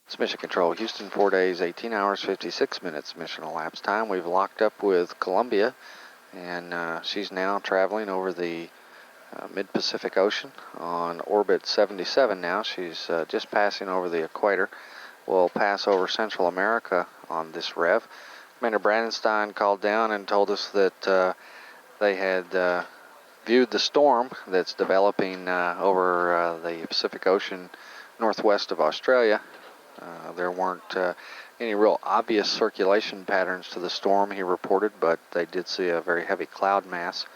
It's Mission Control, Houston, 4 days, 18 hours, 56 minutes mission elapsed time. We've locked up with Columbia, and she's now traveling over the mid-Pacific Ocean on orbit 77 now. She's just passing over the equator. We'll pass over Central America on this rev. Commander Brandenstein called down and told us that they had viewed the storm that's developing over the Pacific Ocean northwest of Australia. There weren't any real obvious circulation patterns to the storm, he reported, but they did see a very heavy cloud mass.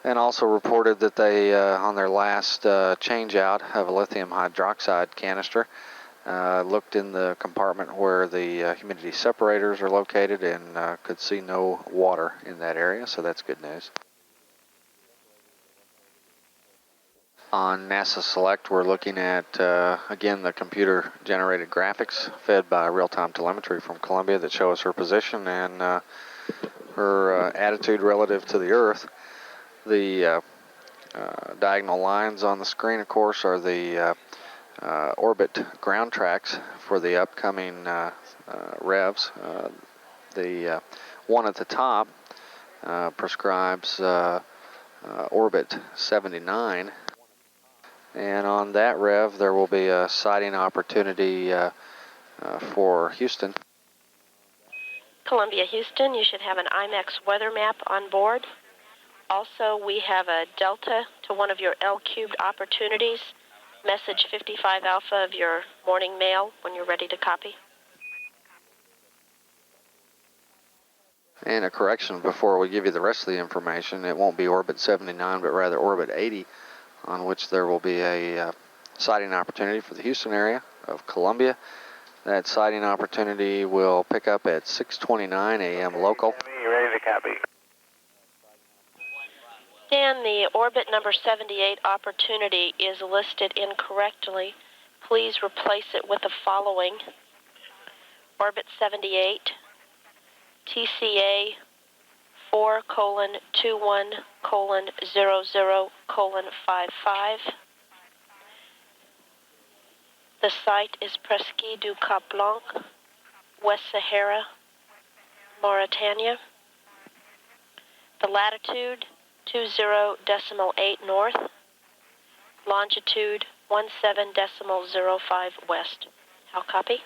And also reported that they, on their last change out of a lithium hydroxide canister, looked in the compartment where the humidity separators are located and could see no water in that area, so that's good news. On NASA Select, we're looking at, again, the computer-generated graphics fed by real-time telemetry from Columbia that show us her position and her attitude relative to the Earth. The diagonal lines on the screen, of course, are the orbit ground tracks for the upcoming revs. The one at the top prescribes orbit 79. And on that rev, there will be a sighting opportunity for Houston. Columbia, Houston, you should have an IMAX weather map on board. Also, we have a delta to one of your L-cubed opportunities. Message 55 alpha of your morning mail when you're ready to copy. And a correction before we give you the rest of the information. It won't be orbit 79, but rather orbit 80. On which there will be a sighting opportunity for the Houston area of Columbia. That sighting opportunity will pick up at 6:29 a.m. local. You ready to copy? Dan, the orbit number 78 opportunity is listed incorrectly. Please replace it with the following. Orbit 78, TCA 4:21:00:55. The site is Presqu'île du Cap Blanc, West Sahara, Mauritania. The latitude 20.8 north, longitude 17.05 west. How copy?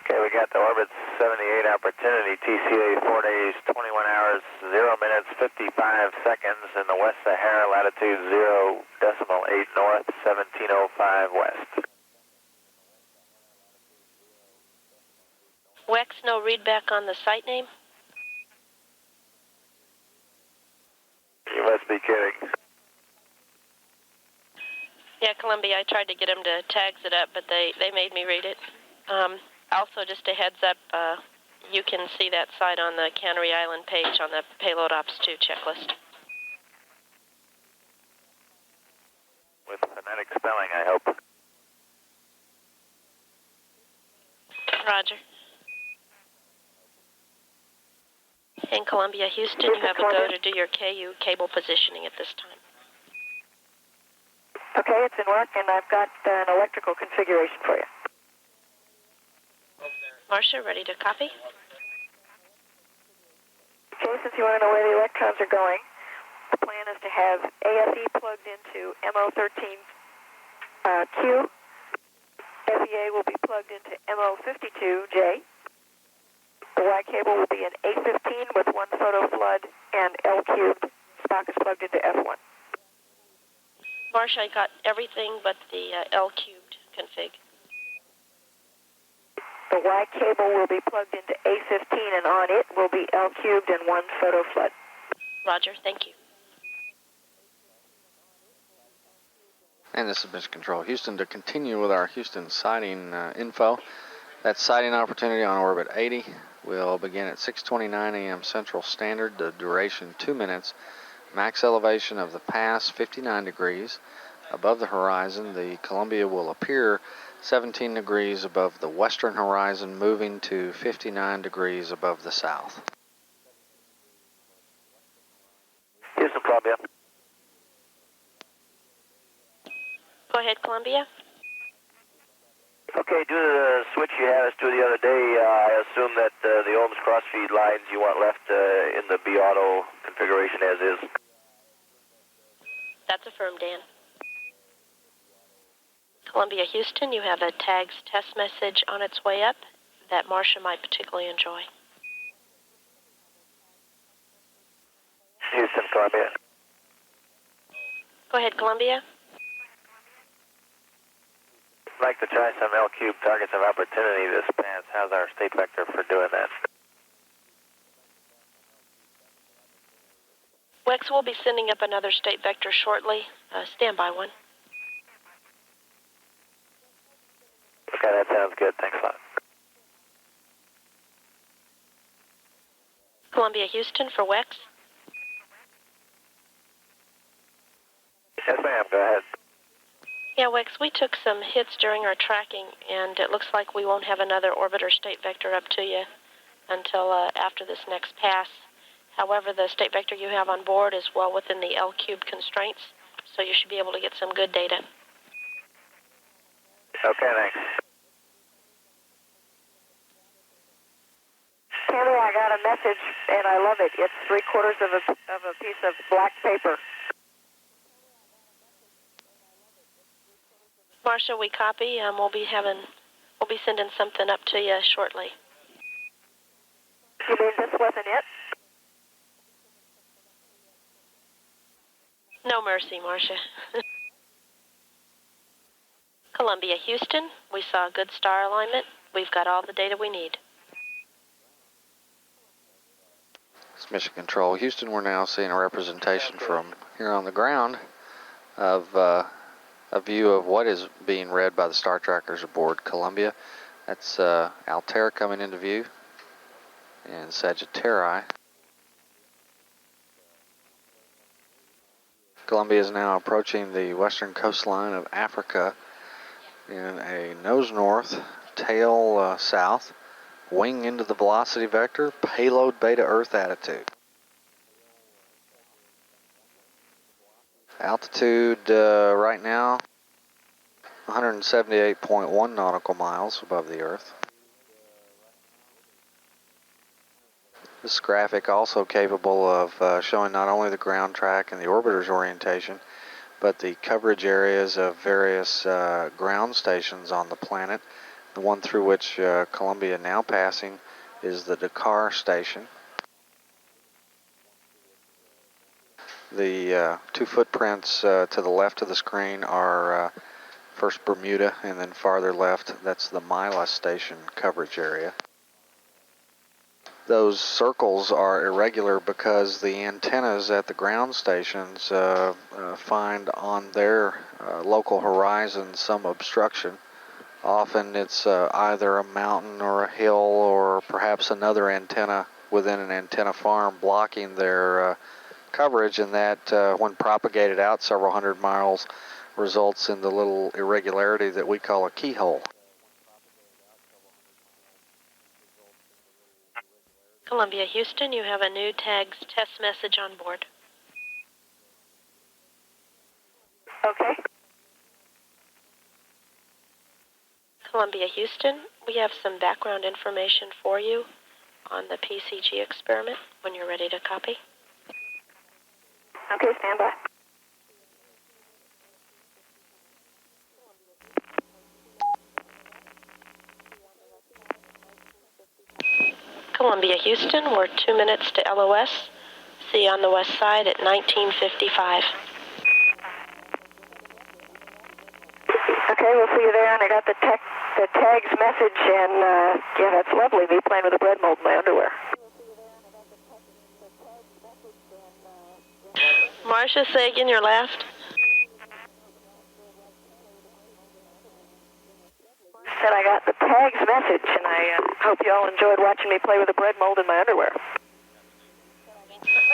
Okay, we got the orbit 78 opportunity, TCA 4 days, 21 hours, 0 minutes, 55 seconds in the West Sahara, latitude 0.8 north, 17.05 west. WEX, no readback on the site name? You must be kidding. Yeah, Columbia, I tried to get them to tags it up, but they made me read it. Also, just a heads up, you can see that site on the Canary Island page on the Payload Ops 2 checklist. With phonetic spelling, I hope. Roger. In Columbia, Houston, you have a go to do your KU cable positioning at this time. Okay, it's in work, and I've got an electrical configuration for you. Marcia, ready to copy? Okay, since you want to know where the electrons are going, the plan is to have AFE plugged into MO13Q. FEA will be plugged into MO52J. The Y cable will be an A15 with one photo flood, and L cubed stock is plugged into F1. Marcia, I got everything but the L cubed config. The Y cable will be plugged into A15, and on it will be L cubed and one photo flood. Roger, thank you. And this is Mission Control Houston. To continue with our Houston sighting info, that sighting opportunity on orbit 80 will begin at 6:29 a.m. Central Standard. The duration 2 minutes. Max elevation of the pass 59 degrees. Above the horizon, the Columbia will appear 17 degrees above the western horizon, moving to 59 degrees above the south. Houston, Columbia. Go ahead, Columbia. Okay, due to the switch you had us do the other day, I assume that the ohms crossfeed lines you want left in the B auto configuration as is. That's affirmed, Dan. Columbia, Houston, you have a tags test message on its way up that Marcia might particularly enjoy. Houston, Columbia. Go ahead, Columbia. I'd like to try some L-cube targets of opportunity this pass. How's our state vector for doing that? Wex will be sending up another state vector shortly. Stand by one. Okay, that sounds good. Thanks a lot. Columbia, Houston for Wex. Yes, ma'am. Go ahead. Yeah, Wex, we took some hits during our tracking, and it looks like we won't have another orbiter state vector up to you until after this next pass. However, the state vector you have on board is well within the L-cubed constraints, so you should be able to get some good data. Okay, thanks. Tammy, I got a message, and I love it. It's 3/4 of a piece of black paper. Marcia, we copy. We'll be sending something up to you shortly. You mean this wasn't it? No mercy, Marcia. Columbia, Houston, we saw a good star alignment. We've got all the data we need. It's Mission Control. Houston, we're now seeing a representation from here on the ground of a view of what is being read by the star trackers aboard Columbia. That's Altair coming into view and Sagittarii. Columbia is now approaching the western coastline of Africa in a nose north, tail south, wing into the velocity vector, payload beta Earth attitude. Altitude right now 178.1 nautical miles above the Earth. This graphic also capable of showing not only the ground track and the orbiter's orientation, but the coverage areas of various ground stations on the planet. The one through which Columbia now passing is the Dakar station. The two footprints to the left of the screen are first Bermuda, and then farther left, that's the Mila station coverage area. Those circles are irregular because the antennas at the ground stations find on their local horizon some obstruction. Often it's either a mountain or a hill or perhaps another antenna within an antenna farm blocking their coverage, and that when propagated out several hundred miles results in the little irregularity that we call a keyhole. Columbia, Houston, you have a new tags test message on board. Okay. Columbia, Houston, we have some background information for you on the PCG experiment when you're ready to copy. Okay, stand by. Columbia, Houston, we're 2 minutes to LOS. See you on the west side at 1955. Okay, we'll see you there, and I got the tags message, and yeah, that's lovely, me playing with a bread mold in my underwear. Marcia, say again your last. Said I got the tags message, and I hope you all enjoyed watching me play with a bread mold in my underwear.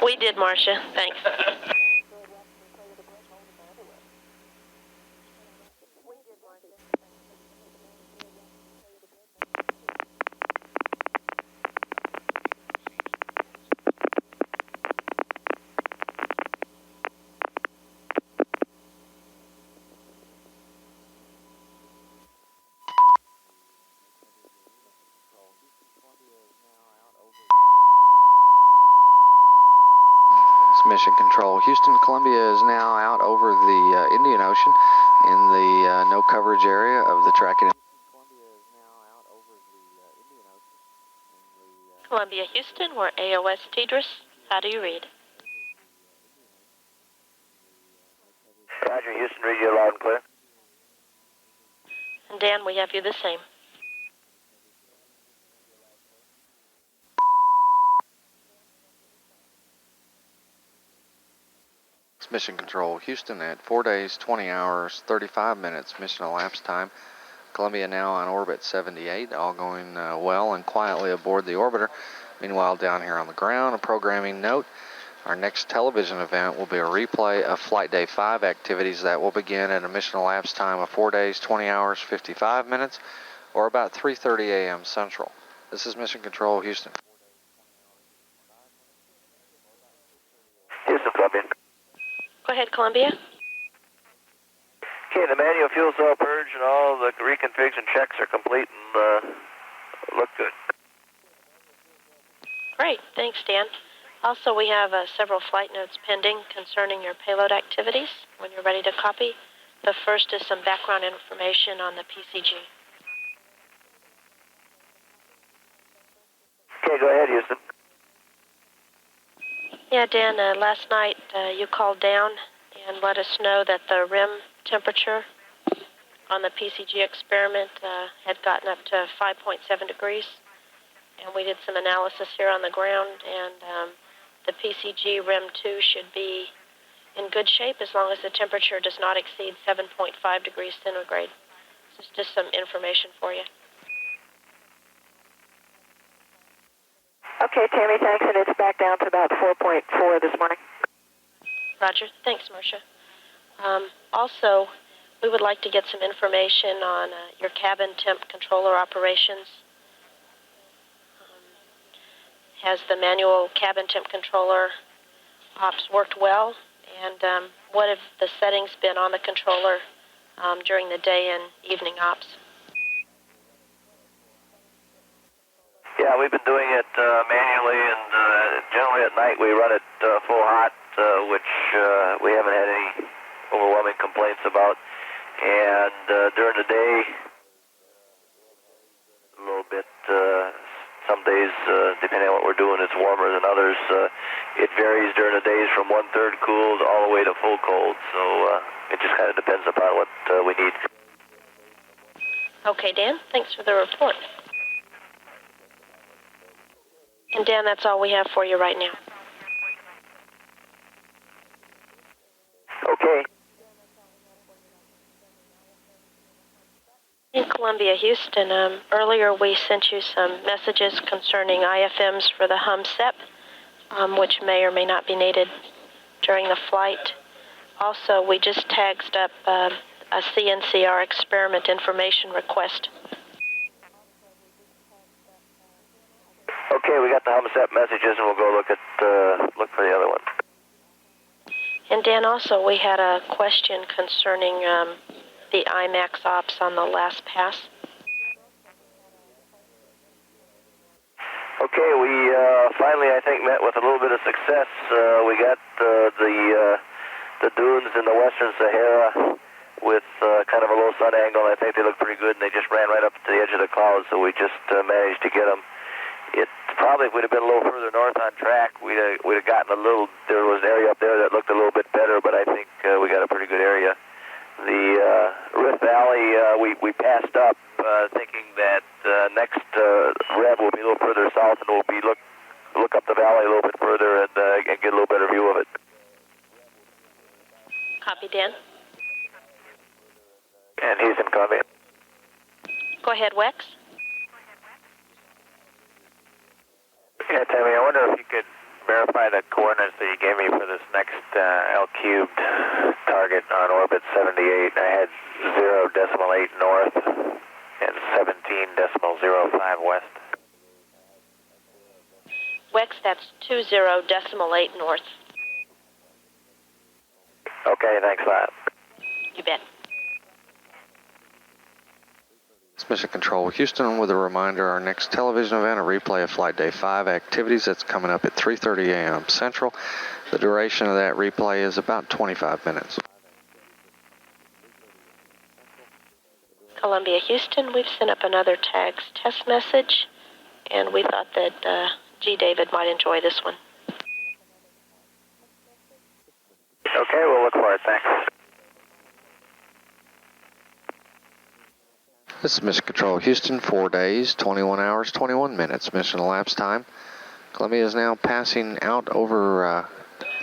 We did, Marcia. Thanks. Mission Control Houston. Columbia is now out over the Indian Ocean in the no coverage area of the tracking. Columbia, Houston, we're AOS Tidris. How do you read? Roger, Houston, read you loud and clear. And Dan, we have you the same. Mission Control Houston at 4 days, 20 hours, 35 minutes mission elapsed time. Columbia now on orbit 78, all going well and quietly aboard the orbiter. Meanwhile, down here on the ground, a programming note. Our next television event will be a replay of Flight Day 5 activities that will begin at a mission elapsed time of 4 days, 20 hours, 55 minutes, or about 3:30 a.m. Central. This is Mission Control Houston. Houston, Columbia. Go ahead, Columbia. Okay, the manual fuel cell purge and all the reconfigs and checks are complete and look good. Great, thanks, Dan. Also, we have several flight notes pending concerning your payload activities when you're ready to copy. The first is some background information on the PCG. Okay, go ahead, Houston. Yeah, Dan, last night you called down and let us know that the rim temperature on the PCG experiment had gotten up to 5.7 degrees. And we did some analysis here on the ground, and the PCG rim 2 should be in good shape as long as the temperature does not exceed 7.5 degrees centigrade. This is just some information for you. Okay, Tammy, thanks, and it's back down to about 4.4 this morning. Roger. Thanks, Marcia. Also, we would like to get some information on your cabin temp controller operations. Has the manual cabin temp controller ops worked well? And what have the settings been on the controller during the day and evening ops? Yeah, we've been doing it manually, and generally at night we run it full hot, which we haven't had any overwhelming complaints about. And during the day, a little bit, some days, depending on what we're doing, it's warmer than others. It varies during the days from 1/3 cooled all the way to full cold, so it just kind of depends upon what we need. Okay, Dan, thanks for the report. And Dan, that's all we have for you right now. Okay. In Columbia, Houston, earlier we sent you some messages concerning IFMs for the HUMSEP, which may or may not be needed during the flight. Also, we just tagged up a CNCR experiment information request. Okay, we got the HUMSEP messages, and we'll go look for the other one. And Dan, also, we had a question concerning the IMAX ops on the last pass. Okay, we finally, I think, met with a little bit of success. We got the dunes in the western Sahara with kind of a low sun angle. I think they look pretty good, and they just ran right up to the edge of the clouds, so we just managed to get them. It probably, if we'd have been a little further north on track, we'd have gotten a little, there was an area up there that looked a little bit better, but I think we got a pretty good area. The Rift Valley, we passed up thinking that next rev will be a little further south, and we'll be look up the valley a little bit further and get a little better view of it. Copy, Dan. And he's in Columbia. Go ahead, Wex. Yeah, Tammy, I wonder if you could verify the coordinates that you gave me for this next L-cubed target on orbit 78. I had 0.8 north and 17.05 west. Wex, that's 20.8 north. Okay, thanks a lot. You bet. It's Mission Control Houston with a reminder, our next television event, a replay of Flight Day 5 activities, that's coming up at 3:30 a.m. Central. The duration of that replay is about 25 minutes. Columbia, Houston, we've sent up another tags test message, and we thought that G. David might enjoy this one. Okay, we'll look for it. Thanks. This is Mission Control Houston, 4 days, 21 hours, 21 minutes mission elapsed time. Columbia is now passing out over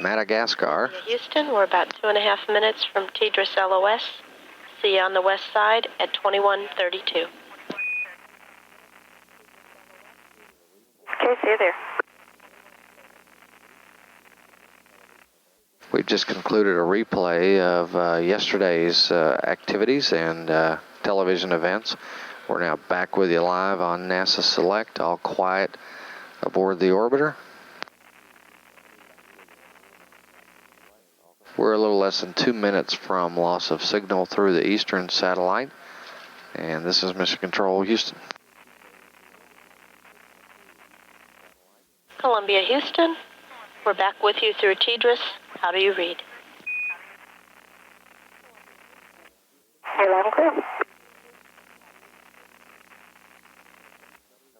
Madagascar. Houston, we're about 2.5 minutes from Tidris LOS. See you on the west side at 2132. Okay, see you there. We've just concluded a replay of yesterday's activities and television events. We're now back with you live on NASA Select, all quiet aboard the orbiter. We're a little less than 2 minutes from loss of signal through the eastern satellite. And this is Mission Control Houston. Columbia, Houston, we're back with you through Tidris. How do you read? Hey, loud and clear.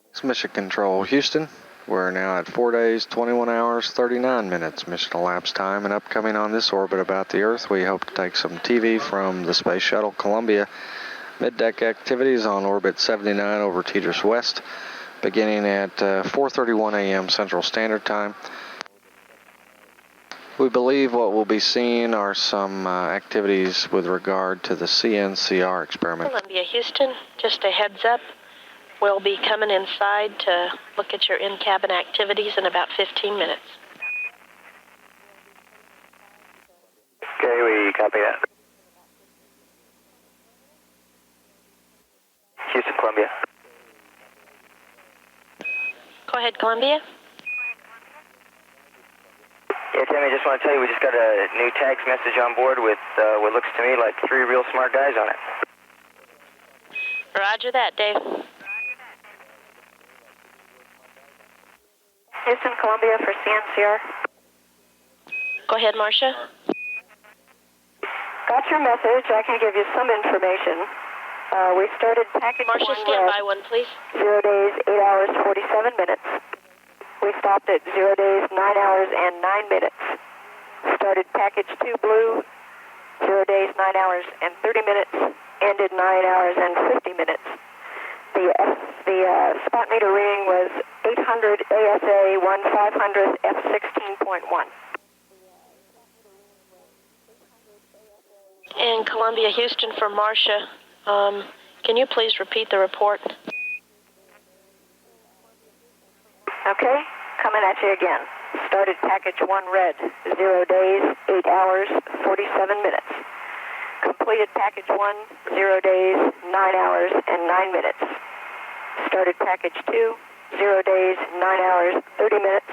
This is Mission Control Houston. We're now at 4 days, 21 hours, 39 minutes mission elapsed time, and upcoming on this orbit about the Earth, we hope to take some TV from the Space Shuttle Columbia. Mid-deck activities on orbit 79 over Tidris West, beginning at 4:31 a.m. Central Standard Time. We believe what we'll be seeing are some activities with regard to the CNCR experiment. Columbia, Houston, just a heads up. We'll be coming inside to look at your in-cabin activities in about 15 minutes. Okay, we copy that. Houston, Columbia. Go ahead, Columbia. Yeah, Tammy, I just want to tell you we just got a new tags message on board with what looks to me like 3 real smart guys on it. Roger that, Dave. Houston, Columbia for CNCR. Go ahead, Marcia. Got your message. I can give you some information. We started package Marcia, 1 stand red, by one, please. 0 days, 8 hours, 47 minutes. We stopped at 0 days, 9 hours, and 9 minutes. Started package 2 blue, 0 days, 9 hours, and 30 minutes. Ended 9 hours and 50 minutes. The spot meter reading was 800 ASA 1/500 F16.1. And Columbia, Houston for Marcia. Can you please repeat the report? Okay, coming at you again. Started package 1 red, 0 days, 8 hours, 47 minutes. Completed package 1, 0 days, 9 hours, and 9 minutes. Started package 2, 0 days, 9 hours, 30 minutes.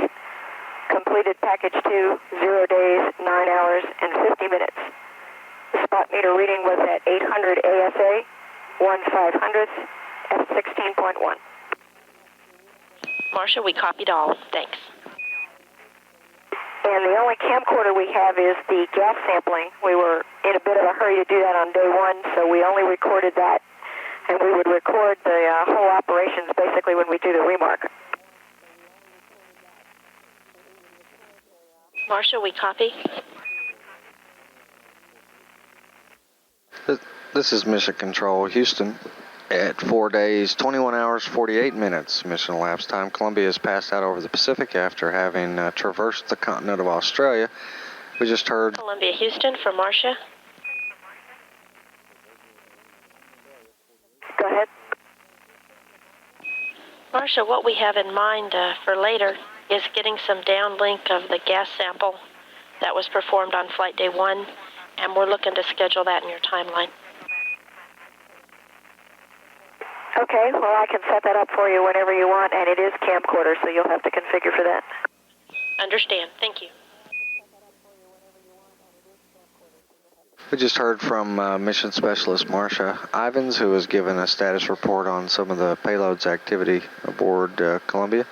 Completed package 2, 0 days, 9 hours, and 50 minutes. The spot meter reading was at 800 ASA, 1/500 F16.1. Marcia, we copied all. Thanks. And the only camcorder we have is the gas sampling. We were in a bit of a hurry to do that on day 1, so we only recorded that. And we would record the whole operations basically when we do the remark. Marcia, we copy. This is Mission Control Houston. At 4 days, 21 hours, 48 minutes mission elapsed time, Columbia has passed out over the Pacific after having traversed the continent of Australia. We just heard... Columbia, Houston for Marcia. Go ahead. Marcia, what we have in mind for later is getting some downlink of the gas sample that was performed on flight day 1, and we're looking to schedule that in your timeline. Okay, well, I can set that up for you whenever you want, and it is camcorder, so you'll have to configure for that. Understand. Thank you. We just heard from Mission Specialist Marcia Ivins, who has given a status report on some of the payload's activity aboard Columbia.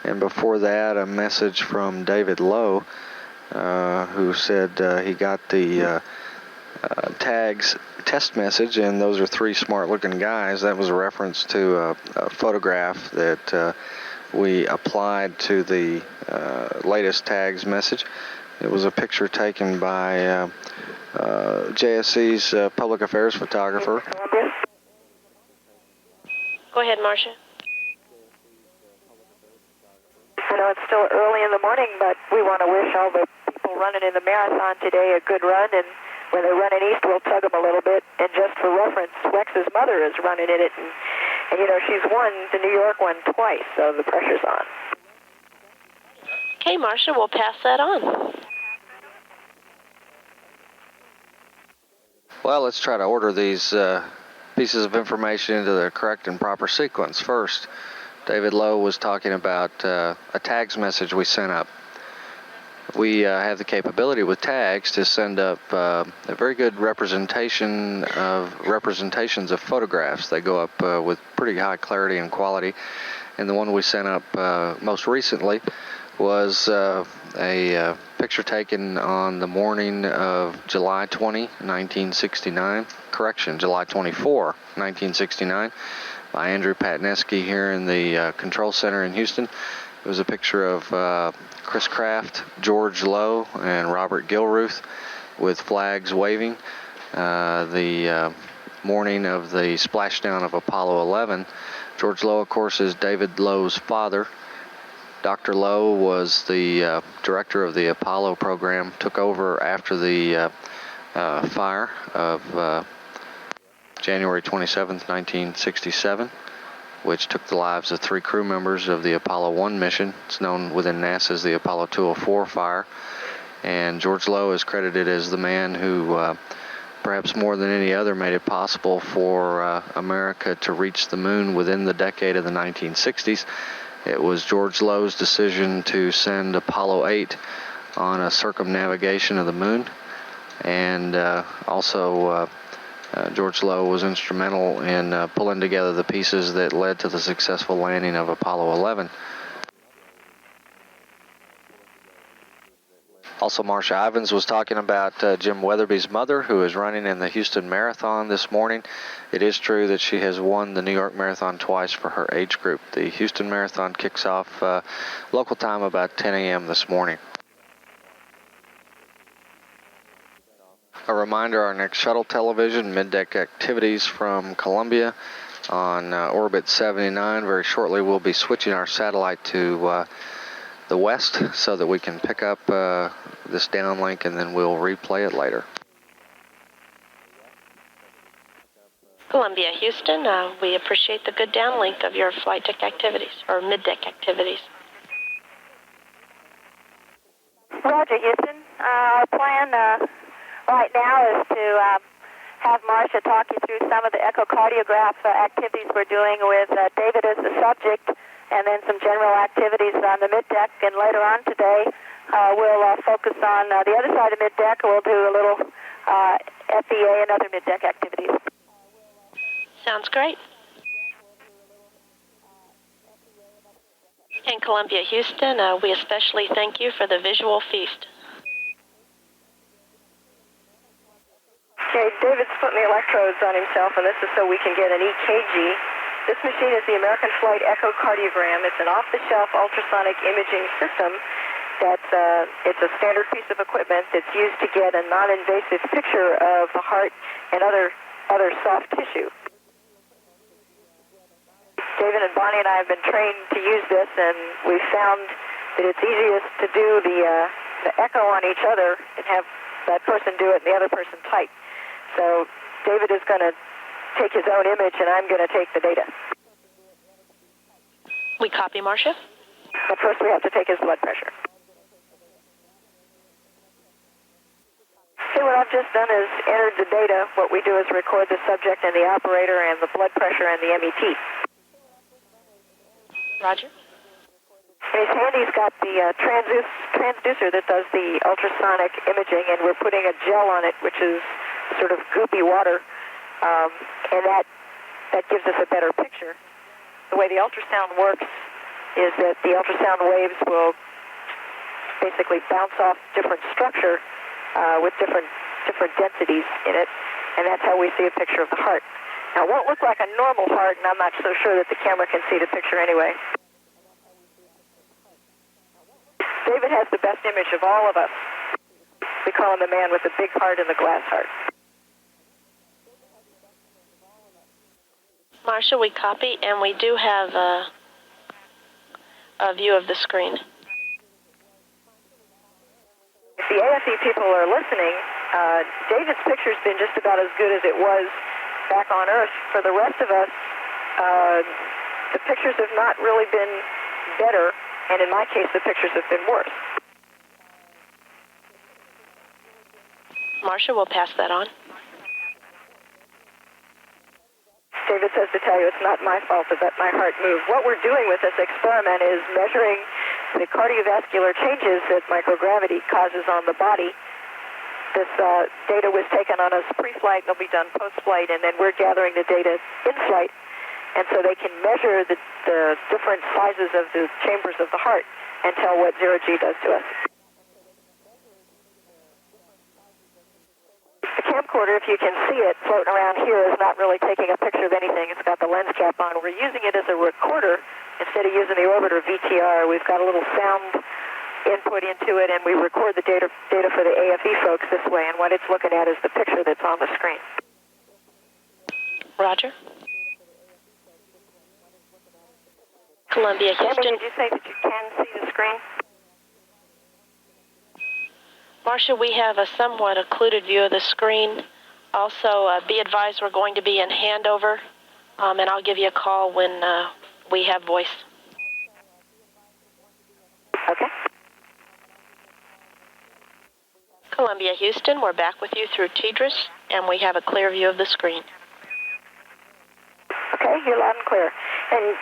And before that, a message from David Lowe, who said he got the tags test message, and those are three smart-looking guys. That was a reference to a photograph that we applied to the latest tags message. It was a picture taken by JSC's public affairs photographer. Go ahead, Marcia. I know it's still early in the morning, but we want to wish all the people running in the marathon today a good run, and when they're running east, we'll tug them a little bit. And just for reference, Wex's mother is running in it, and you know, she's won the New York one twice, so the pressure's on. Okay, Marcia, we'll pass that on. Well, let's try to order these pieces of information into the correct and proper sequence. First, David Lowe was talking about a tags message we sent up. We have the capability with tags to send up a very good representations of photographs. They go up with pretty high clarity and quality. And the one we sent up most recently was a picture taken on the morning of July 20, 1969. Correction, July 24, 1969, by Andrew Patneski here in the Control Center in Houston. It was a picture of Chris Kraft, George Lowe, and Robert Gilruth with flags waving. The morning of the splashdown of Apollo 11. George Lowe, of course, is David Lowe's father. Dr. Lowe was the director of the Apollo program, took over after the fire of January 27, 1967, which took the lives of 3 crew members of the Apollo 1 mission. It's known within NASA as the Apollo 204 fire. And George Lowe is credited as the man who, perhaps more than any other, made it possible for America to reach the moon within the decade of the 1960s. It was George Lowe's decision to send Apollo 8 on a circumnavigation of the moon. And also George Lowe was instrumental in pulling together the pieces that led to the successful landing of Apollo 11. Also, Marcia Ivins was talking about Jim Weatherby's mother, who is running in the Houston Marathon this morning. It is true that she has won the New York Marathon twice for her age group. The Houston Marathon kicks off local time about 10 a.m. this morning. A reminder, our next shuttle television middeck activities from Columbia on orbit 79. Very shortly we'll be switching our satellite to the west so that we can pick up this downlink, and then we'll replay it later. Columbia, Houston, we appreciate the good downlink of your flight deck activities, or middeck activities. Roger, Houston. Our plan right now is to have Marcia talk you through some of the echocardiograph activities we're doing with David as the subject, and then some general activities on the middeck. And later on today, we'll focus on the other side of middeck. We'll do a little FEA and other middeck activities. Sounds great. And Columbia, Houston, we especially thank you for the visual feast. Okay, David's putting the electrodes on himself, and this is so we can get an EKG. This machine is the American Flight Echocardiogram. It's an off-the-shelf ultrasonic imaging system. It's a standard piece of equipment that's used to get a non-invasive picture of the heart and other soft tissue. David and Bonnie and I have been trained to use this, and we found that it's easiest to do the echo on each other and have that person do it and the other person type. So David is going to take his own image, and I'm going to take the data. We copy, Marcia. But first we have to take his blood pressure. See, what I've just done is entered the data. What we do is record the subject and the operator and the blood pressure and the MET. Roger. In his hand, he's got the transducer that does the ultrasonic imaging, and we're putting a gel on it, which is sort of goopy water, and that gives us a better picture. The way the ultrasound works is that the ultrasound waves will basically bounce off different structure with different densities in it, and that's how we see a picture of the heart. Now, it won't look like a normal heart, and I'm not so sure that the camera can see the picture anyway. David has the best image of all of us. We call him the man with the big heart and the glass heart. Marcia, we copy, and we do have a view of the screen. If the AFE people are listening, David's picture's been just about as good as it was back on Earth. For the rest of us, the pictures have not really been better, and in my case, the pictures have been worse. Marcia, we'll pass that on. David says to tell you it's not my fault that my heart moved. What we're doing with this experiment is measuring the cardiovascular changes that microgravity causes on the body. This data was taken on us pre-flight, and it'll be done post-flight, and then we're gathering the data in-flight, and so they can measure the different sizes of the chambers of the heart and tell what zero-G does to us. The camcorder, if you can see it floating around here, is not really taking a picture of anything. It's got the lens cap on. We're using it as a recorder instead of using the orbiter VTR. We've got a little sound input into it, and we record the data for the AFE folks this way, and what it's looking at is the picture that's on the screen. Roger. Columbia, Houston. Did you say that you can see the screen? Marcia, we have a somewhat occluded view of the screen. Also, be advised we're going to be in handover, and I'll give you a call when we have voice. Okay. Columbia, Houston, we're back with you through TDRS, and we have a clear view of the screen. Okay, you're loud and clear. And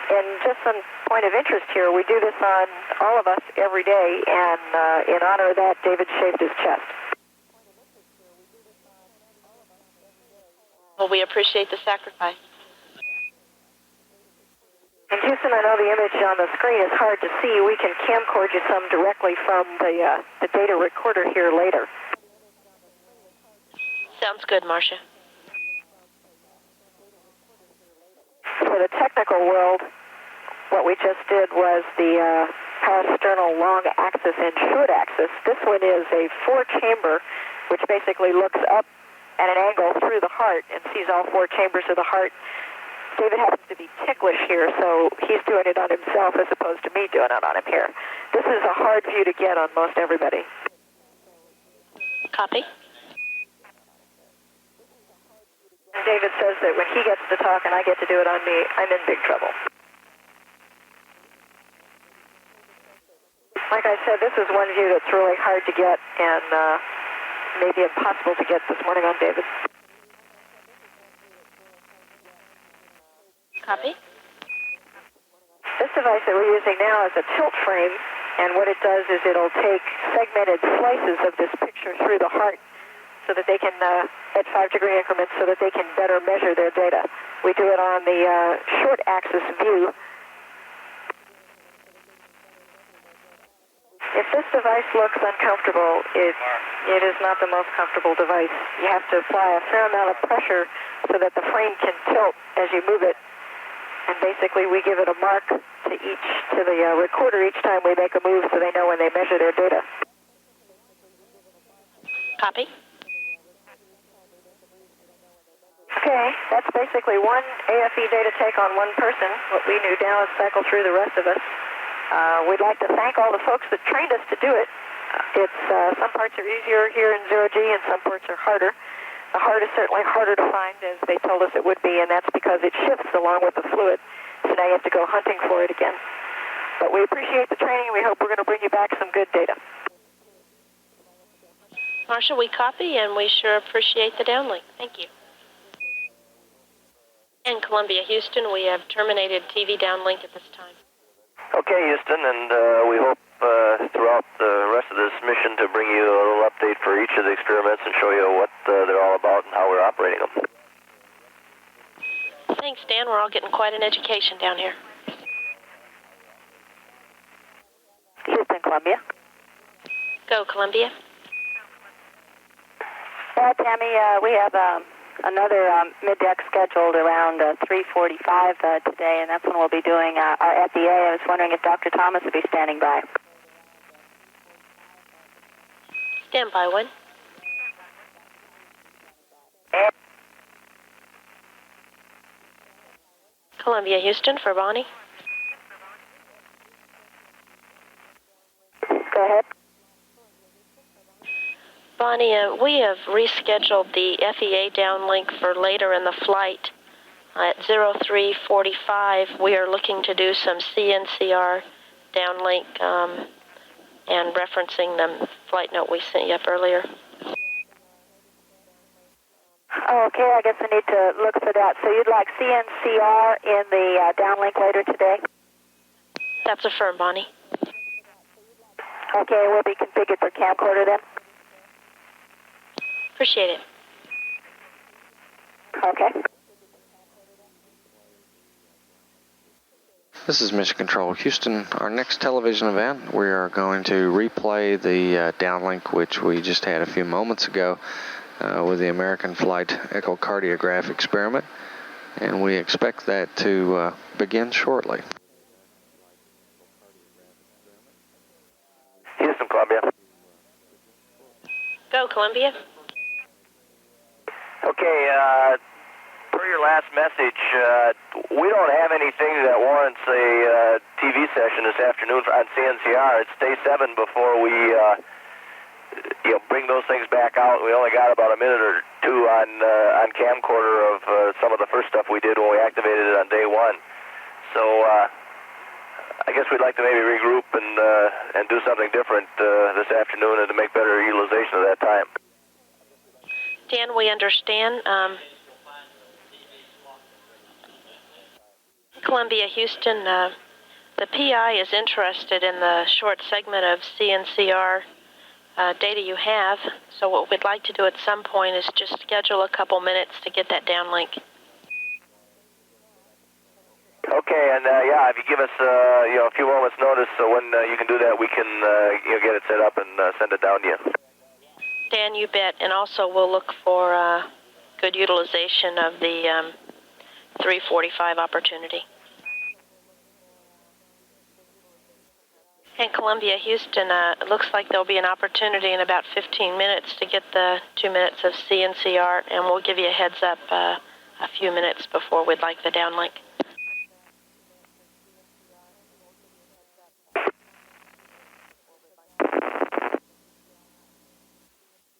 just some point of interest here, we do this on all of us every day, and in honor of that, David shaved his chest. Well, we appreciate the sacrifice. In Houston, I know the image on the screen is hard to see. We can camcord you some directly from the data recorder here later. Sounds good, Marcia. For the technical world, what we just did was the parasternal long axis and short axis. This one is a 4-chamber, which basically looks up at an angle through the heart and sees all 4 chambers of the heart. David happens to be ticklish here, so he's doing it on himself as opposed to me doing it on him here. This is a hard view to get on most everybody. Copy. David says that when he gets to talk and I get to do it on me, I'm in big trouble. Like I said, this is one view that's really hard to get and maybe impossible to get this morning on David. Copy. This device that we're using now is a tilt frame, and what it does is it'll take segmented slices of this picture through the heart so that they can, at 5-degree increments, so that they can better measure their data. We do it on the short axis view. If this device looks uncomfortable, it is not the most comfortable device. You have to apply a fair amount of pressure so that the frame can tilt as you move it. And basically, we give it a mark to the recorder each time we make a move so they know when they measure their data. Copy. Okay, that's basically one AFE data take on one person. What we do now is cycle through the rest of us. We'd like to thank all the folks that trained us to do it. It's some parts are easier here in 0G and some parts are harder. The heart is certainly harder to find, as they told us it would be, and that's because it shifts along with the fluid. So now you have to go hunting for it again. But we appreciate the training, and we hope we're going to bring you back some good data. Marcia, we copy, and we sure appreciate the downlink. Thank you. In Columbia, Houston, we have terminated TV downlink at this time. Okay, Houston, and we hope throughout the rest of this mission to bring you a little update for each of the experiments and show you what they're all about and how we're operating them. Thanks, Dan. We're all getting quite an education down here. Houston, Columbia. Go, Columbia. Tammy, we have another mid-deck scheduled around 3:45 today, and that's when we'll be doing our FEA. I was wondering if Dr. Thomas would be standing by. Stand by one. Columbia, Houston for Bonnie. Go ahead. Bonnie, we have rescheduled the FEA downlink for later in the flight. At 03:45, we are looking to do some CNCR downlink and referencing the flight note we sent you up earlier. Oh, okay, I guess I need to look for that. So you'd like CNCR in the downlink later today? That's affirmed, Bonnie. Okay, we'll be configured for camcorder then? Appreciate it. Okay. This is Mission Control Houston. Our next television event, we are going to replay the downlink which we just had a few moments ago with the American flight echocardiograph experiment, and we expect that to begin shortly. Houston, Columbia. Go, Columbia. Okay, per your last message, we don't have anything that warrants a TV session this afternoon on CNCR. It's day 7 before we bring those things back out. We only got about a minute or two on camcorder of some of the first stuff we did when we activated it on day 1. So I guess we'd like to maybe regroup and do something different this afternoon and to make better utilization of that time. Dan, we understand. Columbia, Houston, the PI is interested in the short segment of CNCR data you have, so what we'd like to do at some point is just schedule a couple minutes to get that downlink. Okay, and if you give us a few moments notice, so when you can do that, we can get it set up and send it down to you. Dan, you bet, and also we'll look for good utilization of the 3:45 opportunity. And Columbia, Houston, it looks like there'll be an opportunity in about 15 minutes to get the 2 minutes of CNCR, and we'll give you a heads up a few minutes before we'd like the downlink.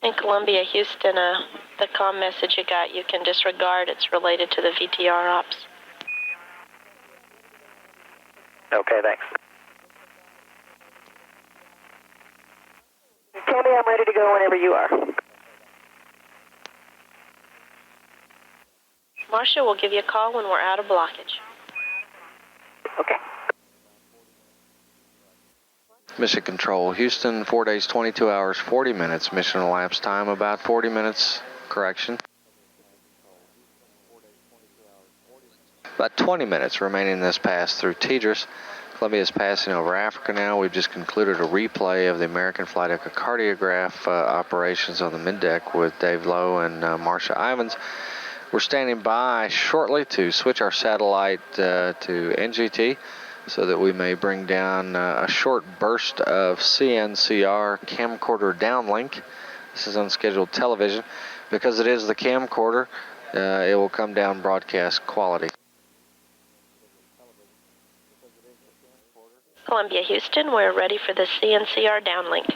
In Columbia, Houston, the comm message you got, you can disregard. It's related to the VTR ops. Okay, thanks. Tammy, I'm ready to go whenever you are. Marcia will give you a call when we're out of blockage. Okay. Mission Control Houston, 4 days, 22 hours, 40 minutes. Mission elapsed time about 40 minutes. Correction. About 20 minutes remaining this pass through Tidris. Columbia is passing over Africa now. We've just concluded a replay of the American flight echocardiograph operations on the middeck with Dave Lowe and Marcia Ivins. We're standing by shortly to switch our satellite to NGT so that we may bring down a short burst of CNCR camcorder downlink. This is unscheduled television. Because it is the camcorder, it will come down broadcast quality. Columbia, Houston, we're ready for the CNCR downlink.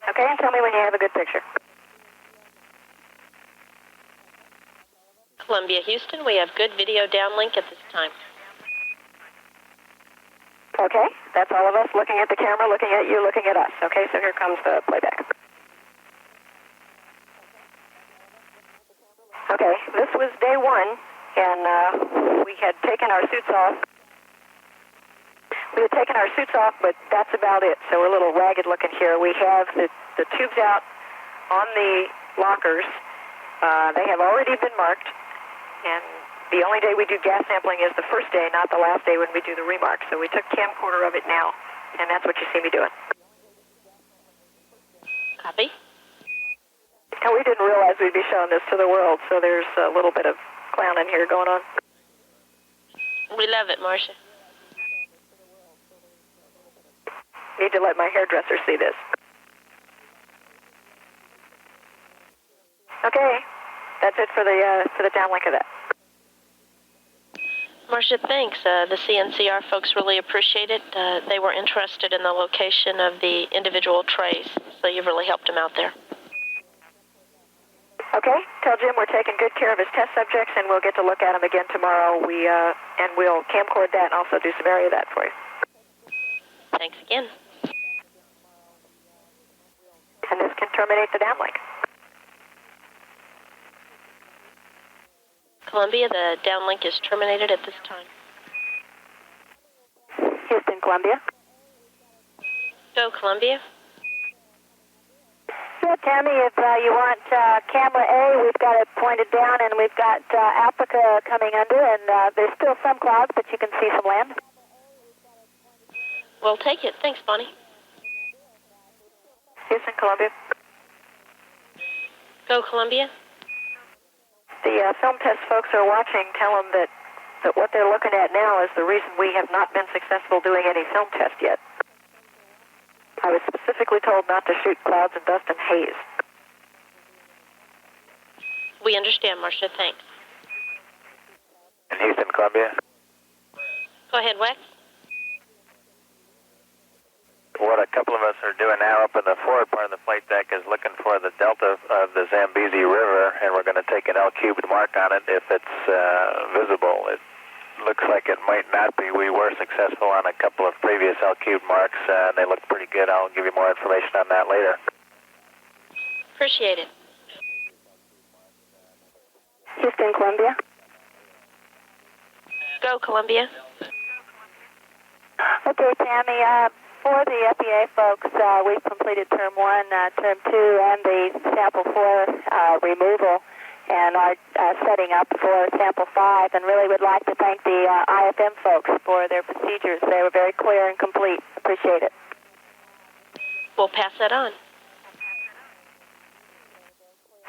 Okay, and tell me when you have a good picture. Columbia, Houston, we have good video downlink at this time. Okay, that's all of us looking at the camera, looking at you, looking at us. Okay, so here comes the playback. Okay, this was day 1, and we had taken our suits off. We had taken our suits off, but that's about it, so we're a little ragged looking here. We have the tubes out on the lockers. They have already been marked, and the only day we do gas sampling is the first day, not the last day when we do the remark. So we took camcorder of it now, and that's what you see me doing. Copy. And we didn't realize we'd be showing this to the world, so there's a little bit of clowning here going on. We love it, Marcia. Need to let my hairdresser see this. Okay, that's it for the downlink of that. Marcia, thanks. The CNCR folks really appreciate it. They were interested in the location of the individual trays, so you've really helped them out there. Okay, tell Jim we're taking good care of his test subjects, and we'll get to look at them again tomorrow. And we'll camcord that and also do some area of that for you. Thanks again. And this can terminate the downlink. Columbia, the downlink is terminated at this time. Houston, Columbia. Go, Columbia. Yeah, Tammy, if you want camera A, we've got it pointed down, and we've got Africa coming under, and there's still some clouds, but you can see some land. We'll take it. Thanks, Bonnie. Houston, Columbia. Go, Columbia. The film test folks are watching. Tell them that what they're looking at now is the reason we have not been successful doing any film test yet. I was specifically told not to shoot clouds and dust and haze. We understand, Marcia. Thanks. In Houston, Columbia. Go ahead, Wax. What a couple of us are doing now up in the forward part of the flight deck is looking for the delta of the Zambezi River, and we're going to take an L-cubed mark on it if it's visible. It looks like it might not be. We were successful on a couple of previous L-cubed marks, and they look pretty good. I'll give you more information on that later. Appreciate it. Houston, Columbia. Go, Columbia. Okay, Tammy, for the FEA folks, we've completed Term 1, Term 2, and the Sample 4 removal, and are setting up for Sample 5, and really would like to thank the IFM folks for their procedures. They were very clear and complete. Appreciate it. We'll pass that on.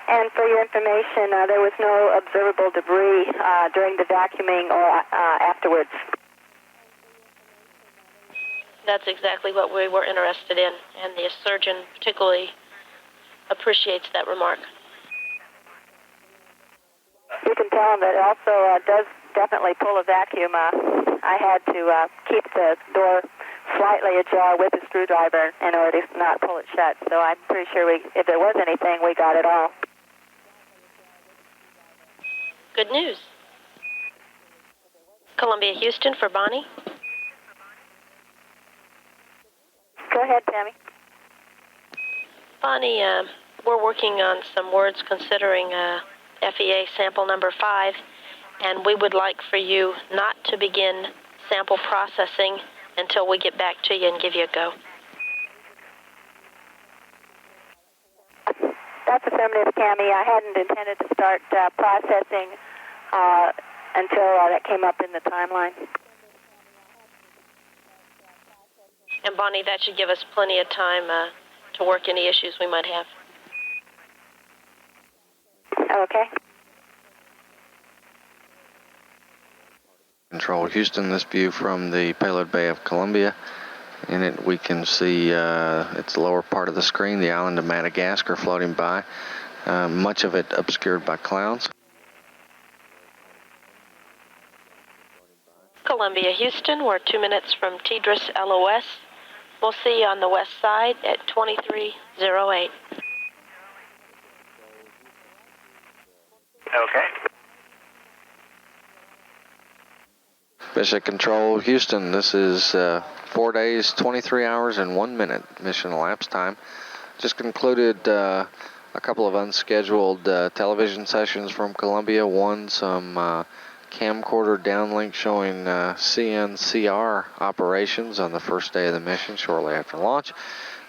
And for your information, there was no observable debris during the vacuuming or afterwards. That's exactly what we were interested in, and the surgeon particularly appreciates that remark. You can tell him that it also does definitely pull a vacuum. I had to keep the door slightly ajar with a screwdriver in order to not pull it shut. So I'm pretty sure if there was anything, we got it all. Good news. Columbia, Houston for Bonnie. Go ahead, Tammy. Bonnie, we're working on some words considering FEA sample number 5, and we would like for you not to begin sample processing until we get back to you and give you a go. That's affirmative, Tammy. I hadn't intended to start processing until that came up in the timeline. And Bonnie, that should give us plenty of time to work any issues we might have. Okay. Control Houston, this view from the payload bay of Columbia. In it we can see its the lower part of the screen, the island of Madagascar floating by, much of it obscured by clouds. Columbia, Houston, we're 2 minutes from Tidris LOS. We'll see you on the west side at 2308. Okay. Mission Control Houston, this is 4 days, 23 hours, and 1 minute mission elapsed time. Just concluded a couple of unscheduled television sessions from Columbia. One, some camcorder downlink showing CNCR operations on the first day of the mission shortly after launch.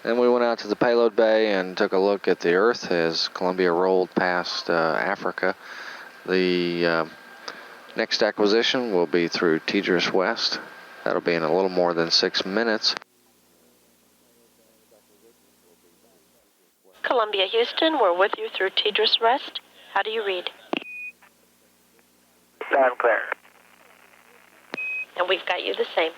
Then we went out to the payload bay and took a look at the Earth as Columbia rolled past Africa. The next acquisition will be through Tidris West. That'll be in a little more than 6 minutes. Columbia Houston, we're with you through Tidris Rest. How do you read? Sound clear. And we've got you the same.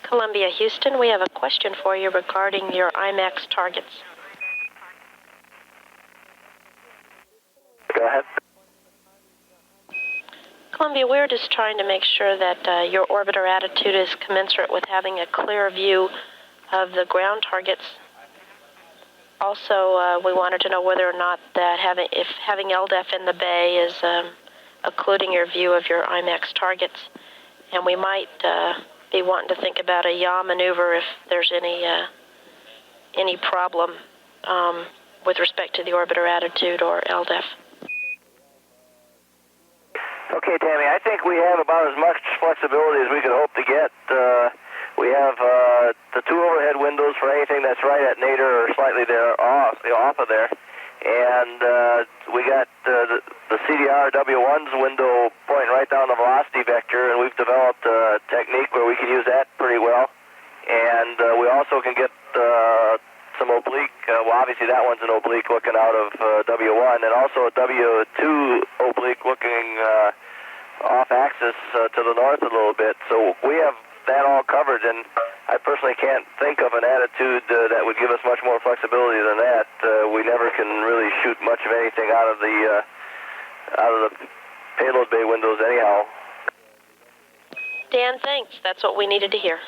Columbia Houston, we have a question for you regarding your IMAX targets. Go ahead. Columbia, we're just trying to make sure that your orbiter attitude is commensurate with having a clear view of the ground targets. Also, we wanted to know whether or not that if having LDEF in the bay is occluding your view of your IMAX targets. And we might be wanting to think about a yaw maneuver if there's any problem with respect to the orbiter attitude or LDEF. Okay, Tammy, I think we have about as much flexibility as we could hope to get. We have the two overhead windows for anything that's right at nadir or slightly there off of there. And we got the CDR W1's window pointing right down the velocity vector, and we've developed a technique where we can use that pretty well. And we also can get some oblique, well, obviously that one's an oblique looking out of W1, and also a W2 oblique looking off axis to the north a little bit. So we have that all covered, and I personally can't think of an attitude that would give us much more flexibility than that. We never can really shoot much of anything out of the payload bay windows anyhow. Dan, thanks. That's what we needed to hear.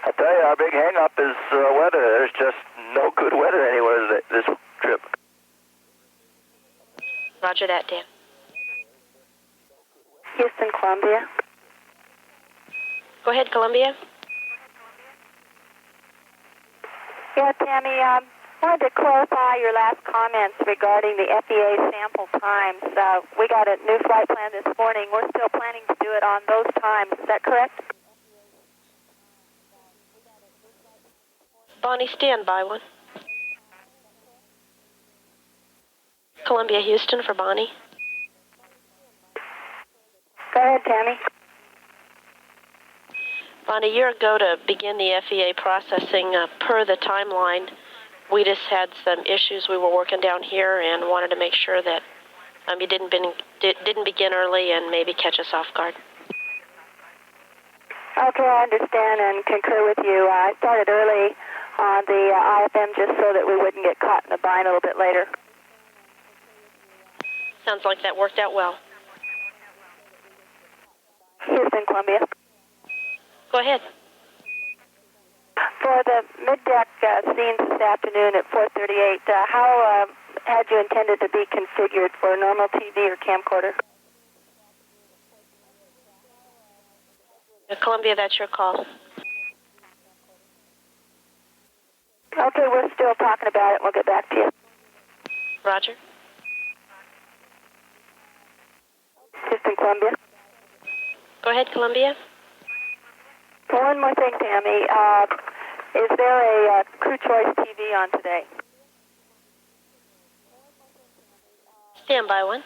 I tell you, our big hang-up is weather. There's just no good weather anywhere this trip. Roger that, Dan. Houston, Columbia. Go ahead, Columbia. Yeah, Tammy, wanted to clarify your last comments regarding the FEA sample times. We got a new flight plan this morning. We're still planning to do it on those times. Is that correct? Bonnie, stand by one. Columbia Houston for Bonnie. Go ahead, Tammy. Bonnie, a year ago to begin the FEA processing per the timeline, we just had some issues we were working down here and wanted to make sure that you didn't begin early and maybe catch us off guard. Okay, I understand and concur with you. I started early on the IFM just so that we wouldn't get caught in the bind a little bit later. Sounds like that worked out well. Houston, Columbia. Go ahead. For the mid-deck scenes this afternoon at 4:38, how had you intended to be configured for normal TV or camcorder? Columbia, that's your call. Okay, we're still talking about it. We'll get back to you. Roger. Houston, Columbia. Go ahead, Columbia. One more thing, Tammy. Is there a crew choice TV on today? Stand by one.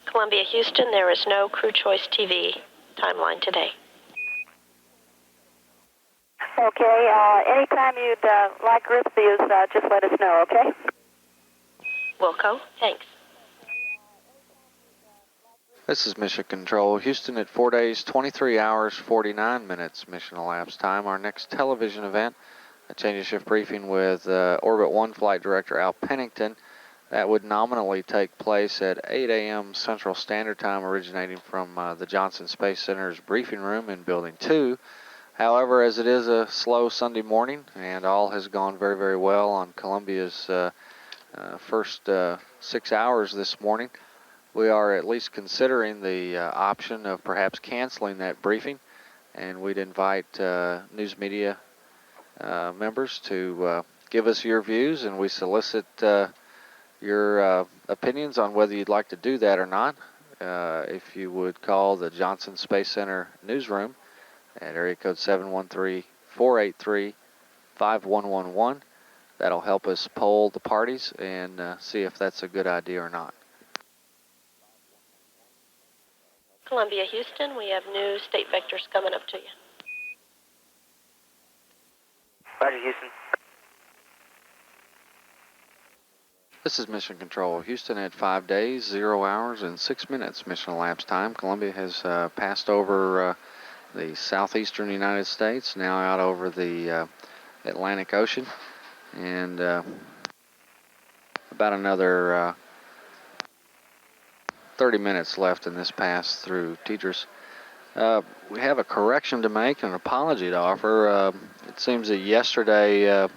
Columbia Houston, there is no crew choice TV timeline today. Okay, anytime you'd like group views, just let us know, okay? Wilco, thanks. This is Mission Control. Houston at 4 days, 23 hours, 49 minutes mission elapsed time. Our next television event, a change of shift briefing with Orbit 1 Flight Director Al Pennington. That would nominally take place at 8 a.m. Central Standard Time, originating from the Johnson Space Center's briefing room in Building 2. However, as it is a slow Sunday morning and all has gone very, very well on Columbia's first 6 hours this morning, we are at least considering the option of perhaps canceling that briefing, and we'd invite news media members to give us your views, and we solicit your opinions on whether you'd like to do that or not. If you would call the Johnson Space Center newsroom at area code 713-483-5111, that'll help us poll the parties and see if that's a good idea or not. Columbia, Houston, we have new state vectors coming up to you. Roger, Houston. This is Mission Control. Houston at 5 days, 0 hours, and 6 minutes mission elapsed time. Columbia has passed over the southeastern United States, now out over the Atlantic Ocean, and about another 30 minutes left in this pass through Tidris. We have a correction to make, an apology to offer. It seems that yesterday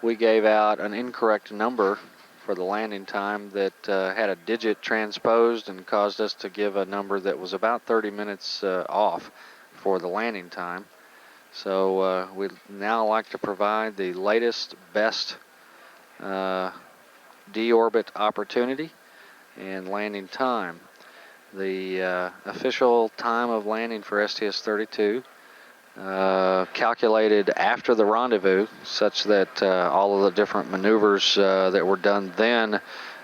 we gave out an incorrect number for the landing time that had a digit transposed and caused us to give a number that was about 30 minutes off for the landing time. So we'd now like to provide the latest, best deorbit opportunity and landing time. The official time of landing for STS-32 calculated after the rendezvous, such that all of the different maneuvers that were done then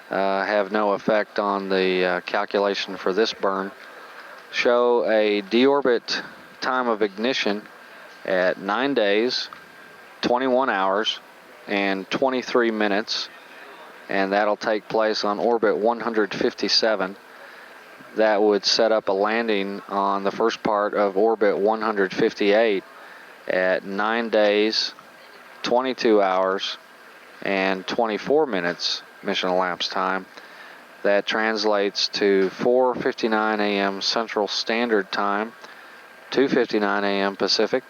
have no effect on the calculation for this burn, show a deorbit time of ignition at 9 days, 21 hours, and 23 minutes, and that'll take place on orbit 157. That would set up a landing on the first part of orbit 158 at 9 days, 22 hours, and 24 minutes mission elapsed time. That translates to 4:59 a.m. Central Standard Time, 2:59 a.m. Pacific,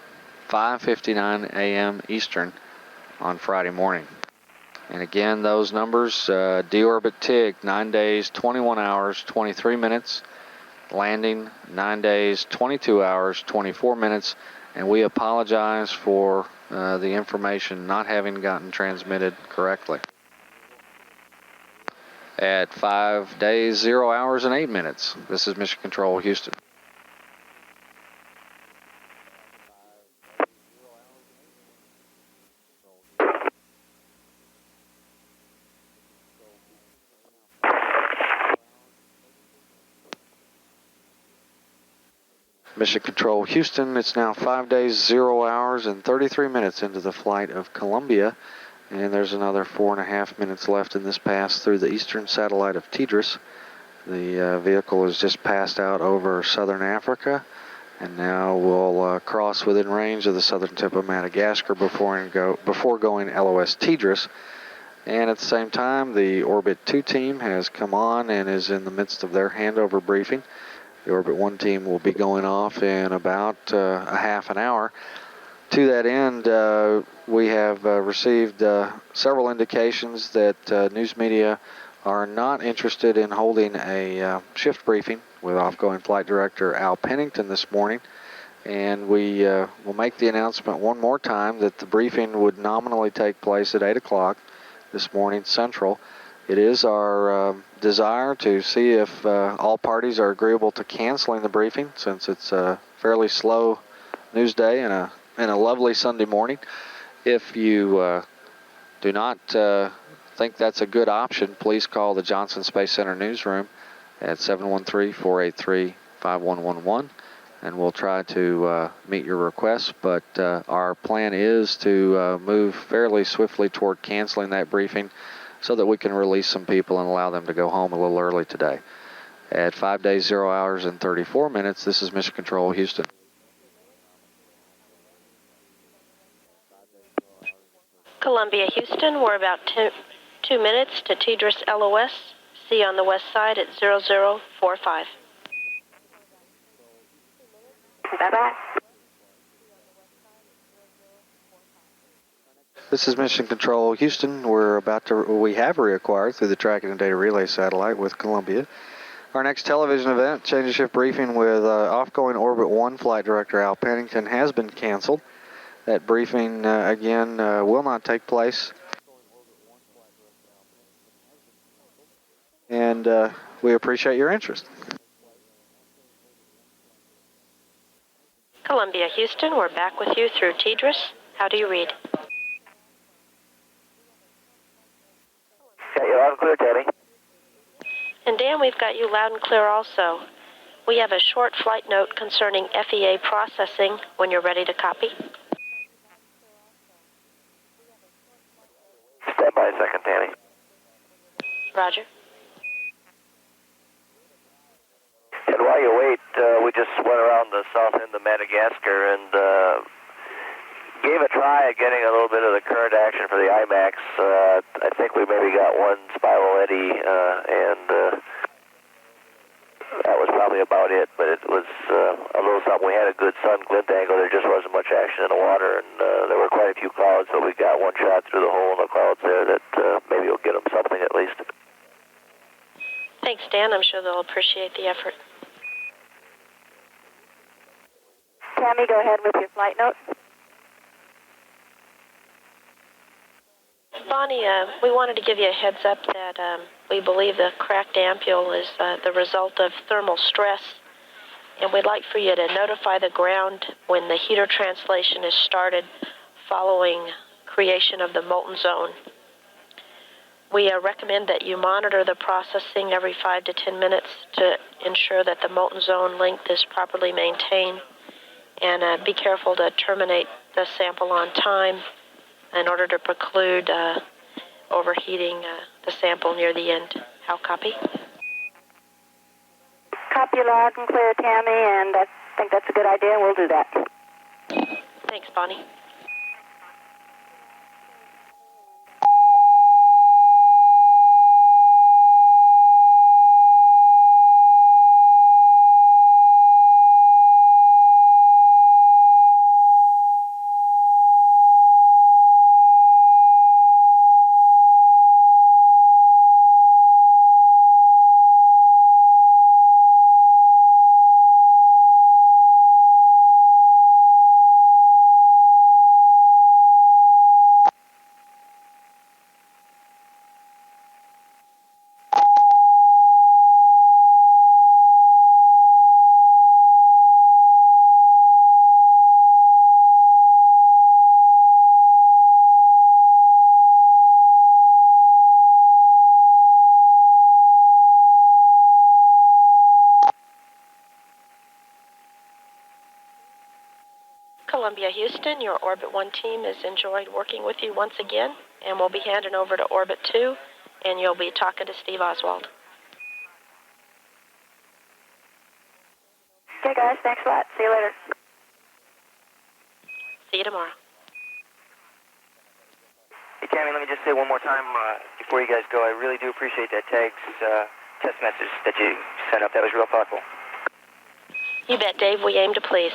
5:59 a.m. Eastern on Friday morning. And again, those numbers, deorbit TIG, 9 days, 21 hours, 23 minutes. Landing, 9 days, 22 hours, 24 minutes. And we apologize for the information not having gotten transmitted correctly. At 5 days, 0 hours, and 8 minutes. This is Mission Control, Houston. Mission Control Houston, it's now 5 days, 0 hours, and 33 minutes into the flight of Columbia, and there's another 4.5 minutes left in this pass through the eastern satellite of Tidris. The vehicle has just passed out over southern Africa, and now we'll cross within range of the southern tip of Madagascar before going LOS Tidris. And at the same time, the Orbit 2 team has come on and is in the midst of their handover briefing. The Orbit 1 team will be going off in about a half an hour. To that end, we have received several indications that news media are not interested in holding a shift briefing with outgoing Flight Director Al Pennington this morning. And we will make the announcement one more time that the briefing would nominally take place at 8 o'clock this morning Central. It is our desire to see if all parties are agreeable to canceling the briefing, since it's a fairly slow news day and a lovely Sunday morning. If you do not think that's a good option, please call the Johnson Space Center newsroom at 713-483-5111, and we'll try to meet your request. But our plan is to move fairly swiftly toward canceling that briefing, so that we can release some people and allow them to go home a little early today. At 5 days, 0 hours, and 34 minutes, this is Mission Control, Houston. Columbia, Houston, we're about 2 minutes to Tidris LOS. See you on the west side at 0045. Bye-bye. This is Mission Control, Houston. We have reacquired through the tracking and data relay satellite with Columbia. Our next television event, change of shift briefing with off-going Orbit 1 Flight Director Al Pennington, has been canceled. That briefing, again, will not take place. And we appreciate your interest. Columbia, Houston, we're back with you through Tidris. How do you read? Got you loud and clear, Teddy. And Dan, we've got you loud and clear also. We have a short flight note concerning FEA processing when you're ready to copy. Stand by a second, Tammy. Roger. And while you wait, we just went around the south end of Madagascar and gave a try at getting a little bit of the current action for the IMAX. I think we maybe got one spiral eddy, and that was probably about it, but it was a little something. We had a good sun glint angle. There just wasn't much action in the water, and there were quite a few clouds, but we got one shot through the hole in the clouds there that maybe will get them something at least. Thanks, Dan. I'm sure they'll appreciate the effort. Tammy, go ahead with your flight note. Bonnie, we wanted to give you a heads up that we believe the cracked ampule is the result of thermal stress, and we'd like for you to notify the ground when the heater translation is started following creation of the molten zone. We recommend that you monitor the processing every 5 to 10 minutes to ensure that the molten zone length is properly maintained, and be careful to terminate the sample on time in order to preclude overheating the sample near the end. How copy? Copy loud and clear, Tammy, and I think that's a good idea, and we'll do that. Thanks, Bonnie. Columbia, Houston, your Orbit 1 team has enjoyed working with you once again, and we'll be handing over to Orbit 2, and you'll be talking to Steve Oswald. Okay, guys, thanks a lot. See you later. See you tomorrow. Hey, Tammy, let me just say one more time before you guys go, I really do appreciate that TAG's test message that you sent up. That was real thoughtful. You bet, Dave. We aim to please.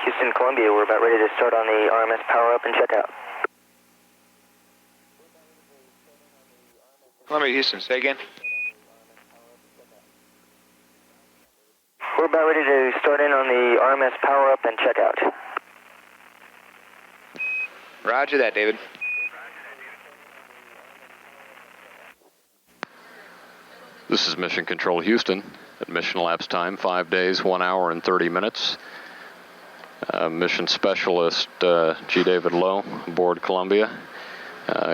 Houston, Columbia, we're about ready to start on the RMS power up and check out. Columbia, Houston, say again. We're about ready to start in on the RMS power up and check out. Roger that, David. This is Mission Control Houston at mission elapsed time 5 days, 1 hour and 30 minutes. Mission Specialist G. David Lowe aboard Columbia,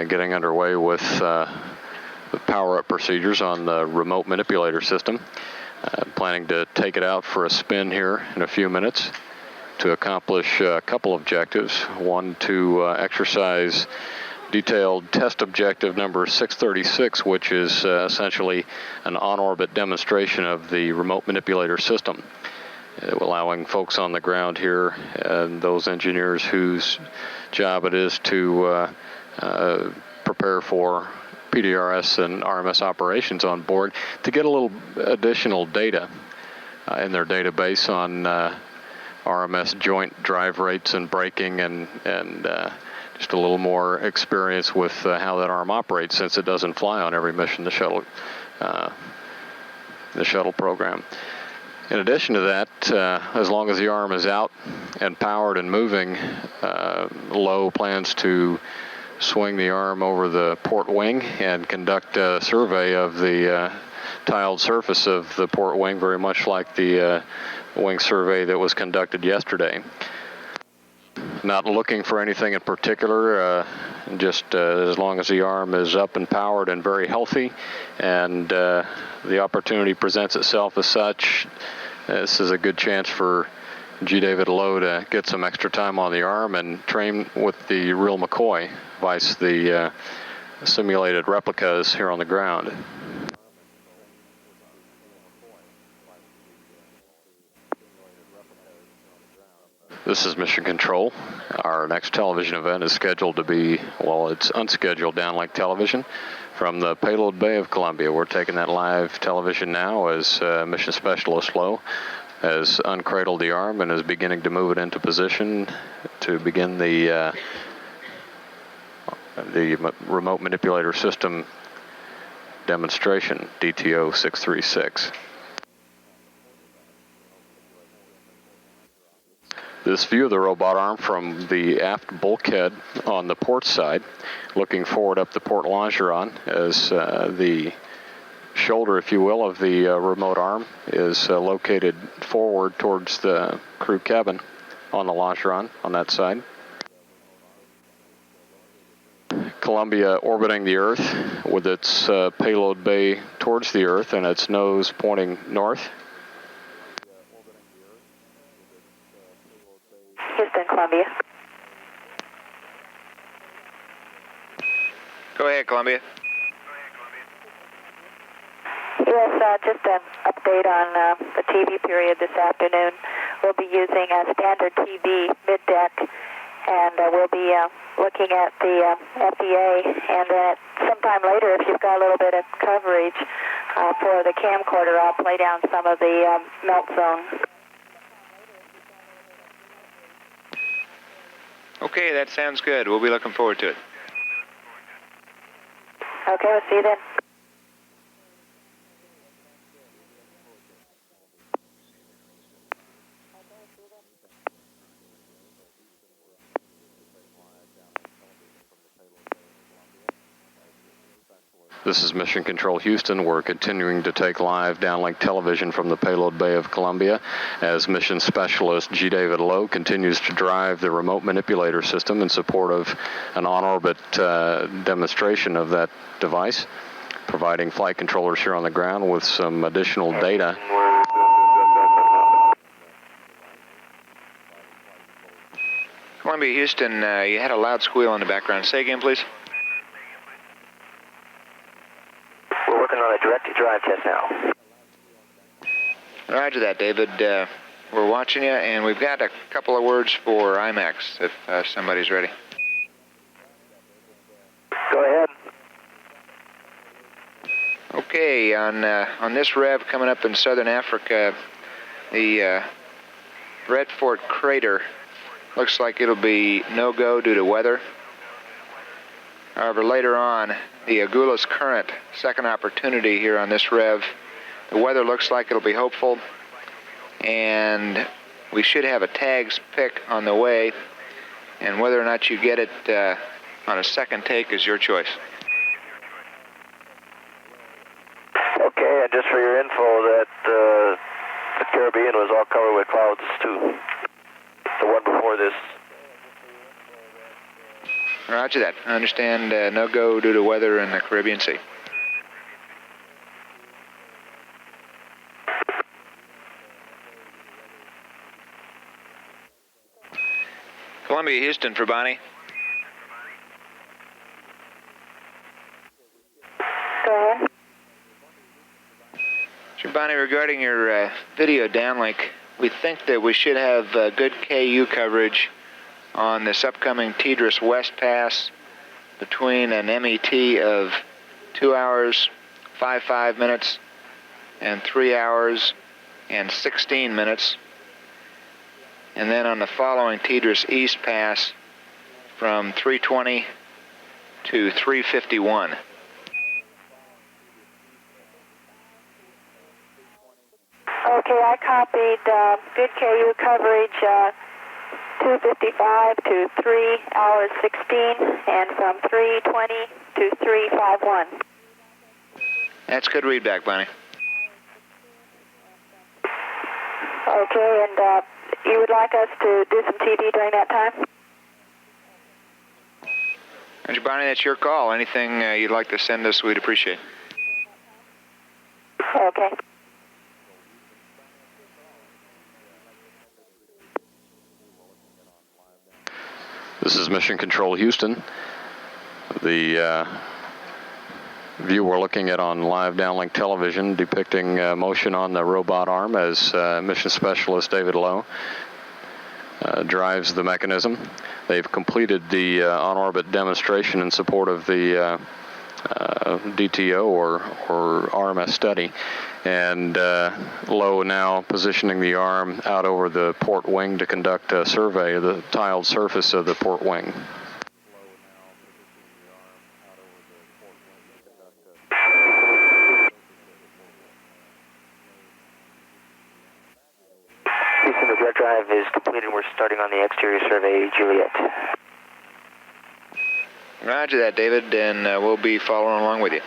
getting underway with the power-up procedures on the remote manipulator system. Planning to take it out for a spin here in a few minutes to accomplish a couple objectives. One, to exercise detailed test objective number 636, which is essentially an on-orbit demonstration of the remote manipulator system, allowing folks on the ground here and those engineers whose job it is to prepare for PDRS and RMS operations on board to get a little additional data in their database on RMS joint drive rates and braking and just a little more experience with how that arm operates, since it doesn't fly on every mission, the shuttle program. In addition to that, as long as the arm is out and powered and moving, Lowe plans to swing the arm over the port wing and conduct a survey of the tiled surface of the port wing, very much like the wing survey that was conducted yesterday. Not looking for anything in particular, just as long as the arm is up and powered and very healthy, and the opportunity presents itself as such, this is a good chance for G. David Lowe to get some extra time on the arm and train with the real McCoy, vice the simulated replicas here on the ground. This is Mission Control. Our next television event is scheduled to be, well, it's unscheduled downlink television from the payload bay of Columbia. We're taking that live television now as Mission Specialist Lowe has uncradled the arm and is beginning to move it into position to begin the remote manipulator system demonstration, DTO 636. This view of the robot arm from the aft bulkhead on the port side, looking forward up the port longeron as the shoulder, if you will, of the remote arm is located forward towards the crew cabin on the longeron on that side. Columbia orbiting the Earth with its payload bay towards the Earth and its nose pointing north. Houston, Columbia. Go ahead, Columbia. Yes, just an update on the TV period this afternoon. We'll be using a standard TV mid-deck, and we'll be looking at the FEA, and then sometime later, if you've got a little bit of coverage for the camcorder, I'll play down some of the melt zone. Okay, that sounds good. We'll be looking forward to it. Okay, we'll see you then. This is Mission Control Houston. We're continuing to take live downlink television from the payload bay of Columbia as Mission Specialist G. David Lowe continues to drive the remote manipulator system in support of an on-orbit demonstration of that device, providing flight controllers here on the ground with some additional data. Columbia, Houston, you had a loud squeal in the background. Say again, please. We're working on a direct-to-drive test now. Roger that, David. We're watching you, and we've got a couple of words for IMAX, if somebody's ready. Go ahead. Okay, on this rev coming up in southern Africa, the Red Fort crater looks like it'll be no-go due to weather. However, later on, the Agulhas Current, second opportunity here on this rev, the weather looks like it'll be hopeful, and we should have a tags pick on the way, and whether or not you get it on a second take is your choice. Okay, and just for your info, that the Caribbean was all covered with clouds too. The one before this. Roger that. I understand no-go due to weather in the Caribbean Sea. Columbia, Houston for Bonnie. Go ahead. So Bonnie, regarding your video downlink, we think that we should have good KU coverage on this upcoming Tidris West Pass between an MET of 2 hours, 55 minutes, and 3 hours and 16 minutes. And then on the following Tidris East Pass from 320 to 351. Okay, I copied good KU coverage 255 to 3 hours 16 and from 320 to 351. That's good readback, Bonnie. Okay, and you would like us to do some TV during that time? Roger, Bonnie, that's your call. Anything you'd like to send us, we'd appreciate. Okay. This is Mission Control Houston. The view we're looking at on live downlink television depicting motion on the robot arm as Mission Specialist David Lowe drives the mechanism. They've completed the on-orbit demonstration in support of the DTO or RMS study, and Lowe now positioning the arm out over the port wing to conduct a survey of the tiled surface of the port wing. Houston, the jet drive is completed. We're starting on the exterior survey, Juliet. Roger that, David, and we'll be following along with you.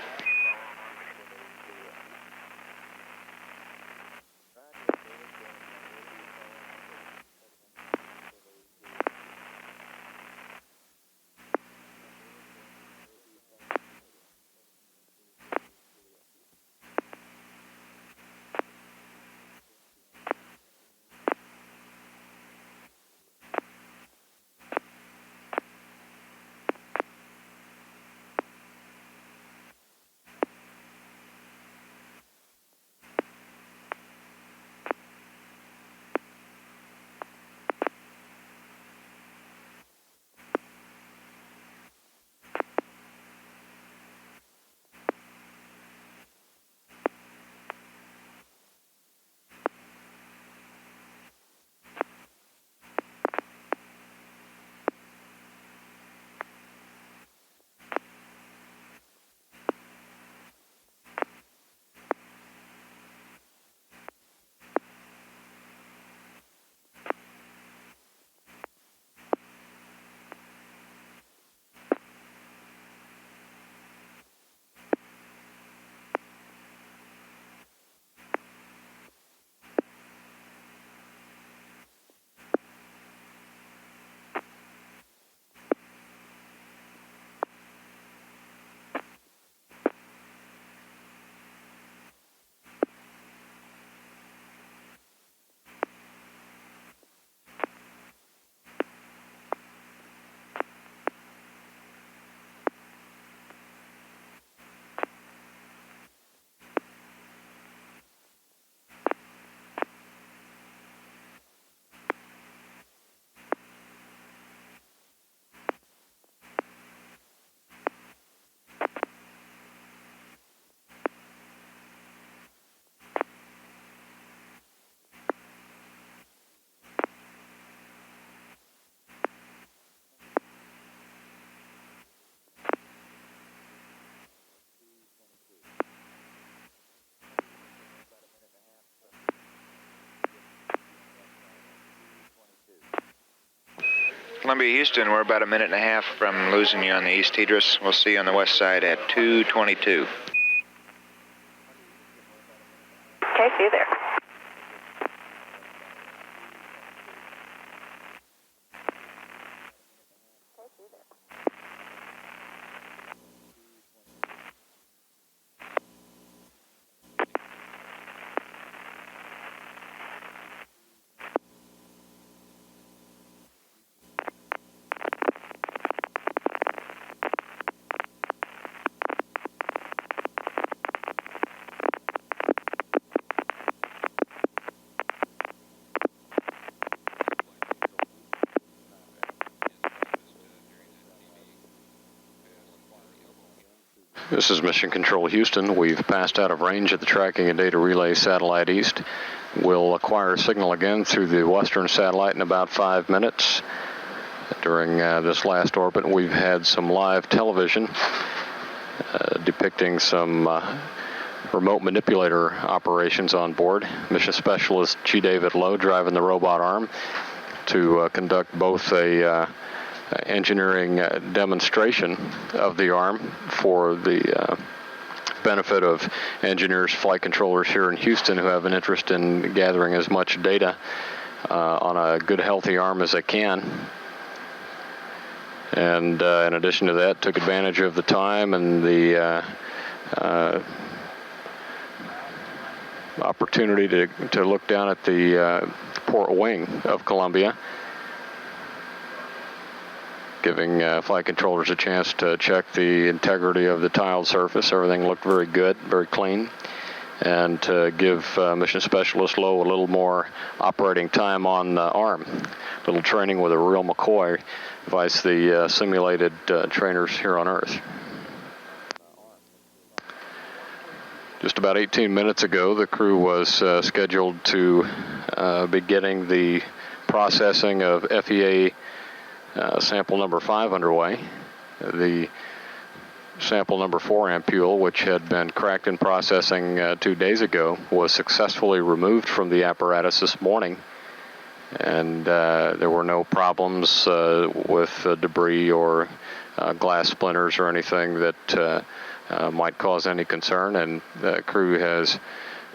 Columbia, Houston, we're about a minute and a half from losing you on the East Tidris. We'll see you on the west side at 2:22. Okay, see you there. This is Mission Control Houston. We've passed out of range at the Tracking and Data Relay Satellite East. We'll acquire signal again through the western satellite in about 5 minutes. During this last orbit, we've had some live television depicting some remote manipulator operations on board. Mission Specialist G. David Lowe driving the robot arm to conduct both a engineering demonstration of the arm for the benefit of engineers, flight controllers here in Houston who have an interest in gathering as much data on a good, healthy arm as they can. And in addition to that, took advantage of the time and the opportunity to look down at the port wing of Columbia, giving flight controllers a chance to check the integrity of the tiled surface. Everything looked very good, very clean. And to give Mission Specialist Lowe a little more operating time on the arm. A little training with a real McCoy device, the simulated trainers here on Earth. Just about 18 minutes ago, the crew was scheduled to be getting the processing of FEA sample number 5 underway. The sample number 4 ampule, which had been cracked in processing 2 days ago, was successfully removed from the apparatus this morning. And there were no problems with debris or glass splinters or anything that might cause any concern. And the crew has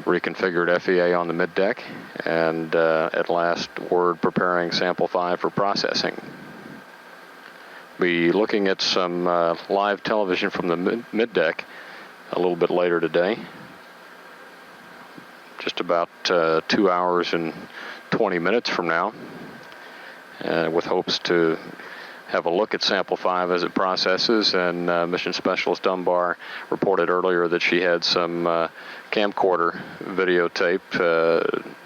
reconfigured FEA on the middeck and at last word preparing sample 5 for processing. Be looking at some live television from the middeck a little bit later today. Just about 2 hours and 20 minutes from now, with hopes to have a look at sample 5 as it processes. And Mission Specialist Dunbar reported earlier that she had some camcorder videotape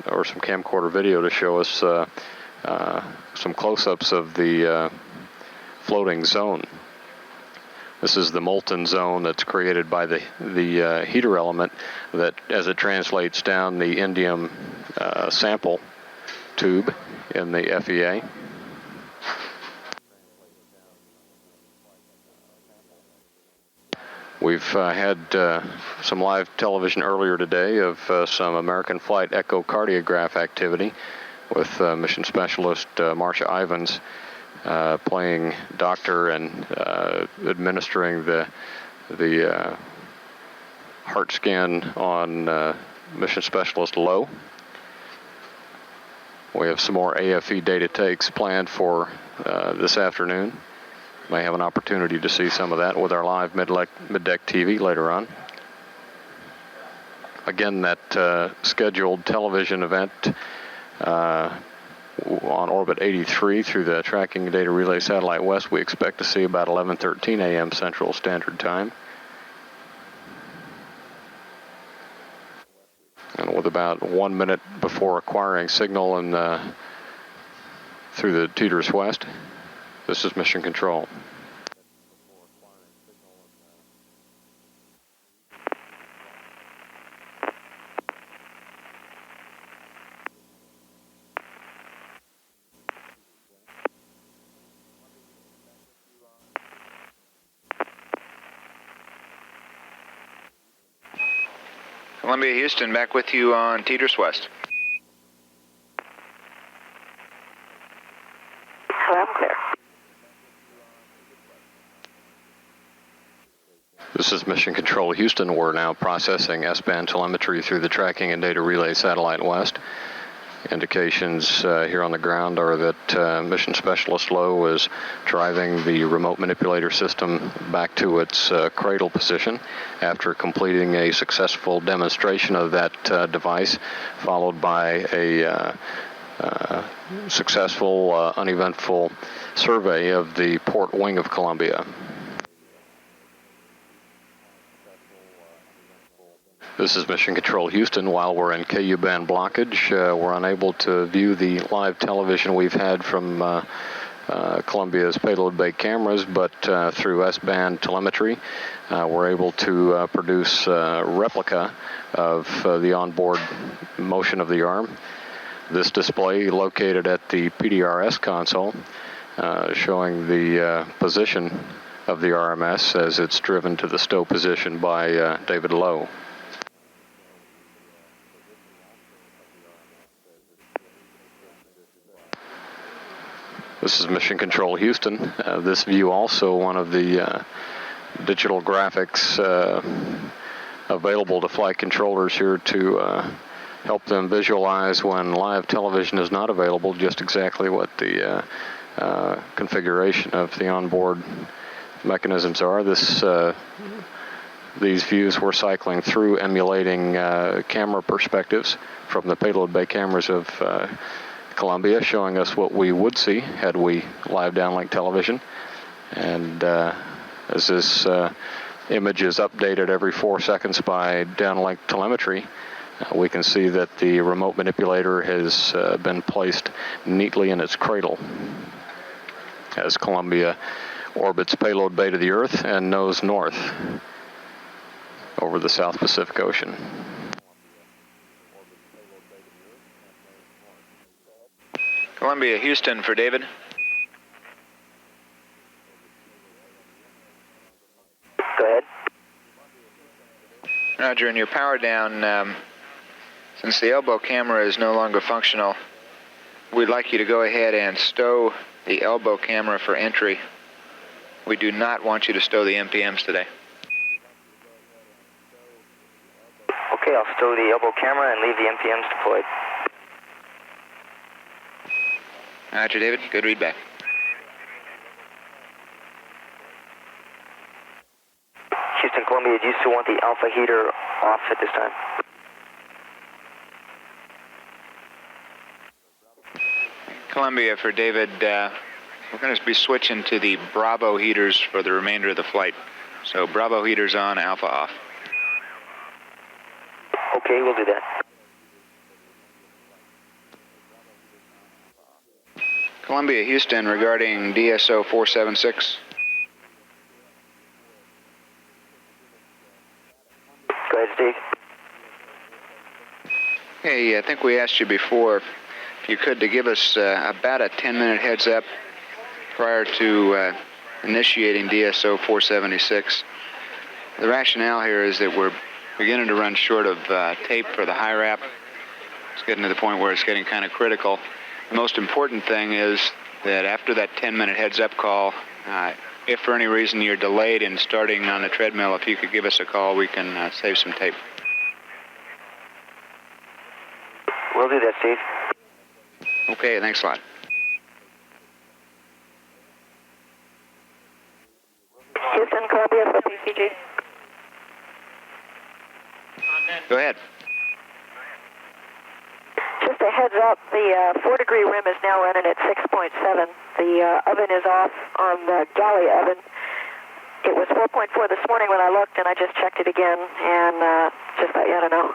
or some camcorder video to show us some close-ups of the floating zone. This is the molten zone that's created by the heater element that, as it translates down the indium sample tube in the FEA. We've had some live television earlier today of some American flight echocardiograph activity with Mission Specialist Marcia Ivins playing doctor and administering the heart scan on Mission Specialist Lowe. We have some more AFE data takes planned for this afternoon. May have an opportunity to see some of that with our live middeck TV later on. Again, that scheduled television event on orbit 83 through the Tracking and Data Relay Satellite West, we expect to see about 11:13 a.m. Central Standard Time. And with about 1 minute before acquiring signal and through the Teeters West, this is Mission Control. Columbia Houston, back with you on Teeters West. I'm clear. This is Mission Control Houston. We're now processing S-band telemetry through the Tracking and Data Relay Satellite West. Indications here on the ground are that Mission Specialist Lowe is driving the remote manipulator system back to its cradle position after completing a successful demonstration of that device, followed by a successful, uneventful survey of the port wing of Columbia. This is Mission Control Houston. While we're in KU band blockage, we're unable to view the live television we've had from Columbia's payload bay cameras, but through S-band telemetry, we're able to produce a replica of the onboard motion of the arm. This display located at the PDRS console, showing the position of the RMS as it's driven to the stow position by David Lowe. This is Mission Control Houston. This view also one of the digital graphics available to flight controllers here to help them visualize when live television is not available just exactly what the configuration of the onboard mechanisms are. These views we're cycling through emulating camera perspectives from the payload bay cameras of Columbia, showing us what we would see had we live downlink television. And as this image is updated every 4 seconds by downlink telemetry, we can see that the remote manipulator has been placed neatly in its cradle as Columbia orbits payload bay to the Earth and nose north over the South Pacific Ocean. Columbia, Houston for David. Go ahead. Roger, and your power down. Since the elbow camera is no longer functional, we'd like you to go ahead and stow the elbow camera for entry. We do not want you to stow the MPMs today. Okay, I'll stow the elbow camera and leave the MPMs deployed. Roger, David. Good readback. Houston, Columbia, do you still want the alpha heater off at this time? Columbia for David. We're going to be switching to the Bravo heaters for the remainder of the flight. So Bravo heaters on, Alpha off. Okay, we'll do that. Columbia, Houston, regarding DSO 476. Go ahead, Steve. Hey, I think we asked you before if you could to give us about a 10-minute heads up prior to initiating DSO 476. The rationale here is that we're beginning to run short of tape for the high wrap. It's getting to the point where it's getting kind of critical. The most important thing is that after that 10-minute heads up call, if for any reason you're delayed in starting on the treadmill, if you could give us a call, we can save some tape. We'll do that, Steve. Okay, thanks a lot. Houston, Columbia for PCG. Go ahead. Just a heads up, the 4-degree rim is now running at 6.7. The oven is off on the galley oven. It was 4.4 this morning when I looked, and I just checked it again, and just thought you ought to know.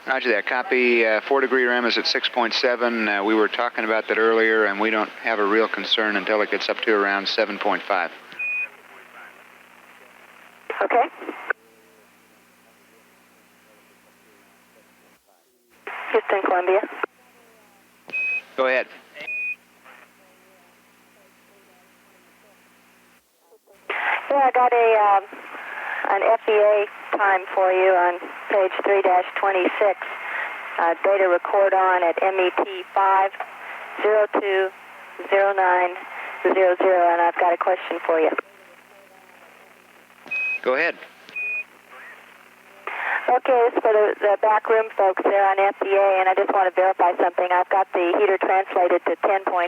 Roger that. Copy. 4-degree rim is at 6.7. We were talking about that earlier, and we don't have a real concern until it gets up to around 7.5. Okay. Houston, Columbia. Go ahead. Yeah, I got an FEA time for you on page 3-26. Data record on at MET 5020900, and I've got a question for you. Go ahead. Okay, this is for the back room folks there on FEA, and I just want to verify something. I've got the heater translated to 10.8,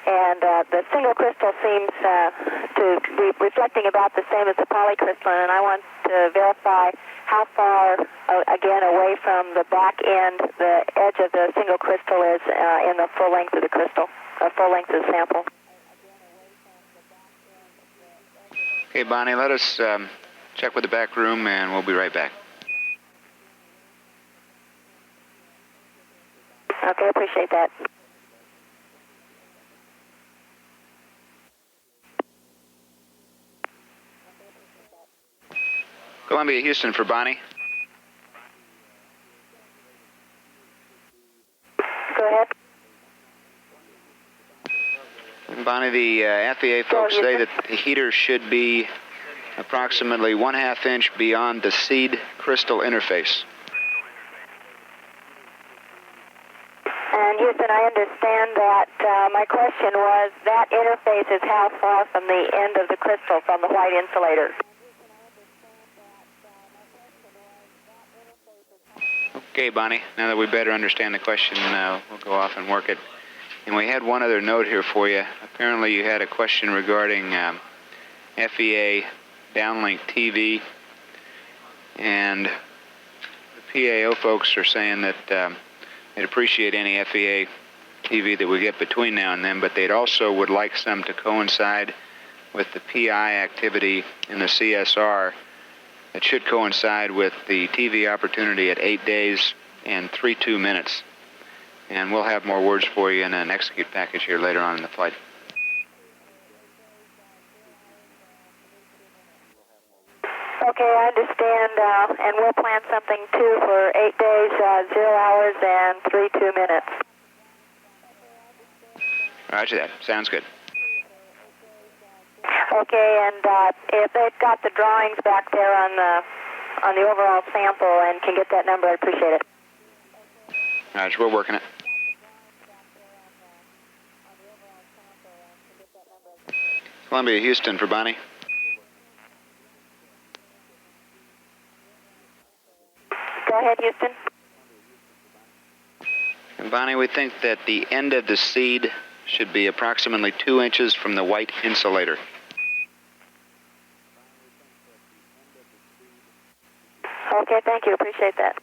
and the single crystal seems to be reflecting about the same as the polycrystalline, and I want to verify how far, again, away from the back end the edge of the single crystal is in the full length of the crystal, full length of the sample. Okay, Bonnie, let us check with the back room, and we'll be right back. Okay, appreciate that. Columbia, Houston for Bonnie. Go ahead. Bonnie, the FAA folks say that the heater should be approximately 1/2 inch beyond the seed crystal interface. And Houston, I understand that. My question was, that interface is how far from the end of the crystal, from the white insulator? Okay, Bonnie, now that we better understand the question, we'll go off and work it. And we had one other note here for you. Apparently you had a question regarding FEA downlink TV, and the PAO folks are saying that they'd appreciate any FEA TV that we get between now and then, but they'd also would like some to coincide with the PI activity in the CSR. It should coincide with the TV opportunity at 8 days and 32 minutes. And we'll have more words for you in an execute package here later on in the flight. Okay, I understand, and we'll plan something too for 8 days, 0 hours, and 32 minutes. Roger that. Sounds good. Okay, and if they've got the drawings back there on the overall sample and can get that number, I'd appreciate it. Roger, we're working it. Columbia, Houston for Bonnie. Go ahead, Houston. And Bonnie, we think that the end of the seed should be approximately 2 inches from the white insulator. Okay, thank you. Appreciate that.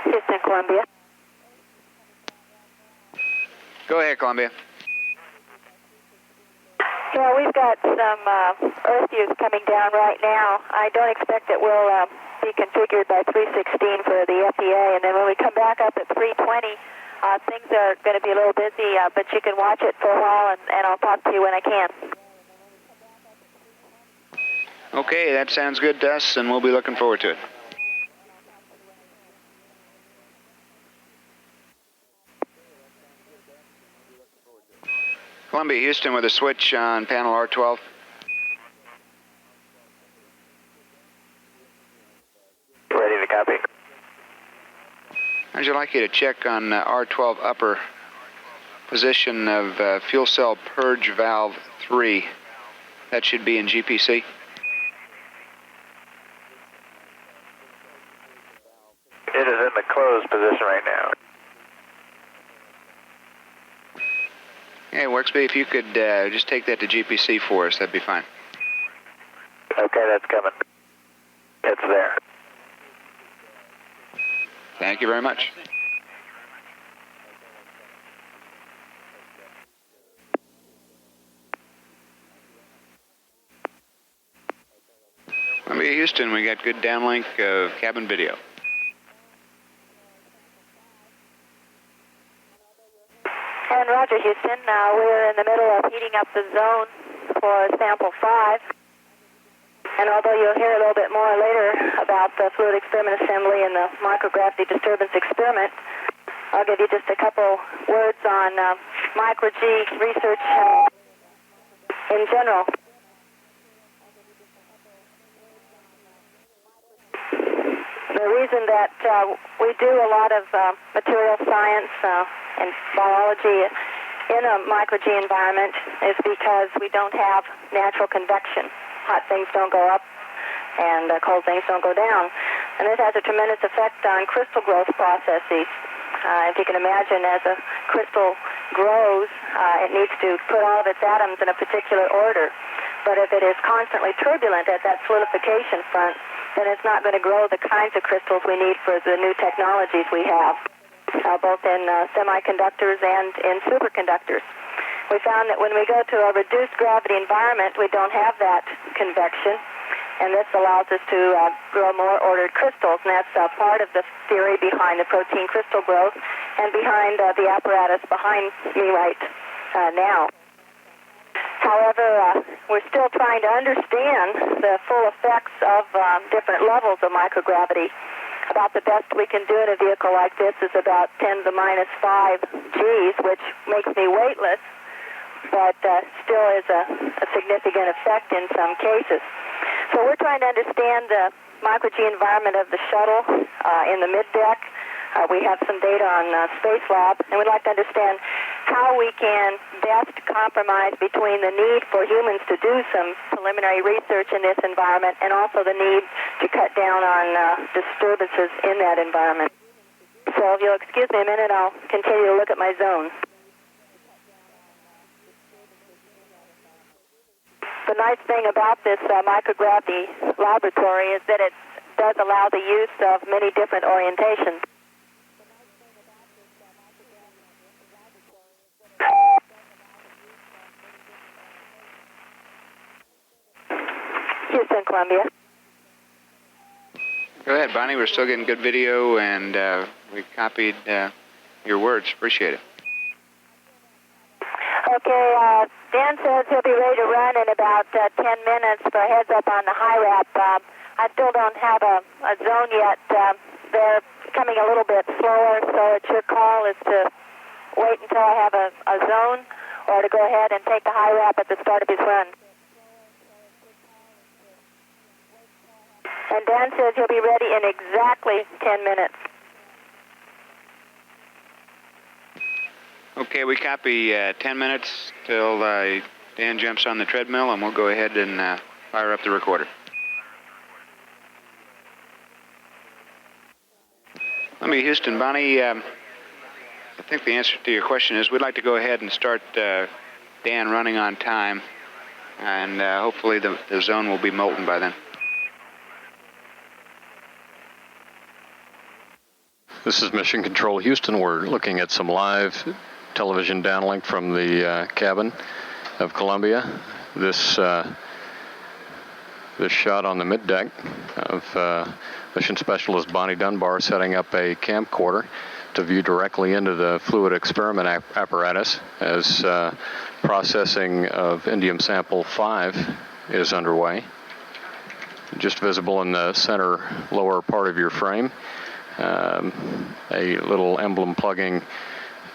Houston, Columbia. Go ahead, Columbia. Yeah, we've got some earth use coming down right now. I don't expect it will be configured by 316 for the FEA, and then when we come back up at 320, things are going to be a little busy, but you can watch it for a while, and I'll talk to you when I can. Okay, that sounds good to us, and we'll be looking forward to it. Columbia, Houston with a switch on panel R12. Ready to copy. I'd like you to check on R12 upper position of fuel cell purge valve 3. That should be in GPC. It is in the closed position right now. Hey, Worksby, if you could just take that to GPC for us, that'd be fine. Okay, that's coming. It's there. Thank you very much. Columbia, Houston, we got good downlink of cabin video. And Roger, Houston, we're in the middle of heating up the zone for sample 5. And although you'll hear a little bit more later about the fluid experiment assembly and the microgravity disturbance experiment, I'll give you just a couple words on micro-G research in general. The reason that we do a lot of material science and biology in a micro-G environment is because we don't have natural convection. Hot things don't go up and cold things don't go down. And this has a tremendous effect on crystal growth processes. If you can imagine, as a crystal grows, it needs to put all of its atoms in a particular order. But if it is constantly turbulent at that solidification front, then it's not going to grow the kinds of crystals we need for the new technologies we have, both in semiconductors and in superconductors. We found that when we go to a reduced gravity environment, we don't have that convection, and this allows us to grow more ordered crystals, and that's part of the theory behind the protein crystal growth and behind the apparatus behind me right now. However, we're still trying to understand the full effects of different levels of microgravity. About the best we can do in a vehicle like this is about 10 to the minus 5 Gs, which makes me weightless, but still is a significant effect in some cases. So we're trying to understand the micro-G environment of the shuttle in the mid-deck. We have some data on Space Lab, and we'd like to understand how we can best compromise between the need for humans to do some preliminary research in this environment and also the need to cut down on disturbances in that environment. So if you'll excuse me a minute, I'll continue to look at my zone. The nice thing about this microgravity laboratory is that it does allow the use of many different orientations. Houston, Columbia. Go ahead, Bonnie. We're still getting good video, and we copied your words. Appreciate it. Okay, Dan says he'll be ready to run in about 10 minutes for a heads up on the high wrap. I still don't have a zone yet. They're coming a little bit slower, so it's your call is to wait until I have a zone or to go ahead and take the high wrap at the start of his run. And Dan says he'll be ready in exactly 10 minutes. Okay, we copy 10 minutes till Dan jumps on the treadmill, and we'll go ahead and fire up the recorder. Let me, Houston, Bonnie, I think the answer to your question is we'd like to go ahead and start Dan running on time, and hopefully the zone will be molten by then. This is Mission Control Houston. We're looking at some live television downlink from the cabin of Columbia. This shot on the middeck of Mission Specialist Bonnie Dunbar setting up a camcorder to view directly into the fluid experiment apparatus as processing of indium sample 5 is underway. Just visible in the center lower part of your frame. A little emblem plugging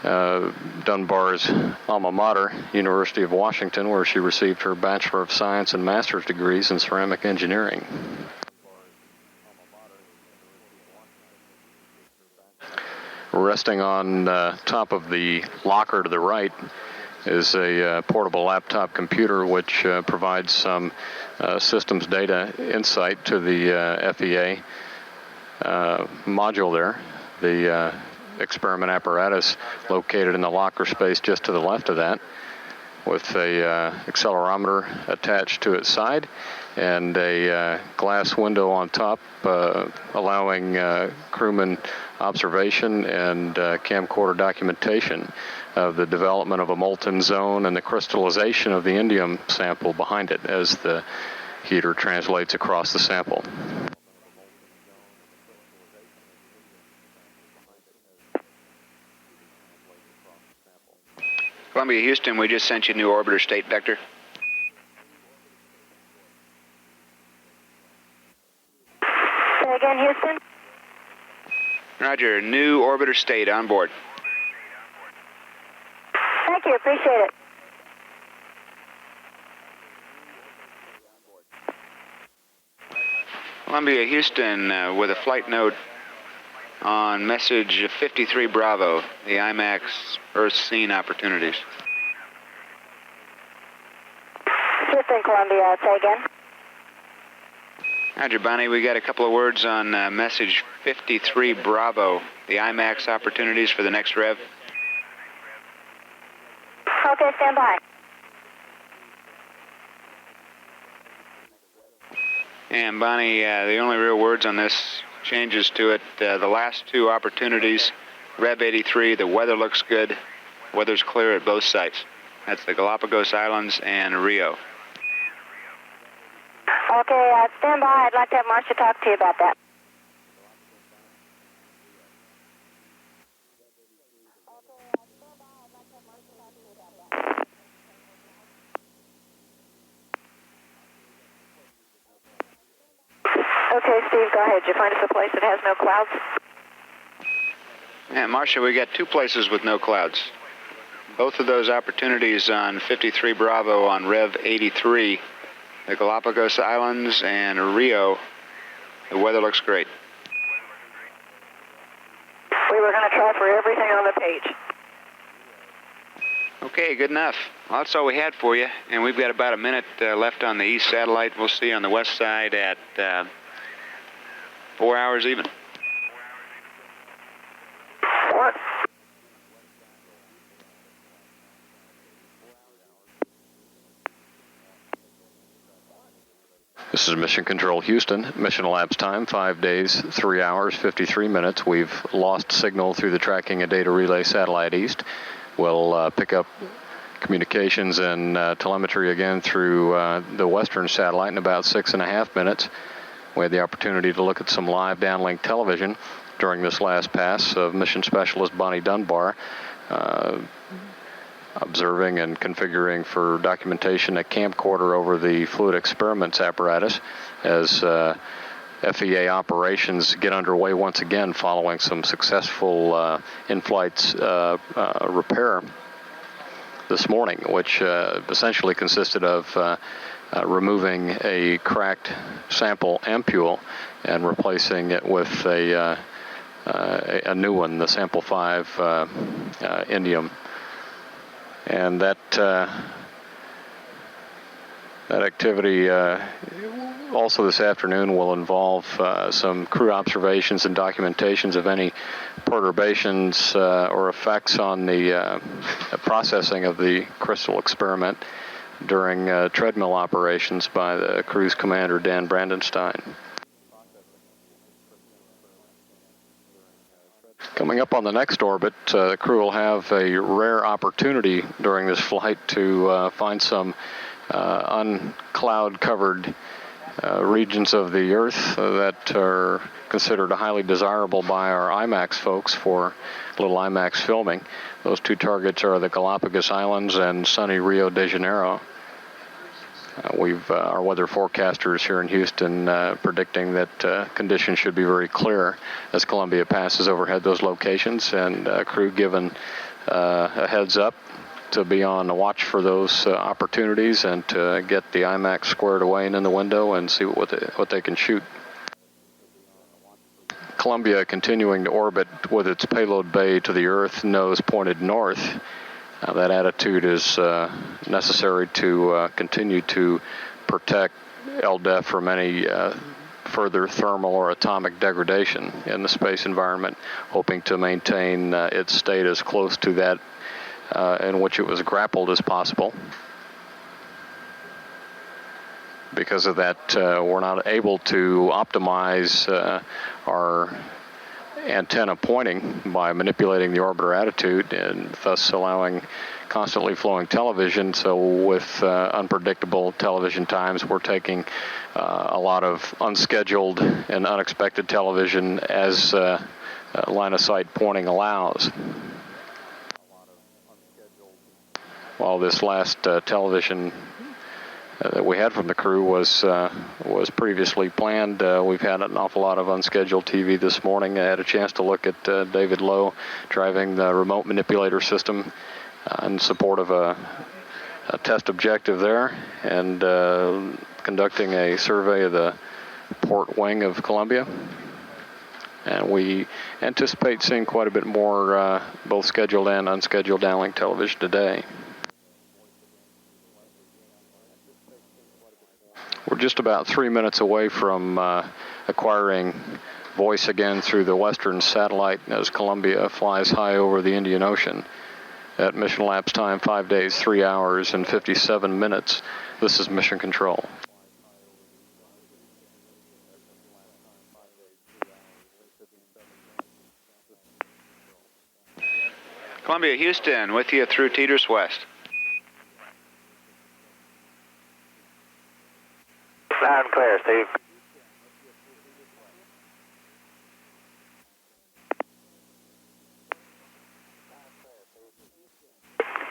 Dunbar's alma mater, University of Washington, where she received her Bachelor of Science and Master's degrees in ceramic engineering. Resting on top of the locker to the right is a portable laptop computer which provides some systems data insight to the FEA module there. The experiment apparatus located in the locker space just to the left of that, with a accelerometer attached to its side and a glass window on top allowing crewman observation and camcorder documentation of the development of a molten zone and the crystallization of the indium sample behind it as the heater translates across the sample. Columbia, Houston, we just sent you a new orbiter state vector. Say again, Houston? Roger, new orbiter state on board. Thank you, appreciate it. Columbia, Houston, with a flight note on message 53 Bravo, the IMAX Earth scene opportunities. Houston, Columbia, say again. Roger, Bonnie, we got a couple of words on message 53 Bravo, the IMAX opportunities for the next rev. Okay, stand by. And Bonnie, the only real words on this changes to it. The last two opportunities, Rev 83, the weather looks good. Weather's clear at both sites. That's the Galapagos Islands and Rio. Okay, stand by. I'd like to have Marcia talk to you about that. Okay, Steve, go ahead. Did you find us a place that has no clouds? Yeah, Marcia, we got two places with no clouds. Both of those opportunities on 53 Bravo on Rev 83, the Galapagos Islands and Rio. The weather looks great. We were going to try for everything on the page. Okay, good enough. Well, that's all we had for you, and we've got about a minute left on the east satellite. We'll see you on the west side at 4 hours even. What? This is Mission Control Houston. Mission elapsed time 5 days, 3 hours, 53 minutes. We've lost signal through the tracking and data relay satellite east. We'll pick up communications and telemetry again through the western satellite in about 6.5 minutes. We had the opportunity to look at some live downlink television during this last pass of Mission Specialist Bonnie Dunbar, observing and configuring for documentation a camcorder over the fluid experiments apparatus as FEA operations get underway once again following some successful in-flight repair this morning, which essentially consisted of removing a cracked sample ampule and replacing it with a new one, the sample 5 indium. And that activity also this afternoon will involve some crew observations and documentations of any perturbations or effects on the processing of the crystal experiment during treadmill operations by the crew's commander, Dan Brandenstein. Coming up on the next orbit, the crew will have a rare opportunity during this flight to find some uncloud-covered regions of the Earth that are considered highly desirable by our IMAX folks for a little IMAX filming. Those two targets are the Galapagos Islands and sunny Rio de Janeiro. Our weather forecasters here in Houston predicting that conditions should be very clear as Columbia passes overhead those locations, and crew given a heads up to be on the watch for those opportunities and to get the IMAX squared away and in the window and see what they can shoot. Columbia continuing to orbit with its payload bay to the Earth, nose pointed north. That attitude is necessary to continue to protect LDEF from any further thermal or atomic degradation in the space environment, hoping to maintain its state as close to that in which it was grappled as possible. Because of that, we're not able to optimize our antenna pointing by manipulating the orbiter attitude and thus allowing constantly flowing television. So with unpredictable television times, we're taking a lot of unscheduled and unexpected television as line of sight pointing allows. While this last television that we had from the crew was previously planned, we've had an awful lot of unscheduled TV this morning. I had a chance to look at David Lowe driving the remote manipulator system in support of a test objective there, and conducting a survey of the port wing of Columbia. And we anticipate seeing quite a bit more both scheduled and unscheduled downlink television today. We're just about 3 minutes away from acquiring voice again through the western satellite as Columbia flies high over the Indian Ocean. At mission elapsed time 5 days, 3 hours, and 57 minutes. This is Mission Control. Columbia, Houston, with you through Teeters West. Loud and clear, Steve.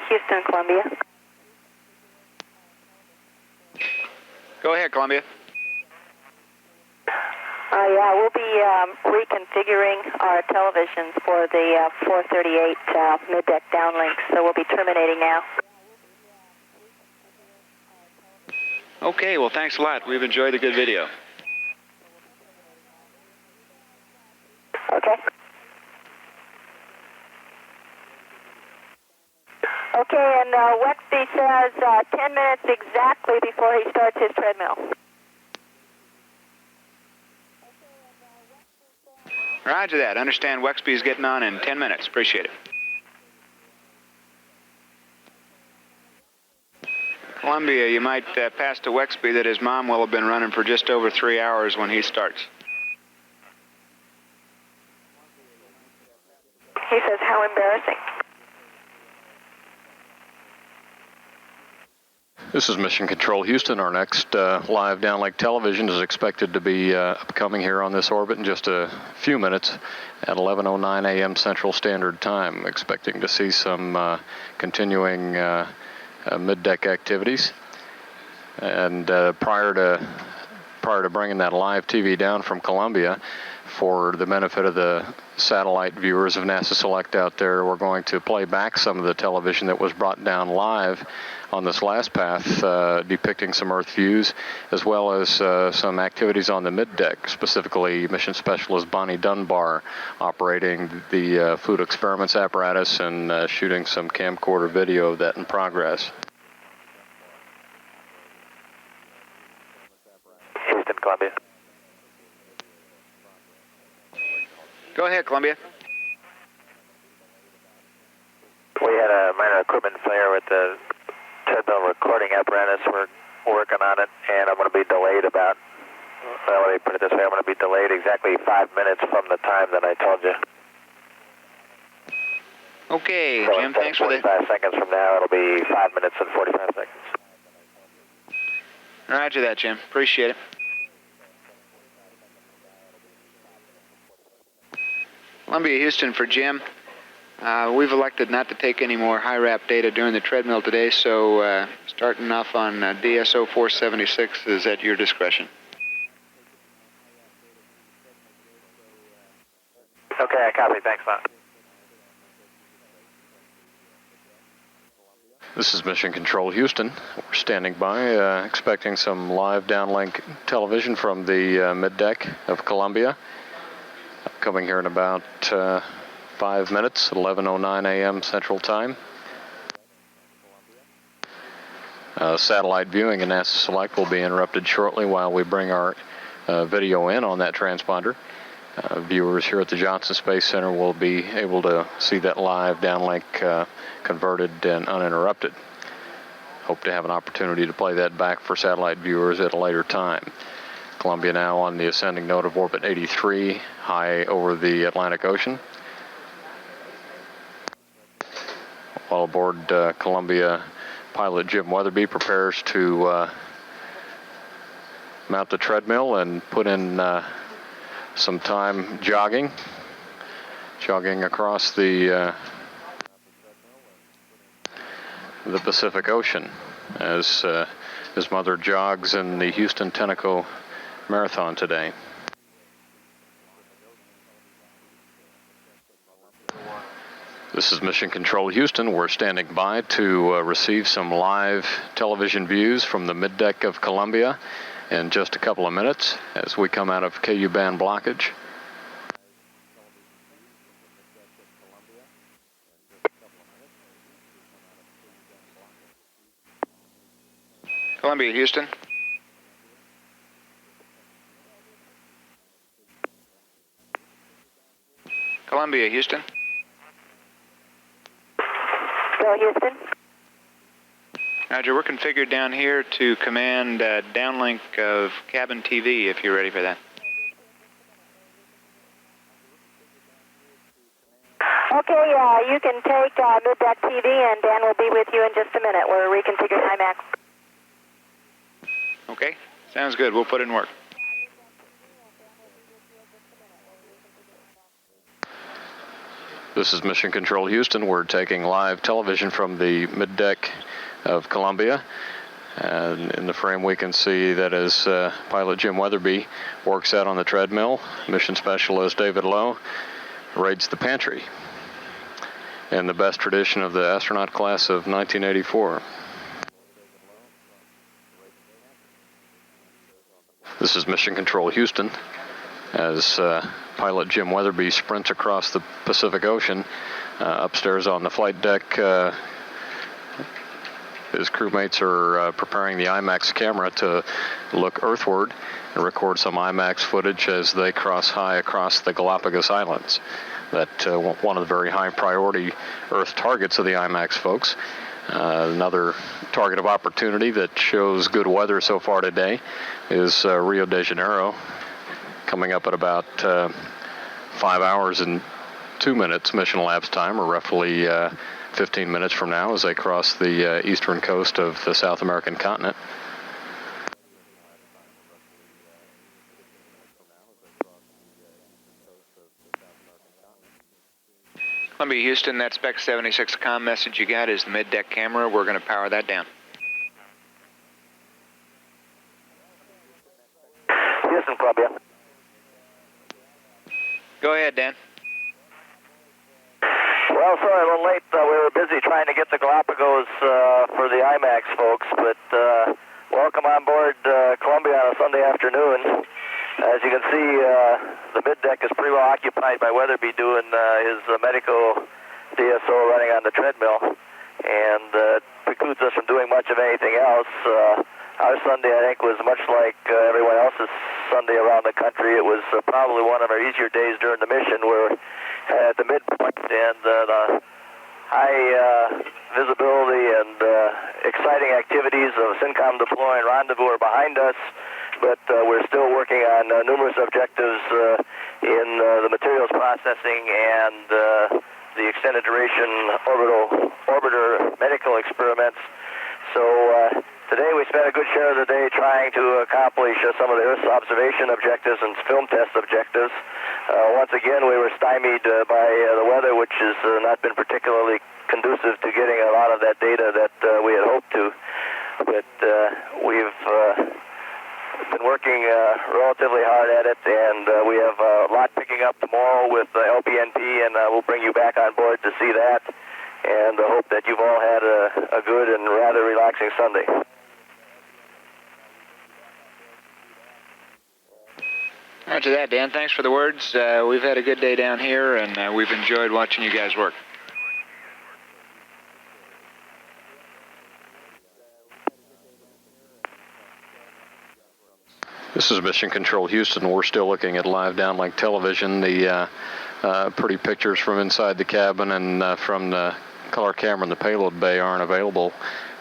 Houston, Columbia. Go ahead, Columbia. Yeah, we'll be reconfiguring our televisions for the 438 mid-deck downlink, so we'll be terminating now. Okay, well, thanks a lot. We've enjoyed the good video. Okay. Okay, and Wexby says 10 minutes exactly before he starts his treadmill. Roger that. Understand Wexby's getting on in 10 minutes. Appreciate it. Columbia, you might pass to Wexby that his mom will have been running for just over 3 hours when he starts. He says, how embarrassing. This is Mission Control Houston. Our next live downlink television is expected to be upcoming here on this orbit in just a few minutes at 11:09 a.m. Central Standard Time. Expecting to see some continuing mid-deck activities. And prior to bringing that live TV down from Columbia, for the benefit of the satellite viewers of NASA Select out there, we're going to play back some of the television that was brought down live on this last path, depicting some Earth views, as well as some activities on the mid-deck, specifically Mission Specialist Bonnie Dunbar operating the food experiments apparatus and shooting some camcorder video of that in progress. Houston, Columbia. Go ahead, Columbia. We had a minor equipment failure with the treadmill recording apparatus. We're working on it, and I'm going to be delayed about, well, let me put it this way, I'm going to be delayed exactly 5 minutes from the time that I told you. Okay, So Jim, thanks for the... 45 seconds from now, it'll be 5 minutes and 45 seconds. Roger that, Jim. Appreciate it. Columbia, Houston, for Jim. We've elected not to take any more high-rap data during the treadmill today, so starting off on DSO 476 is at your discretion. Okay, I copy. Thanks a lot. This is Mission Control Houston. We're standing by, expecting some live downlink television from the mid-deck of Columbia. Coming here in about 5 minutes, 11:09 a.m. Central Time. Satellite viewing in NASA Select will be interrupted shortly while we bring our video in on that transponder. Viewers here at the Johnson Space Center will be able to see that live downlink converted and uninterrupted. Hope to have an opportunity to play that back for satellite viewers at a later time. Columbia now on the ascending node of orbit 83, high over the Atlantic Ocean. While aboard Columbia, pilot Jim Weatherby prepares to mount the treadmill and put in some time jogging across the Pacific Ocean as his mother jogs in the Houston Tenneco Marathon today. This is Mission Control Houston. We're standing by to receive some live television views from the mid-deck of Columbia in just a couple of minutes as we come out of KU band blockage. Columbia, Houston. Columbia, Houston. Go, Houston. Roger, we're configured down here to command downlink of cabin TV if you're ready for that. Okay, Okay, you can take mid-deck TV, and Dan will be with you in just a minute. We're reconfiguring IMAX. Okay, sounds good. We'll put in work. This is Mission Control Houston. We're taking live television from the middeck of Columbia. And in the frame we can see that as pilot Jim Weatherby works out on the treadmill, mission specialist David Lowe raids the pantry in the best tradition of the astronaut class of 1984. This is Mission Control Houston as pilot Jim Weatherby sprints across the Pacific Ocean. Upstairs on the flight deck, his crewmates are preparing the IMAX camera to look earthward and record some IMAX footage as they cross high across the Galapagos Islands. That one of the very high priority Earth targets of the IMAX folks. Another target of opportunity that shows good weather so far today is Rio de Janeiro, coming up at about 5 hours and 2 minutes mission elapsed time, or roughly 15 minutes from now as they cross the eastern coast of the South American continent. Columbia, Houston, that Spec 76 comm message you got is the mid-deck camera. We're going to power that down. Houston, Columbia. Go ahead, Dan. Well, sorry, a little late. We were busy trying to get the Galapagos for the IMAX folks, but welcome on board Columbia on a Sunday afternoon. As you can see, the middeck is pretty well occupied by Weatherby doing his medical DSO running on the treadmill, and precludes us from doing much of anything else. Our Sunday, I think, was much like everyone else's Sunday around the country. It was probably one of our easier days during the mission. We're at the midpoint, and the high visibility and exciting activities of SYNCOM deploy and rendezvous are behind us, but we're still working on numerous objectives in the materials processing and the extended duration orbiter medical experiments. So today we spent a good share of the day trying to accomplish some of the Earth's observation objectives and film test objectives. Once again, we were stymied by the weather, which has not been particularly conducive to getting a lot of that data that we had hoped to. But we've been working relatively hard at it, and we have a lot picking up tomorrow with LPNP, and we'll bring you back on board to see that. And I hope that you've all had a good and rather relaxing Sunday. Roger that, Dan. Thanks for the words. We've had a good day down here, and we've enjoyed watching you guys work. This is Mission Control Houston. We're still looking at live downlink television. The pretty pictures from inside the cabin and from the color camera in the payload bay aren't available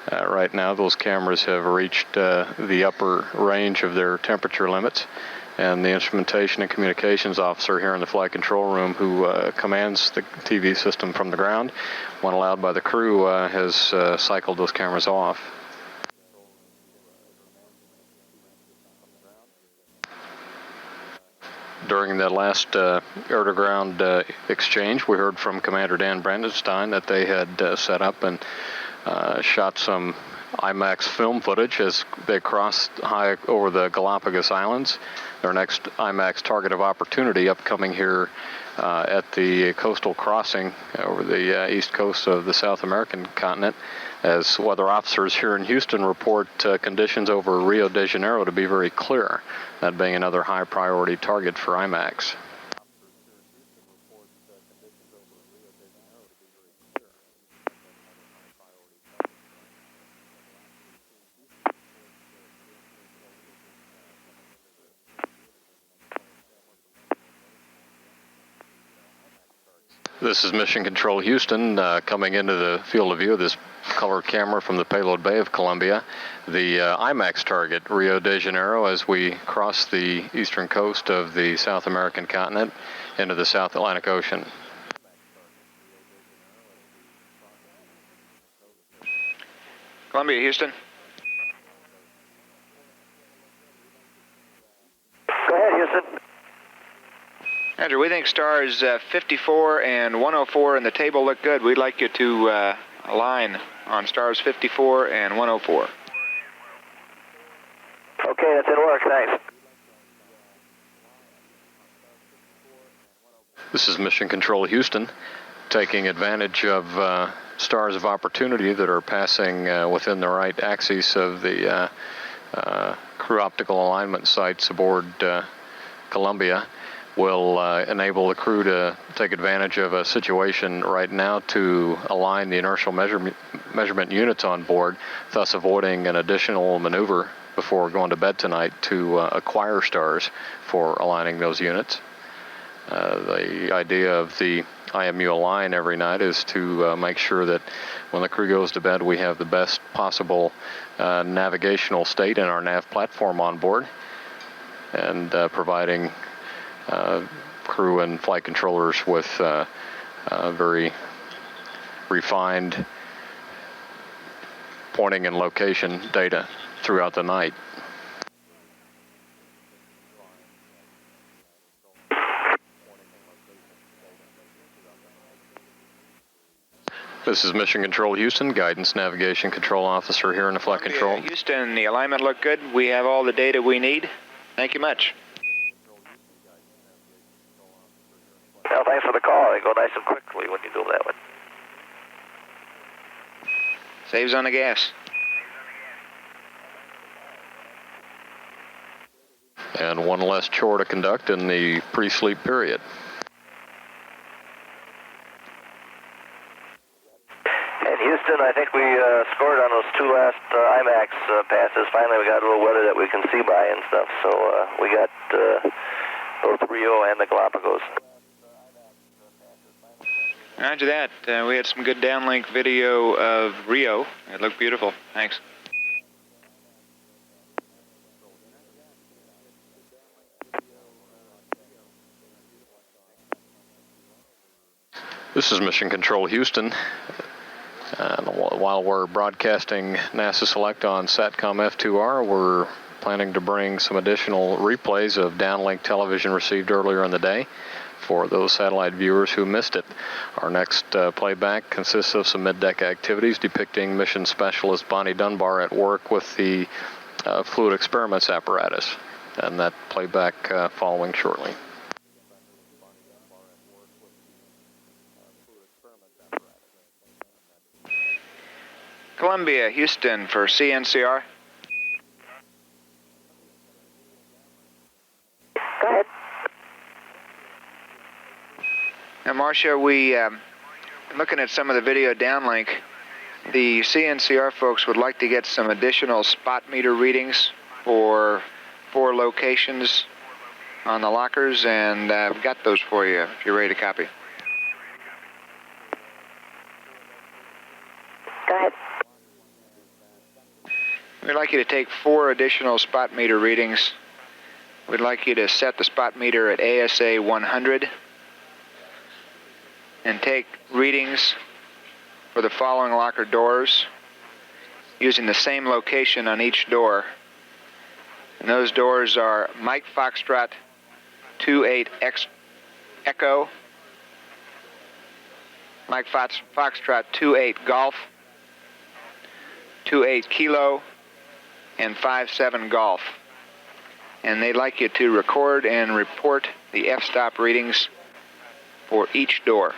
right now. Those cameras have reached the upper range of their temperature limits, and the instrumentation and communications officer here in the flight control room, who commands the TV system from the ground, when allowed by the crew, has cycled those cameras off. During the last air-to-ground exchange, we heard from Commander Dan Brandenstein that they had set up and shot some IMAX film footage as they crossed high over the Galapagos Islands. Their next IMAX target of opportunity upcoming here at the coastal crossing over the east coast of the South American continent, as weather officers here in Houston report conditions over Rio de Janeiro to be very clear, that being another high priority target for IMAX. This is Mission Control Houston coming into the field of view of this color camera from the payload bay of Columbia. The IMAX target, Rio de Janeiro, as we cross the eastern coast of the South American continent into the South Atlantic Ocean. Columbia, Houston. Go ahead, Houston. Andrew, we think stars 54 and 104 in the table look good. We'd like you to align on stars 54 and 104. Okay, that's in work, thanks. This is Mission Control Houston, taking advantage of stars of opportunity that are passing within the right axis of the crew optical alignment sites aboard Columbia. Will enable the crew to take advantage of a situation right now to align the inertial measurement units on board, thus avoiding an additional maneuver before going to bed tonight to acquire stars for aligning those units. The idea of the IMU align every night is to make sure that when the crew goes to bed, we have the best possible navigational state in our nav platform on board, and providing crew and flight controllers with very refined pointing and location data throughout the night. This is Mission Control Houston, Guidance Navigation Control Officer here in the Flight Control. Houston, the alignment looked good. We have all the data we need. Thank you much. Well, thanks for the call. They go nice and quickly when you do that one. Saves on the gas. And one less chore to conduct in the pre-sleep period. And Houston, I think we scored on those two last IMAX passes. Finally, we got a little weather that we can see by and stuff. So we got both Rio and the Galapagos. After that, we had some good downlink video of Rio. It looked beautiful. Thanks. This is Mission Control Houston. And while we're broadcasting NASA Select on Satcom F2R, we're planning to bring some additional replays of downlink television received earlier in the day for those satellite viewers who missed it. Our next playback consists of some mid-deck activities depicting mission specialist Bonnie Dunbar at work with the fluid experiments apparatus, and that playback following shortly. Columbia, Houston for CNCR. Go ahead. Now, Marcia, we looking at some of the video downlink. The CNCR folks would like to get some additional spot meter readings for 4 locations on the lockers, and I've got those for you if you're ready to copy. Go ahead. We'd like you to take 4 additional spot meter readings. We'd like you to set the spot meter at ASA 100 and take readings for the following locker doors using the same location on each door. And those doors are Mike Foxtrot 28 Echo, Mike Foxtrot 28 Golf, 28 Kilo, and 57 Golf. And they'd like you to record and report the f-stop readings for each door.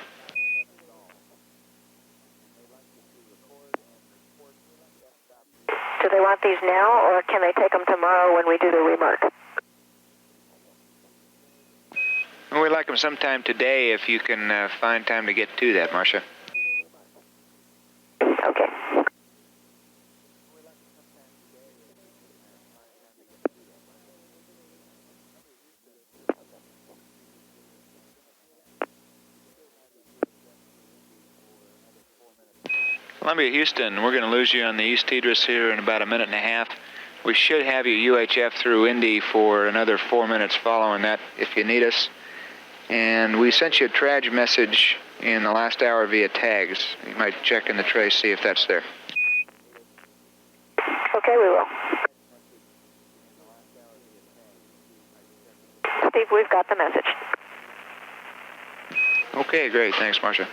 Do they want these now, or can they take them tomorrow when we do the remark? And we'd like them sometime today if you can find time to get to that, Marcia. Okay. Columbia, Houston, we're going to lose you on the East Tidris here in about a minute and a half. We should have you UHF through Indy for another 4 minutes following that if you need us. And we sent you a trage message in the last hour via tags. You might check in the tray, see if that's there. Okay, great. Thanks, Marcia.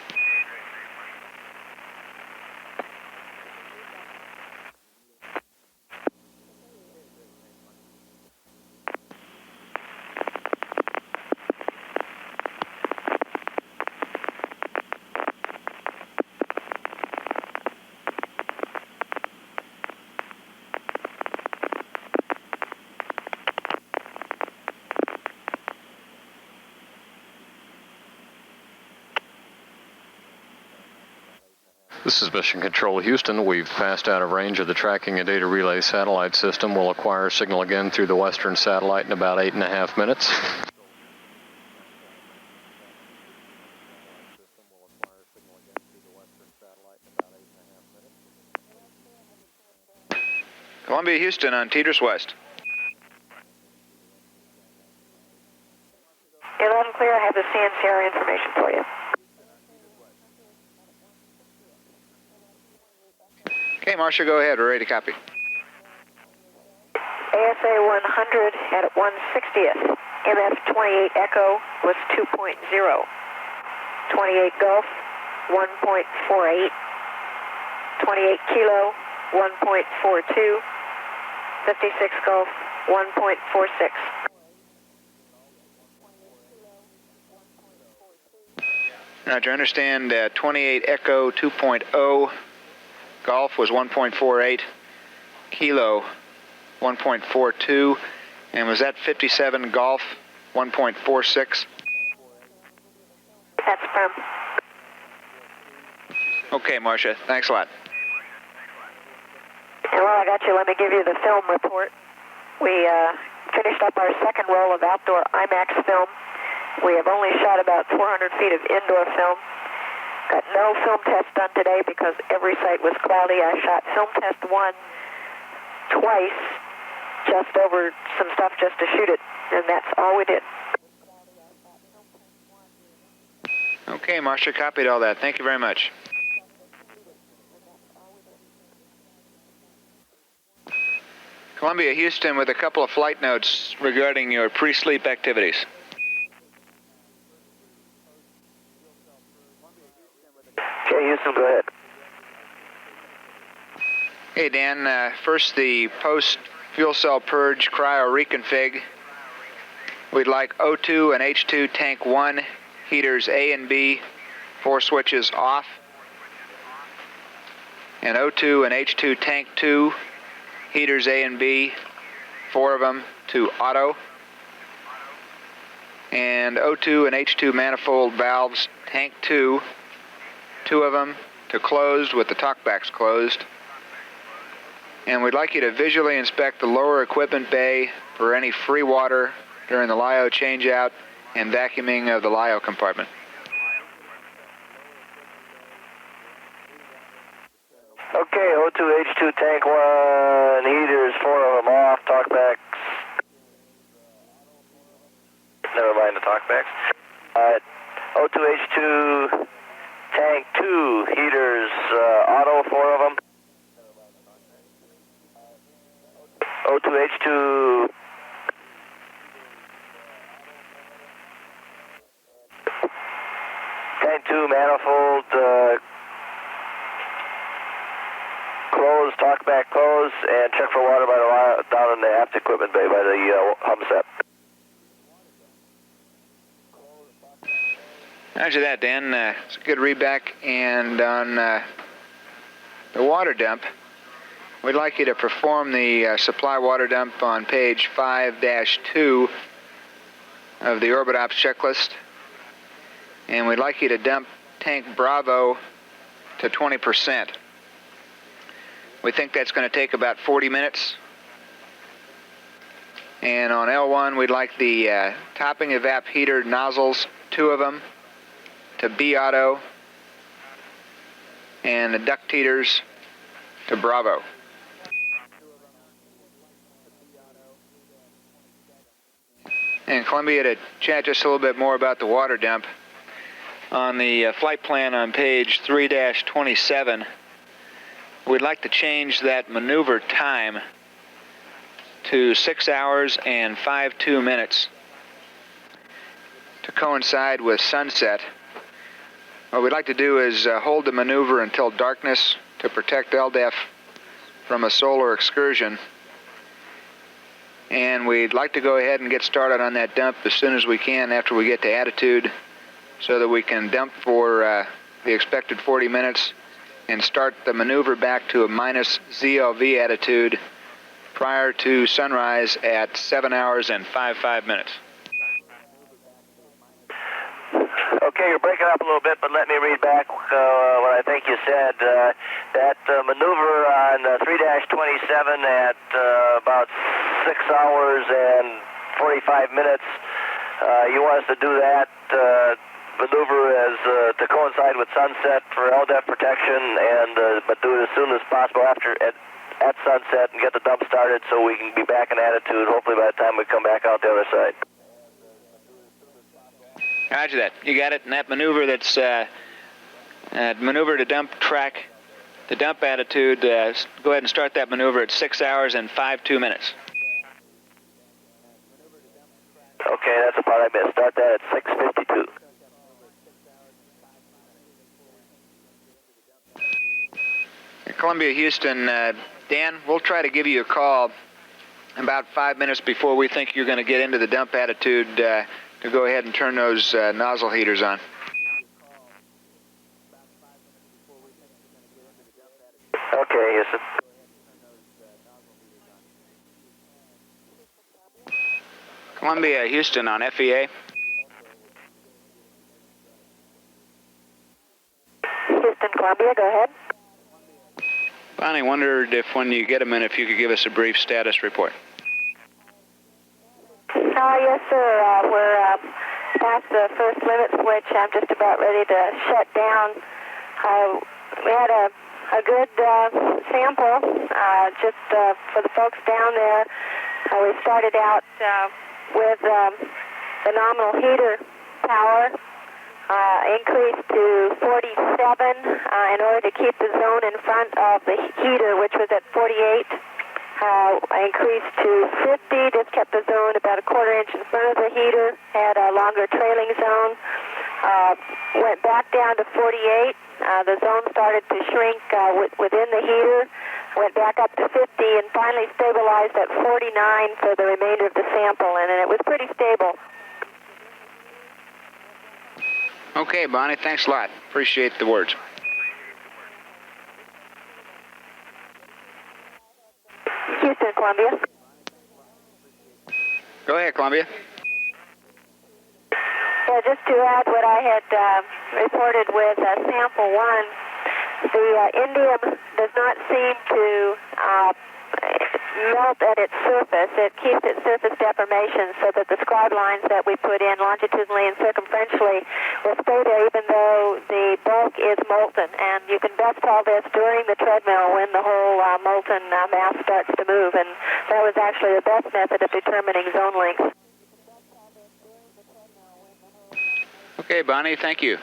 This is Mission Control Houston. We've passed out of range of the tracking and data relay satellite system. We'll acquire signal again through the western satellite in about 8.5 minutes. Columbia, Houston on Teeters West. 11 clear, I have the CNCR information for you. Okay, Marcia, go ahead. We're ready to copy. ASA 100 at 1/60th. MF 28 Echo was 2.0. 28 Gulf, 1.48. 28 Kilo, 1.42. 56 Gulf, 1.46. Roger, understand 28 Echo 2.0. Golf was 1.48. Kilo 1.42. And was that 57 Golf 1.46? That's firm. Okay, Marcia. Thanks a lot. And while I got you, let me give you the film report. We finished up our second roll of outdoor IMAX film. We have only shot about 400 feet of indoor film. Got no film test done today because every site was cloudy. I shot film test 1 twice, just over some stuff just to shoot it, and that's all we did. Okay, Marcia, copied all that. Thank you very much. Columbia, Houston, with a couple of flight notes regarding your pre-sleep activities. Okay, Houston, go ahead. Hey, Dan, first the post-fuel cell purge cryo reconfig. We'd like O2 and H2 tank 1, heaters A and B, 4 switches off. And O2 and H2 tank 2, heaters A and B, 4 of them to auto. And O2 and H2 manifold valves, tank 2, 2 of them to closed with the talkbacks closed. And we'd like you to visually inspect the lower equipment bay for any free water during the LiO changeout and vacuuming of the LiO compartment. Okay, O2, H2, tank 1, heaters, 4 of them off, talkbacks. Never mind the talkbacks. O2, H2, tank 2, heaters, auto, 4 of them. O2, H2, tank 2, manifold, close, talkback close, and check for water by the down in the aft equipment bay by the hub set. Roger that, Dan. It's a good readback. And on the water dump, we'd like you to perform the supply water dump on page 5-2 of the Orbit Ops checklist. And we'd like you to dump tank Bravo to 20%. We think that's going to take about 40 minutes. And on L1, we'd like the topping evap heater nozzles, 2 of them, to B auto, and the duct heaters to Bravo. And Columbia, to chat just a little bit more about the water dump, on the flight plan on page 3-27, we'd like to change that maneuver time to 6 hours and 52 minutes to coincide with sunset. What we'd like to do is hold the maneuver until darkness to protect LDEF from a solar excursion. And we'd like to go ahead and get started on that dump as soon as we can after we get to attitude, so that we can dump for the expected 40 minutes and start the maneuver back to a minus ZLV attitude prior to sunrise at 7 hours and 55 minutes. Okay, you're breaking up a little bit, but let me read back what I think you said. That maneuver on 3-27 at about 6 hours and 45 minutes, you want us to do that maneuver as to coincide with sunset for LDEF protection, and but do it as soon as possible after at sunset and get the dump started so we can be back in attitude hopefully by the time we come back out the other side. Roger that. You got it. And that maneuver that's maneuver to dump track, the dump attitude, go ahead and start that maneuver at 6 hours and 52 minutes. Okay, that's the part I missed. Start that at 6:52. Columbia, Houston, Dan, we'll try to give you a call about 5 minutes before we think you're going to get into the dump attitude to go ahead and turn those nozzle heaters on. Okay, Houston. Columbia, Houston on FEA. Houston, Columbia, go ahead. Bonnie, wondered if when you get a minute, if you could give us a brief status report. Yes, sir. We're past the first limit switch. I'm just about ready to shut down. We had a good sample just for the folks down there. We started out with the nominal heater power increased to 47 in order to keep the zone in front of the heater, which was at 48. I increased to 50, just kept the zone about a quarter inch in front of the heater, had a longer trailing zone. Went back down to 48. The zone started to shrink within the heater, went back up to 50, and finally stabilized at 49 for the remainder of the sample, and it was pretty stable. Okay, Bonnie, thanks a lot. Appreciate the words. Houston, Columbia. Go ahead, Columbia. Yeah, just to add what I had reported with sample 1, the indium does not seem to melt at its surface. It keeps its surface deformation so that the scribe lines that we put in longitudinally and circumferentially will stay there even though the bulk is molten. And you can best tell this during the treadmill when the whole molten mass starts to move. And that was actually the best method of determining zone length. Okay, Bonnie, thank you.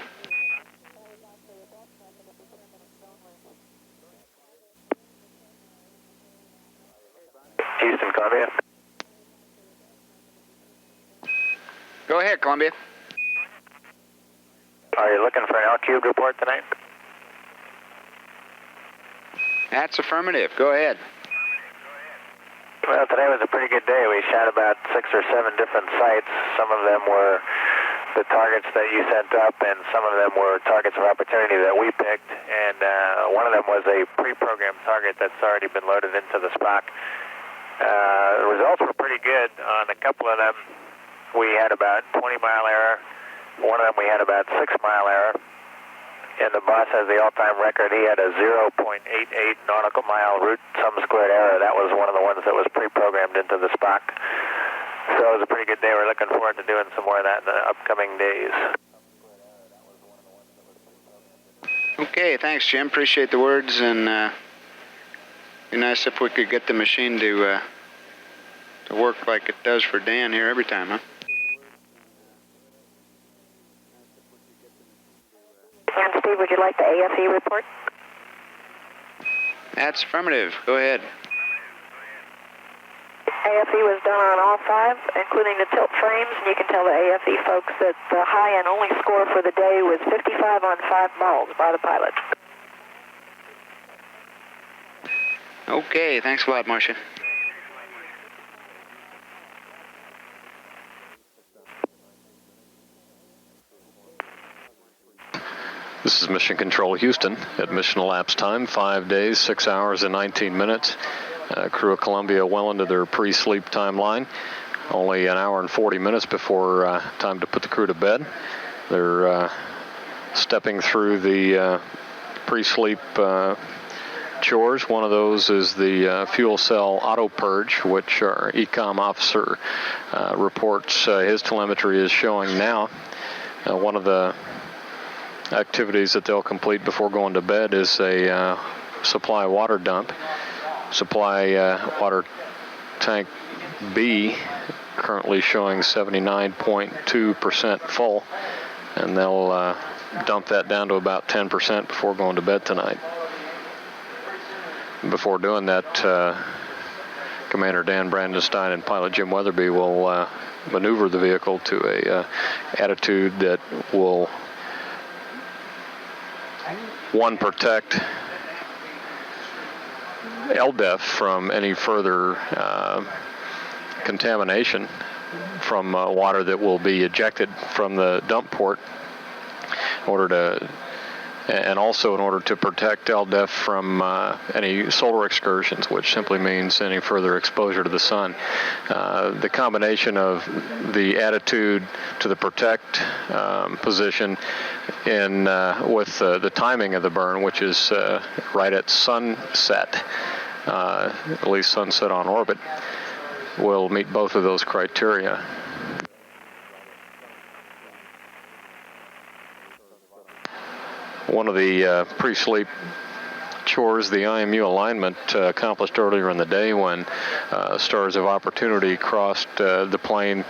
Houston, Columbia. Go ahead, Columbia. Are you looking for an L-cube report tonight? That's affirmative. Go ahead. Well, today was a pretty good day. We shot about 6 or 7 different sites. Some of them were the targets that you sent up, and some of them were targets of opportunity that we picked. And one of them was a pre-programmed target that's already been loaded into the SPOC. The results were pretty good. On a couple of them, we had about 20-mile error. One of them, we had about 6-mile error. And the boss has the all-time record. He had a 0.88 nautical mile root sum squared error. That was one of the ones that was pre-programmed into the SPOC. So it was a pretty good day. We're looking forward to doing some more of that in the upcoming days. Okay, thanks, Jim. Appreciate the words, and be nice if we could get the machine to work like it does for Dan here every time, huh? And Steve, would you like the AFE report? That's affirmative. Go ahead. AFE was done on all 5, including the tilt frames, and you can tell the AFE folks that the high and only score for the day was 55 on 5 balls by the pilot. Okay, thanks a lot, Marcia. This is Mission Control Houston at mission elapsed time, 5 days, 6 hours and 19 minutes. Crew of Columbia well into their pre-sleep timeline. Only an hour and 40 minutes before time to put the crew to bed. They're stepping through the pre-sleep chores. One of those is the fuel cell auto purge, which our ECOM officer reports his telemetry is showing now. One of the activities that they'll complete before going to bed is a supply water dump. Supply water tank B currently showing 79.2% full, and they'll dump that down to about 10% before going to bed tonight. Before doing that, Commander Dan Brandenstein and Pilot Jim Weatherby will maneuver the vehicle to a attitude that will, one, protect LDEF from any further contamination from water that will be ejected from the dump port, in order to, and also in order to protect LDEF from any solar excursions, which simply means any further exposure to the sun. The combination of the attitude to the protect position in with the timing of the burn, which is right at sunset, at least sunset on orbit, will meet both of those criteria. One of the pre-sleep chores, the IMU alignment, accomplished earlier in the day when Stars of Opportunity crossed the plane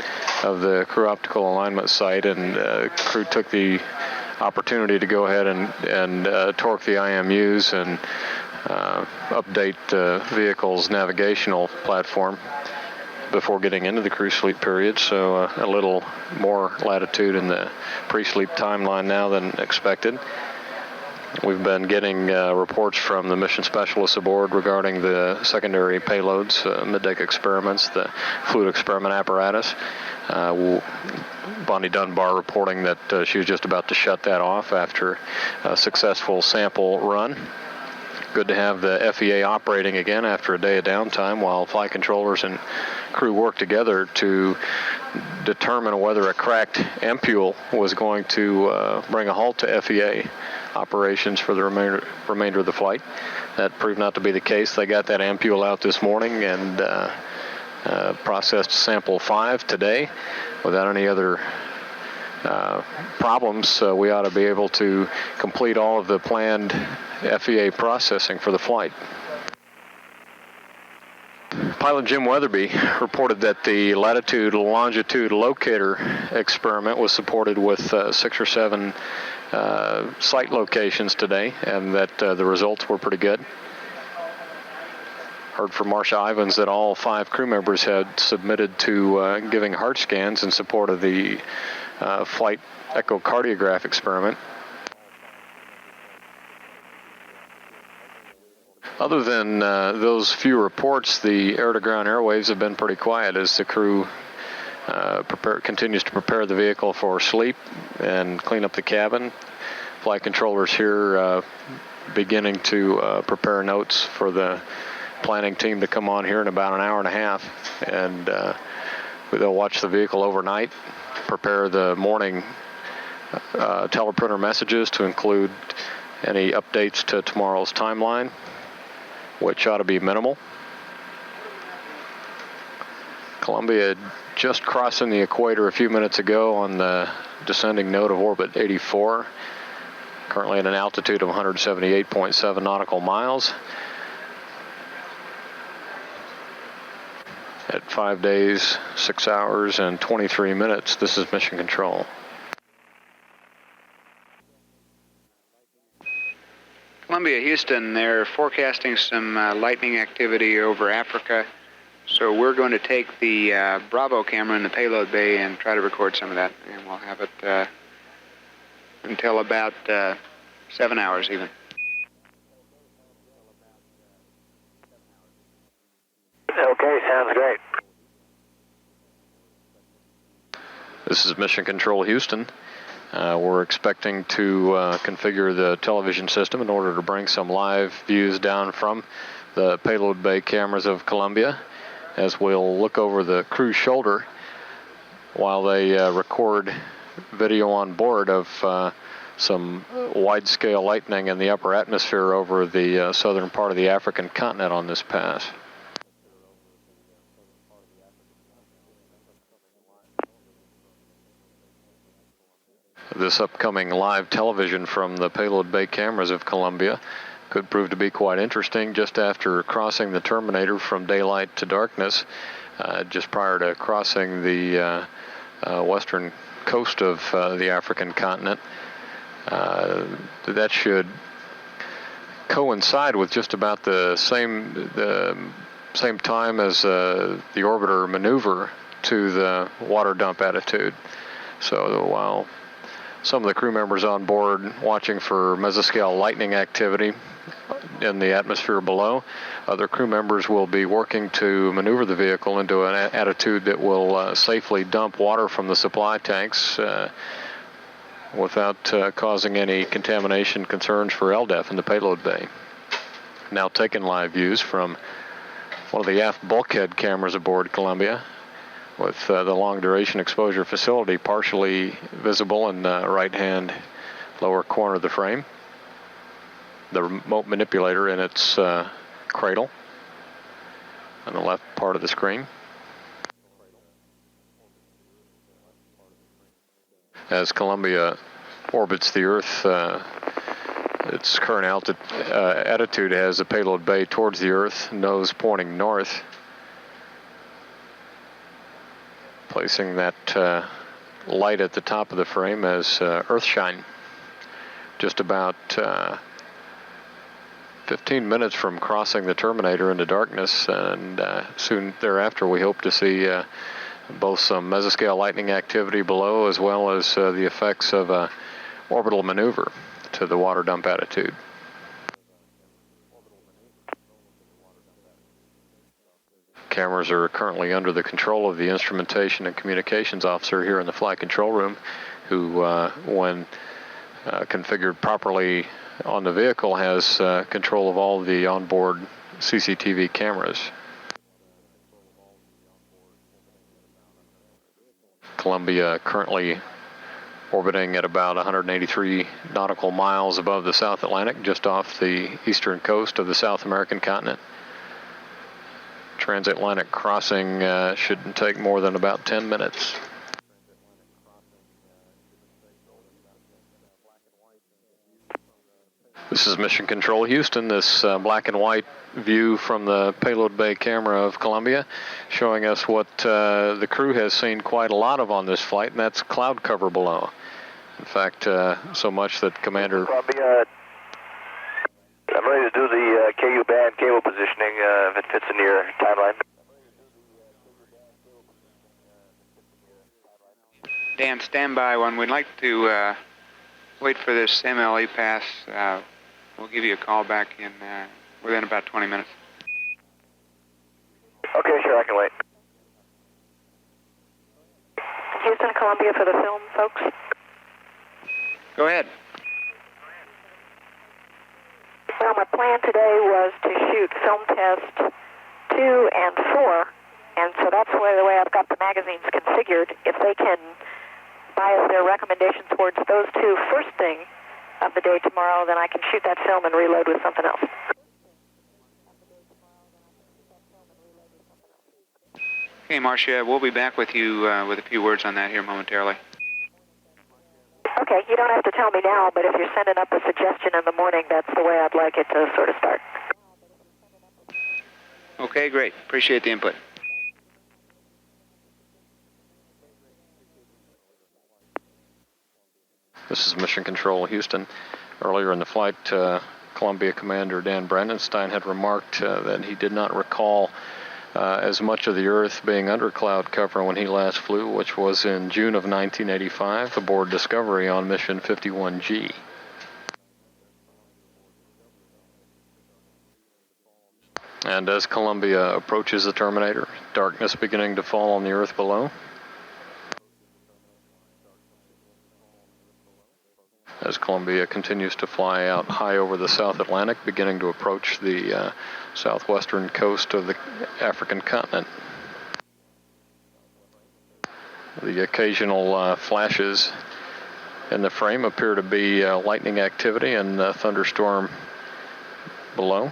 of the crew optical alignment site, and crew took the opportunity to go ahead and torque the IMUs and update the vehicle's navigational platform before getting into the crew sleep period, so a little more latitude in the pre-sleep timeline now than expected. We've been getting reports from the mission specialists aboard regarding the secondary payloads, mid-deck experiments, the fluid experiment apparatus. Bonnie Dunbar reporting that she was just about to shut that off after a successful sample run. Good to have the FEA operating again after a day of downtime while flight controllers and crew work together to determine whether a cracked ampule was going to bring a halt to FEA operations for the remainder of the flight. That proved not to be the case. They got that ampule out this morning and processed sample 5 today without any other problems. We ought to be able to complete all of the planned FEA processing for the flight. Pilot Jim Weatherby reported that the latitude-longitude locator experiment was supported with 6 or 7 site locations today, and that the results were pretty good. Heard from Marcia Ivins that all 5 crew members had submitted to giving heart scans in support of the flight echocardiograph experiment. Other than those few reports, the air-to-ground airwaves have been pretty quiet as the crew continues to prepare the vehicle for sleep and clean up the cabin. Flight controllers here beginning to prepare notes for the planning team to come on here in about an hour and a half, and they'll watch the vehicle overnight, prepare the morning teleprinter messages to include any updates to tomorrow's timeline, which ought to be minimal. Columbia just crossing the equator a few minutes ago on the descending node of orbit 84, currently at an altitude of 178.7 nautical miles. At 5 days, 6 hours, and 23 minutes, this is Mission Control. Columbia, Houston, they're forecasting some lightning activity over Africa So we're going to take the Bravo camera in the payload bay and try to record some of that, and we'll have it until about 7 hours even. Okay, sounds great. This is Mission Control Houston. We're expecting to configure the television system in order to bring some live views down from the payload bay cameras of Columbia, as we'll look over the crew's shoulder while they record video on board of some wide-scale lightning in the upper atmosphere over the southern part of the African continent on this pass. This upcoming live television from the payload bay cameras of Columbia could prove to be quite interesting just after crossing the terminator from daylight to darkness, just prior to crossing the western coast of the African continent. That should coincide with just about the same time as the orbiter maneuver to the water dump attitude. So while some of the crew members on board watching for mesoscale lightning activity in the atmosphere below, other crew members will be working to maneuver the vehicle into an attitude that will safely dump water from the supply tanks without causing any contamination concerns for LDEF in the payload bay. Now taking live views from one of the aft bulkhead cameras aboard Columbia, with the long duration exposure facility partially visible in the right-hand lower corner of the frame, the remote manipulator in its cradle on the left part of the screen. As Columbia orbits the Earth, its current attitude has the payload bay towards the Earth, nose pointing north, placing that light at the top of the frame as Earthshine. Just about 15 minutes from crossing the terminator into darkness, and soon thereafter we hope to see both some mesoscale lightning activity below as well as the effects of orbital maneuver to the water dump attitude. Cameras are currently under the control of the instrumentation and communications officer here in the flight control room, who, when configured properly on the vehicle, has control of all the onboard CCTV cameras. Columbia currently orbiting at about 183 nautical miles above the South Atlantic, just off the eastern coast of the South American continent. Transatlantic crossing shouldn't take more than about 10 minutes. This is Mission Control Houston. This black and white view from the payload bay camera of Columbia showing us what the crew has seen quite a lot of on this flight, and that's cloud cover below. In fact, so much that Commander... Columbia, I'm ready to do the KU band cable positioning if it fits into your timeline. Dan, stand by. When we'd like to wait for this MLE pass, we'll give you a call back in within about 20 minutes. Okay, sure, I can wait. Houston, Columbia for the film, folks. Go ahead. Well, my plan today was to shoot film test 2 and 4, and so that's the way I've got the magazines configured. If they can bias their recommendation towards those two first thing of the day tomorrow, then I can shoot that film and reload with something else. Okay, Marcia, we'll be back with you with a few words on that here momentarily. Okay, you don't have to tell me now, but if you're sending up a suggestion in the morning, that's the way I'd like it to sort of start. Okay, great. Appreciate the input. This is Mission Control Houston. Earlier in the flight, Columbia Commander Dan Brandenstein had remarked that he did not recall as much of the Earth being under cloud cover when he last flew, which was in June of 1985 aboard Discovery on mission 51G. And as Columbia approaches the terminator, darkness beginning to fall on the Earth below. As Columbia continues to fly out high over the South Atlantic, beginning to approach the southwestern coast of the African continent. The occasional flashes in the frame appear to be lightning activity and thunderstorm below.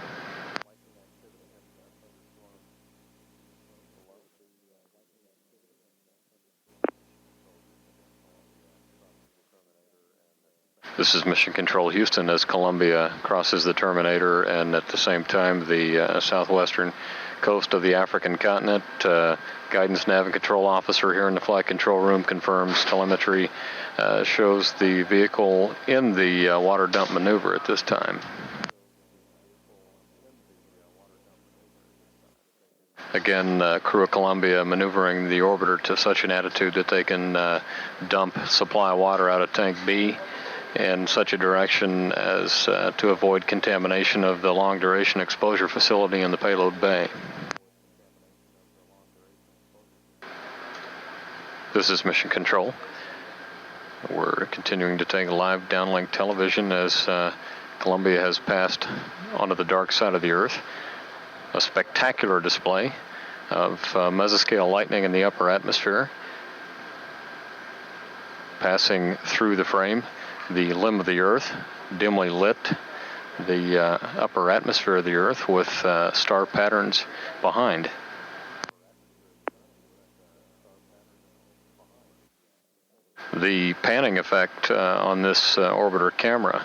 This is Mission Control Houston as Columbia crosses the terminator and at the same time the southwestern coast of the African continent. Guidance Nav and Control Officer here in the flight control room confirms telemetry shows the vehicle in the water dump maneuver at this time. Again, crew of Columbia maneuvering the orbiter to such an attitude that they can dump supply water out of Tank B in such a direction as to avoid contamination of the long-duration exposure facility in the payload bay. This is Mission Control. We're continuing to take live downlink television as Columbia has passed onto the dark side of the Earth. A spectacular display of mesoscale lightning in the upper atmosphere, passing through the frame. The limb of the Earth, dimly lit, the upper atmosphere of the Earth with star patterns behind. The panning effect on this orbiter camera,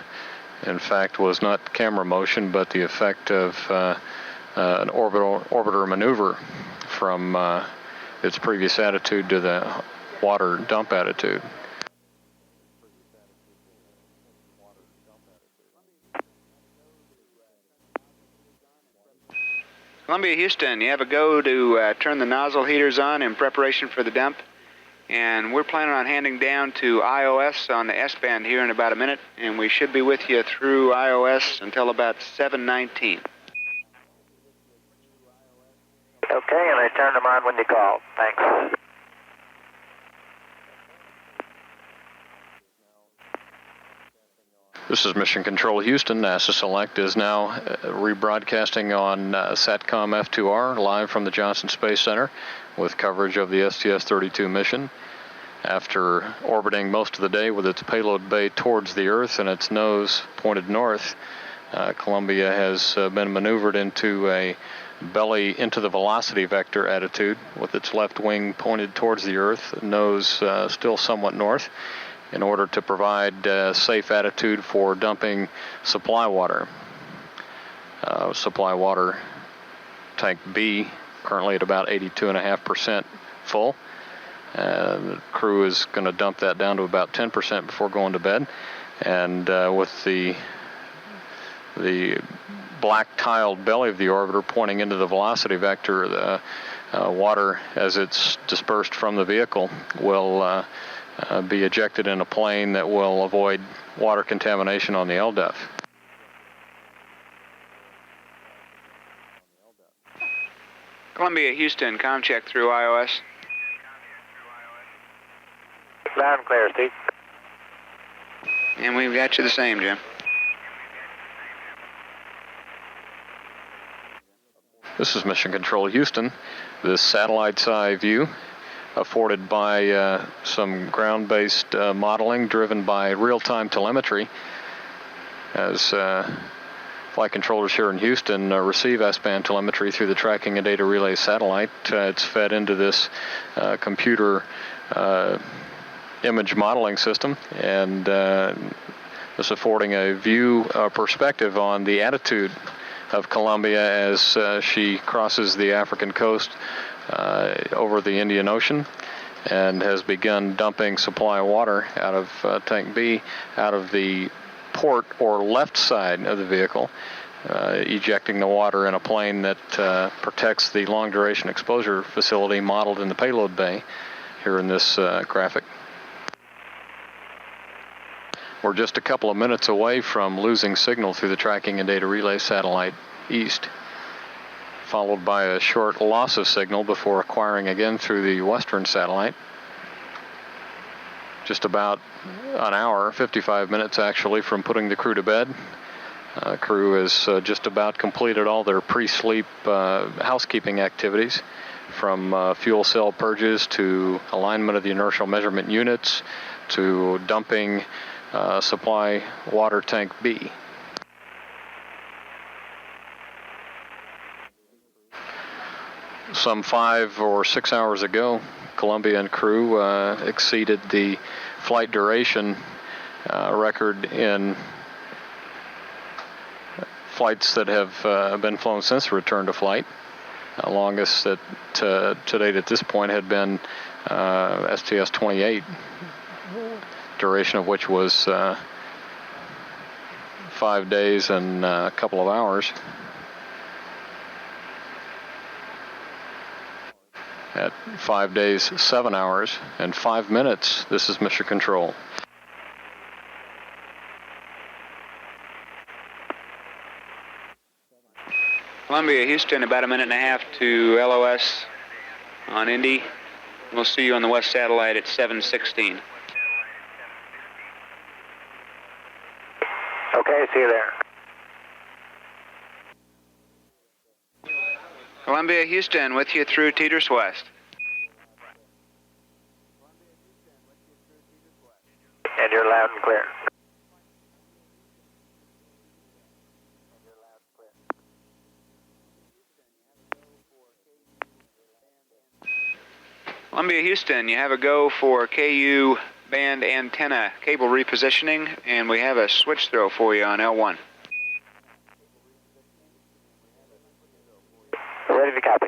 in fact, was not camera motion, but the effect of an orbiter maneuver from its previous attitude to the water dump attitude. Columbia Houston, you have a go to turn the nozzle heaters on in preparation for the dump. And we're planning on handing down to IOS on the S-band here in about a minute, and we should be with you through IOS until about 7:19. Okay, and I turned them on when you called. Thanks. This is Mission Control Houston. NASA Select is now rebroadcasting on SATCOM F2R live from the Johnson Space Center with coverage of the STS-32 mission. After orbiting most of the day with its payload bay towards the Earth and its nose pointed north, Columbia has been maneuvered into a belly into the velocity vector attitude with its left wing pointed towards the Earth, nose still somewhat north, in order to provide safe attitude for dumping supply water. Supply water tank B currently at about 82.5% full. The crew is going to dump that down to about 10% before going to bed. And with the black tiled belly of the orbiter pointing into the velocity vector, the water, as it's dispersed from the vehicle, will be ejected in a plane that will avoid water contamination on the LDEF. Columbia Houston, comm check through IOS. Loud and clear, Steve. And we've got you the same, Jim. This is Mission Control Houston. This satellite's eye view afforded by some ground-based modeling driven by real-time telemetry as flight controllers here in Houston receive S-band telemetry through the tracking and data relay satellite. It's fed into this computer image modeling system, and this affording a view perspective on the attitude of Columbia as she crosses the African coast over the Indian Ocean and has begun dumping supply water out of Tank B out of the port or left side of the vehicle, ejecting the water in a plane that protects the long-duration exposure facility modeled in the payload bay here in this graphic. We're just a couple of minutes away from losing signal through the tracking and data relay satellite east, followed by a short loss of signal before acquiring again through the western satellite. Just about an hour, 55 minutes actually, from putting the crew to bed. Crew has just about completed all their pre-sleep housekeeping activities, from fuel cell purges to alignment of the inertial measurement units to dumping supply water tank B. Some 5 or 6 hours ago, Columbia and crew exceeded the flight duration record in flights that have been flown since the return to flight. Longest that to date at this point had been STS-32, duration of which was 5 days and a couple of hours. At 5 days, 7 hours, and 5 minutes, this is Mission Control. Columbia, Houston, about a minute and a half to LOS on Indy. We'll see you on the west satellite at 7:16. Okay, see you there. Columbia, Houston, with you through Teeters West. And you're loud and clear. Columbia, Houston, you have a go for KU band antenna cable repositioning, and we have a switch throw for you on L1. Ready to copy.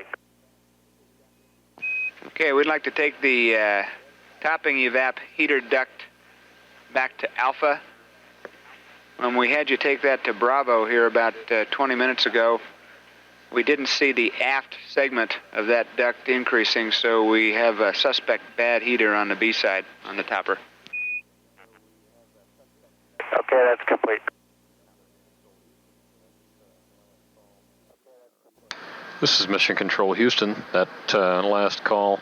Okay, we'd like to take the topping evap heater duct back to Alpha. When we had you take that to Bravo here about 20 minutes ago, we didn't see the aft segment of that duct increasing, so we have a suspect bad heater on the B side, on the topper. Okay, that's complete. This is Mission Control Houston. That last call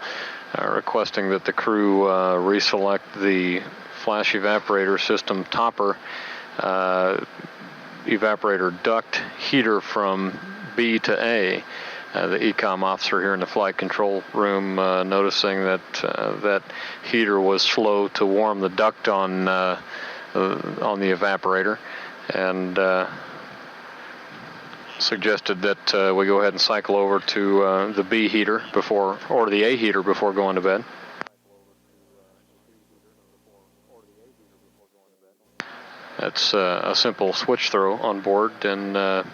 requesting that the crew reselect the flash evaporator system topper evaporator duct heater from B to A. The ECOM officer here in the flight control room noticing that that heater was slow to warm the duct on the evaporator, and suggested that we go ahead and cycle over to the B heater before, or the A heater before going to bed. That's a simple switch throw on board, and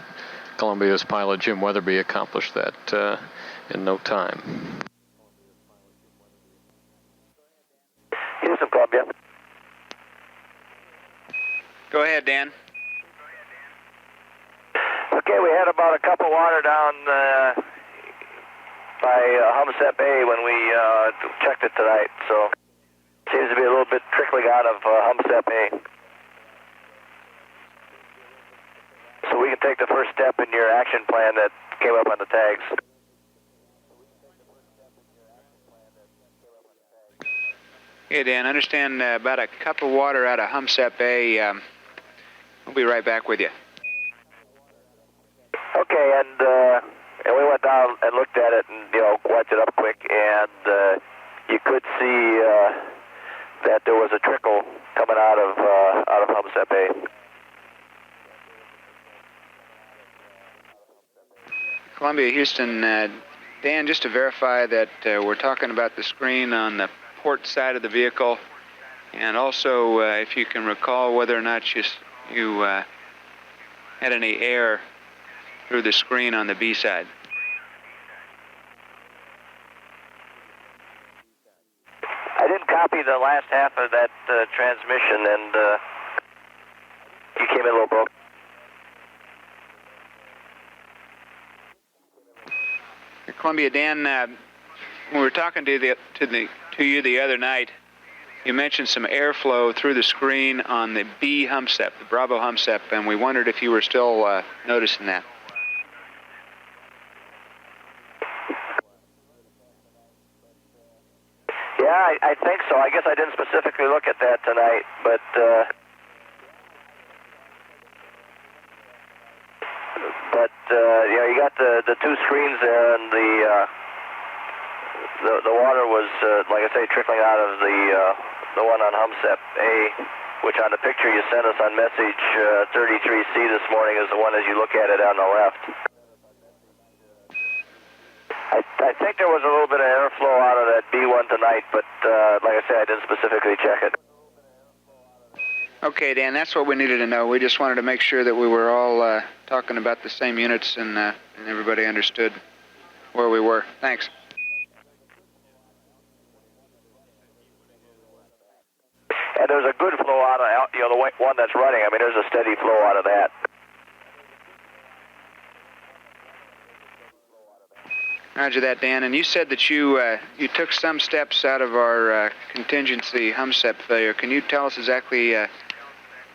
Columbia's pilot Jim Weatherby accomplished that in no time. Houston, Columbia. Go ahead, Dan. Okay, we had about a cup of water down by Humsep A when we checked it tonight, so seems to be a little bit trickling out of Humsep A. So we can take the first step in your action plan that came up on the tags. Hey, Dan, understand about a cup of water out of Humsep A. We'll be right back with you. Okay, and we went down and looked at it and, wiped it up quick, and you could see that there was a trickle coming out of Humsep A. Columbia, Houston, Dan, just to verify that we're talking about the screen on the port side of the vehicle, and also if you can recall whether or not you had any air through the screen on the B side. I didn't copy the last half of that transmission, and You came in a little broke. Columbia, Dan, when we were talking to you the other night, you mentioned some airflow through the screen on the B humsep, the Bravo humsep, and we wondered if you were still noticing that. Yeah, I think so. I guess I didn't specifically look at that tonight, but you got the two screens there, and the water was, like I say, trickling out of the one on Humsep A, which on the picture you sent us on message 33C this morning is the one as you look at it on the left. I think there was a little bit of airflow out of that B1 tonight, but like I said, I didn't specifically check it. Okay, Dan, that's what we needed to know. We just wanted to make sure that we were all talking about the same units and everybody understood where we were. Thanks. And there's a good flow out of the one that's running. I mean, there's a steady flow out of that. Roger that, Dan. And you said that you took some steps out of our contingency Humsep failure. Can you tell us exactly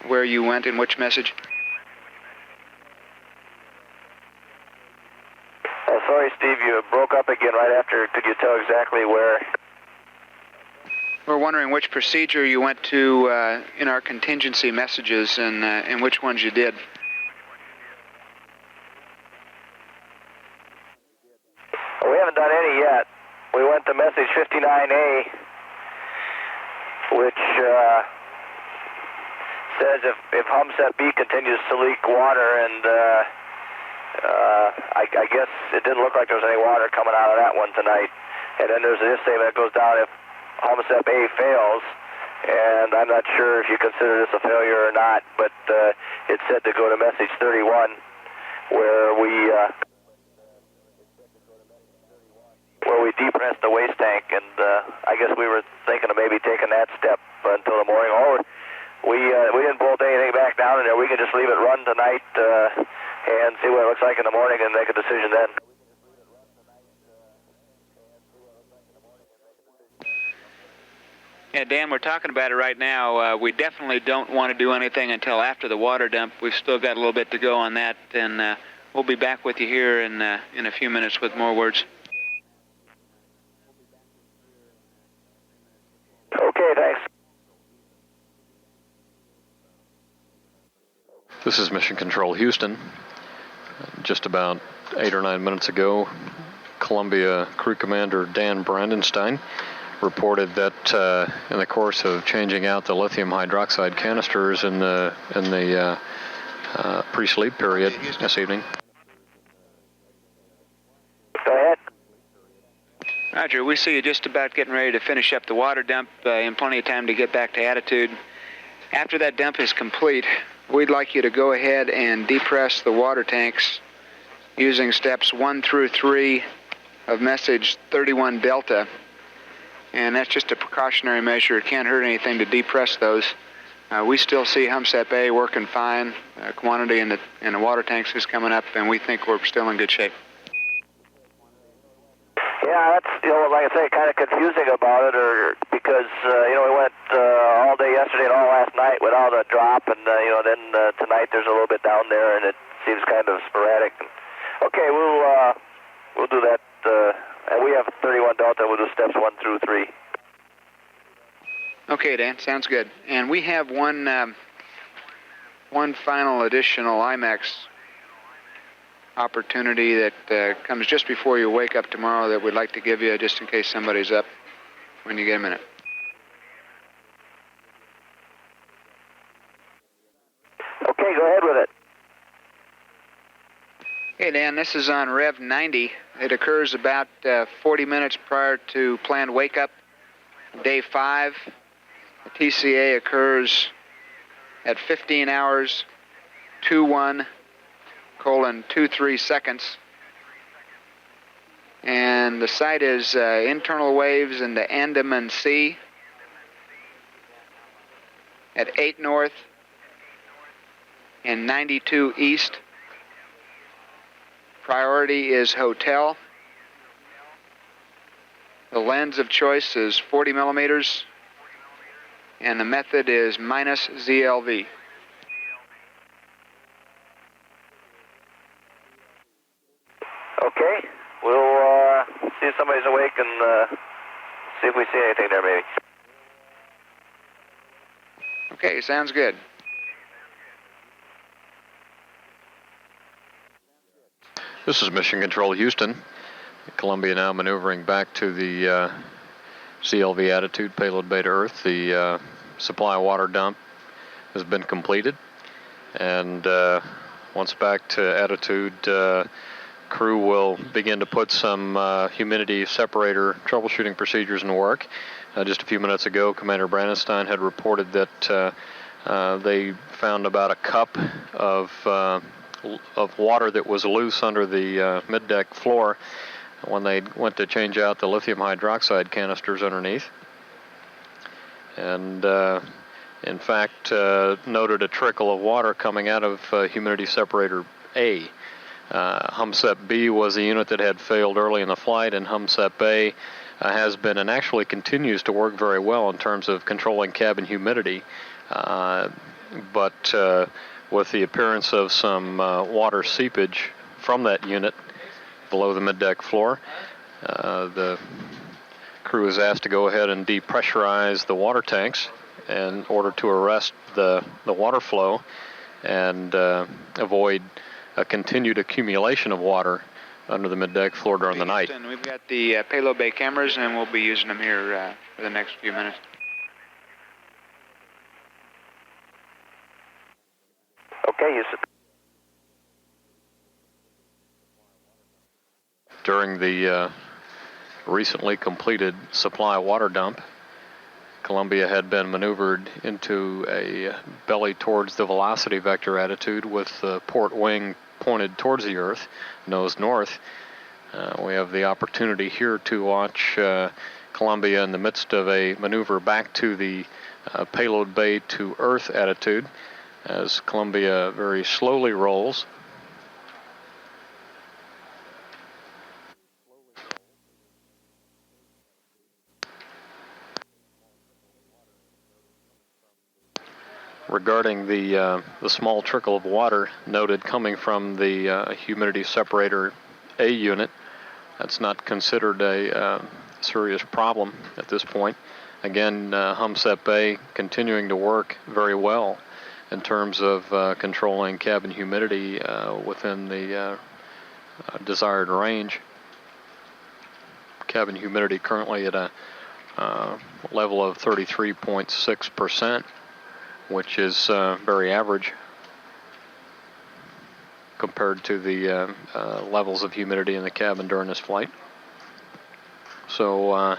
where you went and which message? Oh, sorry, Steve, you broke up again right after. Could you tell exactly where? We're wondering which procedure you went to in our contingency messages and which ones you did. Well, we haven't done any yet. We went to message 59A, which says if Humsep B continues to leak water, and I guess it didn't look like there was any water coming out of that one tonight. And then there's this statement that goes down if Humsep A fails, and I'm not sure if you consider this a failure or not, but it said to go to message 31, where we depressed the waste tank, and I guess we were thinking of maybe taking that step until the morning, or we didn't bolt anything back down in there. We can just leave it run tonight and see what it looks like in the morning and make a decision then. Yeah, Dan, we're talking about it right now. We definitely don't want to do anything until after the water dump. We've still got a little bit to go on that, and we'll be back with you here in a few minutes with more words. Okay, thanks. This is Mission Control Houston. Just about 8 or 9 minutes ago, Columbia Crew Commander Dan Brandenstein reported that in the course of changing out the lithium hydroxide canisters in the pre-sleep period this evening. Go ahead. Roger, we see you just about getting ready to finish up the water dump in plenty of time to get back to attitude. After that dump is complete, we'd like you to go ahead and depress the water tanks using steps 1 through 3 of message 31 Delta. And that's just a precautionary measure. It can't hurt anything to depress those. We still see Humsep A working fine. Quantity in the water tanks is coming up, and we think we're still in good shape. Yeah, that's, like I say, kind of confusing about it, because, we went all day yesterday and all last night without a drop, and, then tonight there's a little bit down there, and it seems kind of sporadic. Okay, we'll do that, and we have 31 Delta, we'll do steps 1 through 3. Okay, Dan, sounds good. And we have one final additional IMAX opportunity that comes just before you wake up tomorrow that we'd like to give you just in case somebody's up when you get a minute. Okay, go ahead with it. Hey, Dan, this is on Rev 90. It occurs about 40 minutes prior to planned wake-up, day 5. The TCA occurs at 15 hours, 21:23 seconds. And the site is internal waves into Andaman Sea at 8 north, in 92 East. Priority is hotel. The lens of choice is 40 millimeters, and the method is minus ZLV. Okay, we'll see if somebody's awake and see if we see anything there, maybe. Okay, sounds good. This is Mission Control Houston. Columbia now maneuvering back to the CLV attitude, payload bay to Earth. The supply water dump has been completed. And once back to attitude, crew will begin to put some humidity separator troubleshooting procedures in work. Just a few minutes ago, Commander Brandenstein had reported that they found about a cup of water that was loose under the mid-deck floor when they went to change out the lithium hydroxide canisters underneath. And in fact, noted a trickle of water coming out of humidity separator A. HumSep B was a unit that had failed early in the flight, and HumSep A has been and actually continues to work very well in terms of controlling cabin humidity. But with the appearance of some water seepage from that unit below the mid-deck floor, the crew is asked to go ahead and depressurize the water tanks in order to arrest the water flow and avoid a continued accumulation of water under the mid-deck floor during the night. We've got the payload bay cameras, and we'll be using them here for the next few minutes. Okay, Houston. During the recently completed supply water dump, Columbia had been maneuvered into a belly towards the velocity vector attitude with the port wing pointed towards the Earth, nose north. We have the opportunity here to watch Columbia in the midst of a maneuver back to the payload bay to Earth attitude as Columbia very slowly rolls. Regarding the small trickle of water noted coming from the humidity separator A unit, that's not considered a serious problem at this point. Again, HumSep A continuing to work very well in terms of controlling cabin humidity within the desired range. Cabin humidity currently at a level of 33.6%. Which is very average compared to the levels of humidity in the cabin during this flight. So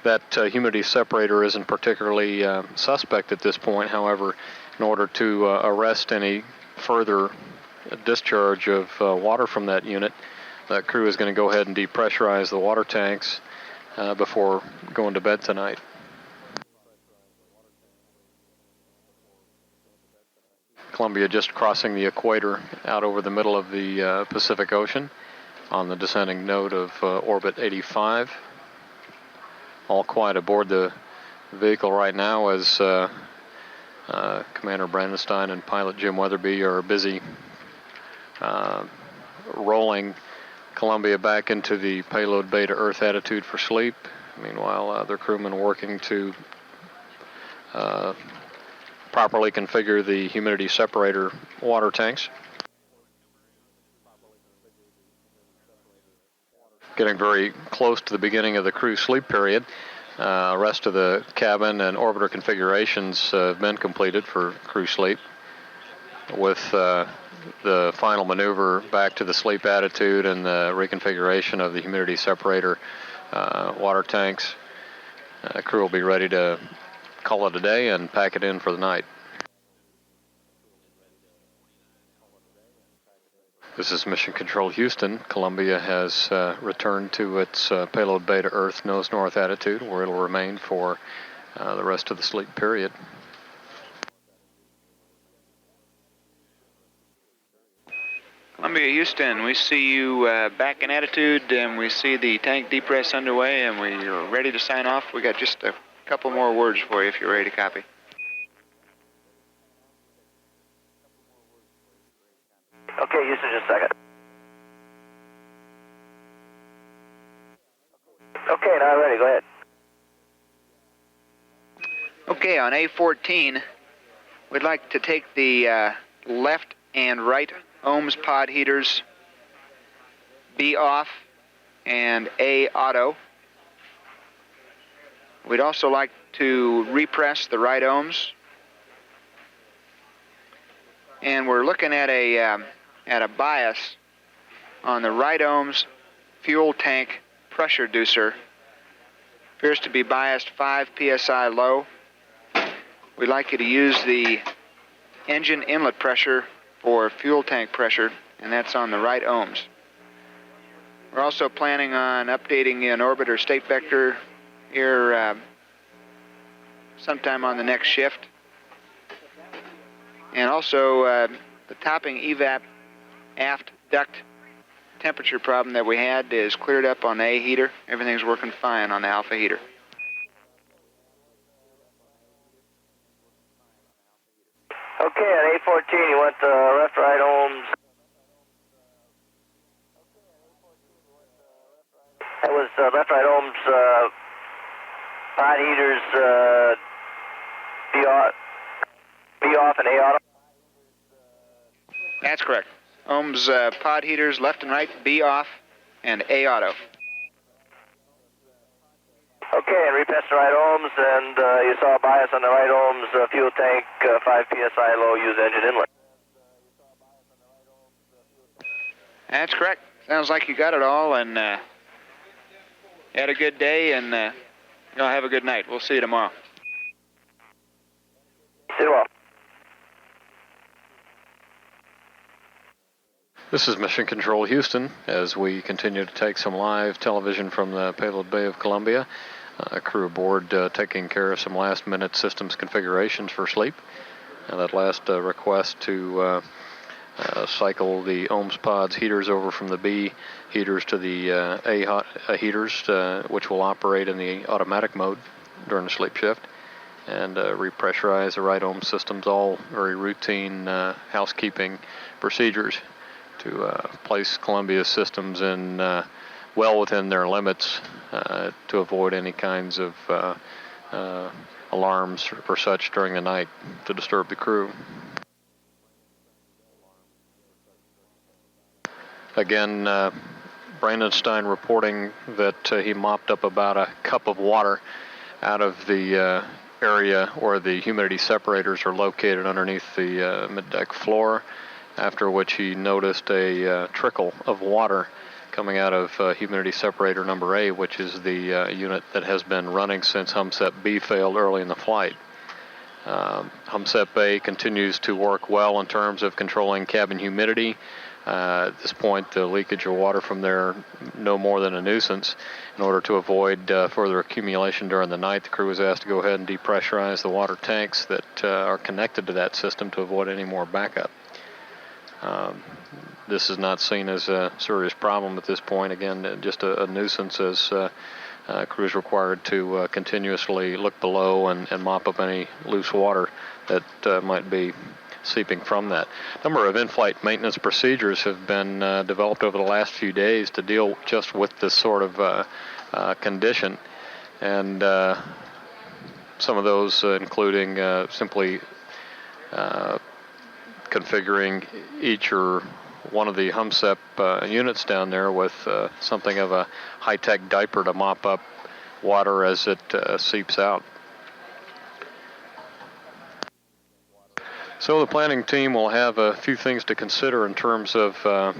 that humidity separator isn't particularly suspect at this point. However, in order to arrest any further discharge of water from that unit, that crew is going to go ahead and depressurize the water tanks before going to bed tonight. Columbia just crossing the equator out over the middle of the Pacific Ocean on the descending node of orbit 85. All quiet aboard the vehicle right now as Commander Brandenstein and pilot Jim Weatherby are busy rolling Columbia back into the payload bay to Earth attitude for sleep. Meanwhile, other crewmen working to properly configure the humidity separator water tanks. Getting very close to the beginning of the crew sleep period. Rest of the cabin and orbiter configurations have been completed for crew sleep, with the final maneuver back to the sleep attitude and the reconfiguration of the humidity separator water tanks. Crew will be ready to call it a day and pack it in for the night. This is Mission Control Houston. Columbia has returned to its payload bay to Earth nose north attitude, where it'll remain for the rest of the sleep period. Columbia, Houston. We see you back in attitude, and we see the tank depress underway, and we're ready to sign off. We got just a couple more words for you if you're ready to copy. Okay, Houston, just a second. Okay, now I'm ready. Go ahead. Okay, on A14, we'd like to take the left and right ohms pod heaters B off and A auto. We'd also like to repress the right ohms. And we're looking at a bias on the right ohms fuel tank pressure reducer. Appears to be biased 5 psi low. We'd like you to use the engine inlet pressure for fuel tank pressure, and that's on the right ohms. We're also planning on updating an orbiter state vector here sometime on the next shift. And also the topping evap aft duct temperature problem that we had is cleared up on the A heater. Everything's working fine on the alpha heater. Okay, at A14, you want the left-right ohms. That was left-right ohms pod heaters B off and A auto. That's correct. Ohms pod heaters left and right, B off, and A auto. Okay, and repass the right ohms, and you saw a bias on the right ohms fuel tank 5 psi low, use engine inlet. That's correct. Sounds like you got it all, and had a good day, and you'll have a good night. We'll see you tomorrow. See you well. This is Mission Control Houston as we continue to take some live television from the Payload Bay of Columbia. Crew aboard taking care of some last-minute systems configurations for sleep. That last request to cycle the ohms pods heaters over from the B heaters to the A heaters, which will operate in the automatic mode during the sleep shift, and repressurize the right ohm systems, all very routine housekeeping procedures to place Columbia's systems in well within their limits to avoid any kinds of alarms or such during the night to disturb the crew. Again, Brandenstein reporting that he mopped up about a cup of water out of the area where the humidity separators are located underneath the mid-deck floor, after which he noticed a trickle of water coming out of humidity separator number A, which is the unit that has been running since HUMSEP B failed early in the flight. HUMSEP A continues to work well in terms of controlling cabin humidity. At this point, the leakage of water from there no more than a nuisance. In order to avoid further accumulation during the night, the crew was asked to go ahead and depressurize the water tanks that are connected to that system to avoid any more backup. This is not seen as a serious problem at this point. Again, just a nuisance as crew is required to continuously look below and mop up any loose water that might be seeping from that. A number of in-flight maintenance procedures have been developed over the last few days to deal just with this sort of condition, and some of those including simply configuring each or one of the HUMSEP units down there with something of a high-tech diaper to mop up water as it seeps out. So the planning team will have a few things to consider in terms of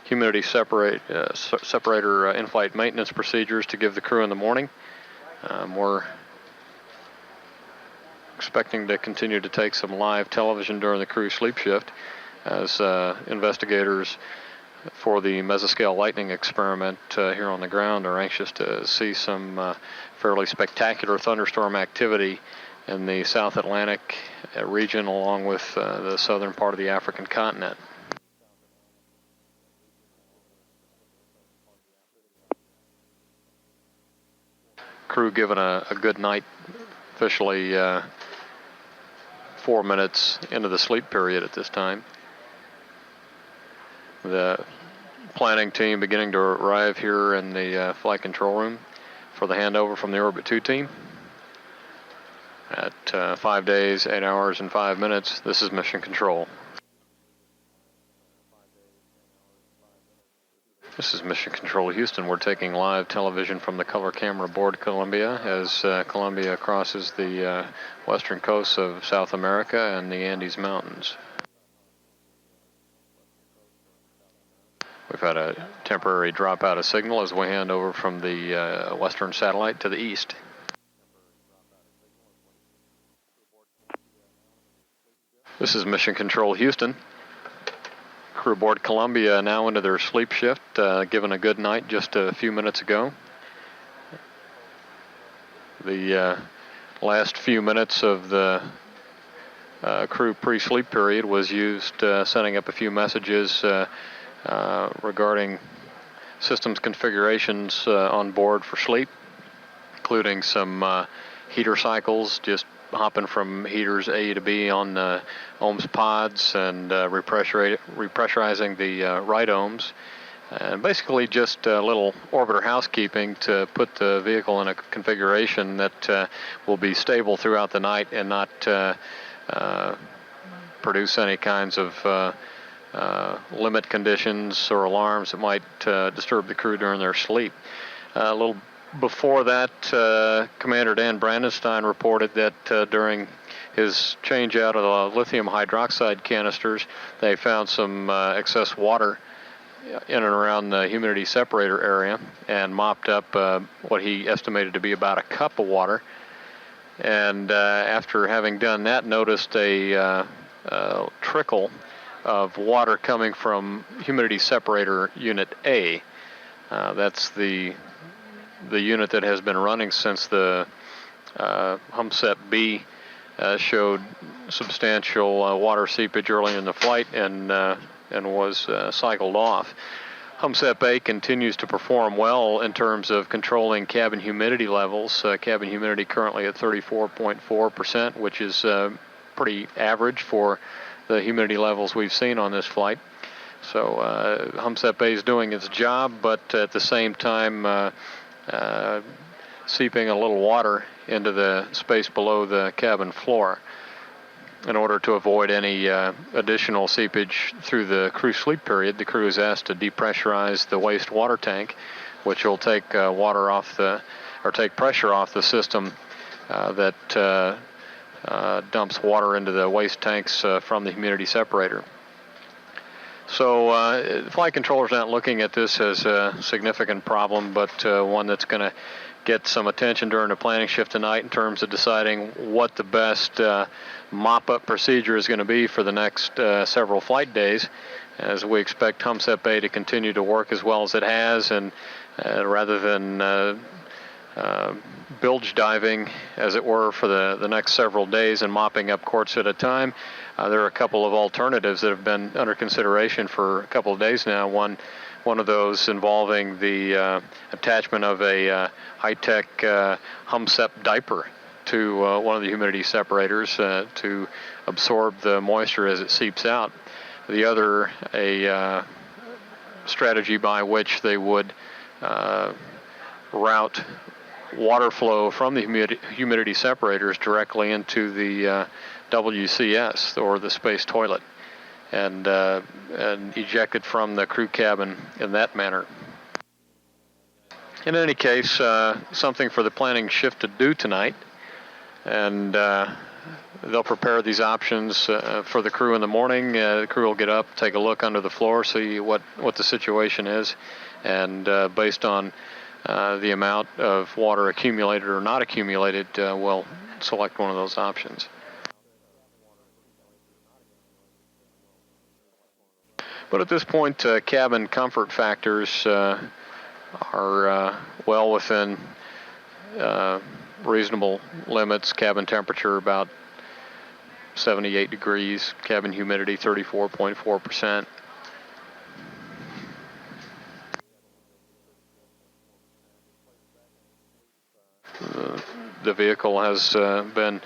humidity separator in-flight maintenance procedures to give the crew in the morning. We're expecting to continue to take some live television during the crew sleep shift as investigators for the mesoscale lightning experiment here on the ground are anxious to see some fairly spectacular thunderstorm activity in the South Atlantic region along with the southern part of the African continent. crew given a good night, officially 4 minutes into the sleep period at this time. The planning team beginning to arrive here in the flight control room for the handover from the Orbit 2 team. At 5 days, 8 hours, and 5 minutes, this is Mission Control. This is Mission Control Houston. We're taking live television from the color camera aboard Columbia as Columbia crosses the western coast of South America and the Andes Mountains. We've had a temporary dropout of signal as we hand over from the western satellite to the east. This is Mission Control Houston. Crew aboard Columbia now into their sleep shift, given a good night just a few minutes ago. The last few minutes of the crew pre-sleep period was used setting up a few messages regarding systems configurations on board for sleep, including some heater cycles, just hopping from heaters A to B on ohms pods and repressurizing the right ohms. And basically just a little orbiter housekeeping to put the vehicle in a configuration that will be stable throughout the night and not produce any kinds of limit conditions or alarms that might disturb the crew during their sleep. A little before that, Commander Dan Brandenstein reported that during his change out of the lithium hydroxide canisters, they found some excess water in and around the humidity separator area and mopped up what he estimated to be about a cup of water. And after having done that, noticed a trickle of water coming from humidity separator unit A. That's the unit that has been running since the HUMSEP B showed substantial water seepage early in the flight and was cycled off. HUMSEP A continues to perform well in terms of controlling cabin humidity levels. Cabin humidity currently at 34.4%, which is pretty average for the humidity levels we've seen on this flight. So HUMSEP A is doing its job, but at the same time seeping a little water into the space below the cabin floor. In order to avoid any additional seepage through the crew sleep period, the crew is asked to depressurize the waste water tank, which will take take pressure off the system that dumps water into the waste tanks from the humidity separator. So flight controllers not looking at this as a significant problem, but one that's going to get some attention during the planning shift tonight in terms of deciding what the best mop-up procedure is going to be for the next several flight days, as we expect HUMSEP A to continue to work as well as it has, and rather than bilge diving, as it were, for the next several days and mopping up quarts at a time, there are a couple of alternatives that have been under consideration for a couple of days now. One of those involving the attachment of a high-tech HUMSEP diaper to one of the humidity separators to absorb the moisture as it seeps out. The other, a strategy by which they would route water flow from the humidity separators directly into the WCS, or the space toilet, and eject it from the crew cabin in that manner. In any case, something for the planning shift to do tonight, and they'll prepare these options for the crew in the morning. The crew will get up, take a look under the floor, see what the situation is, and based on the amount of water accumulated or not accumulated, we'll select one of those options. But at this point, cabin comfort factors are well within reasonable limits. Cabin temperature about 78 degrees, cabin humidity 34.4%. the vehicle has been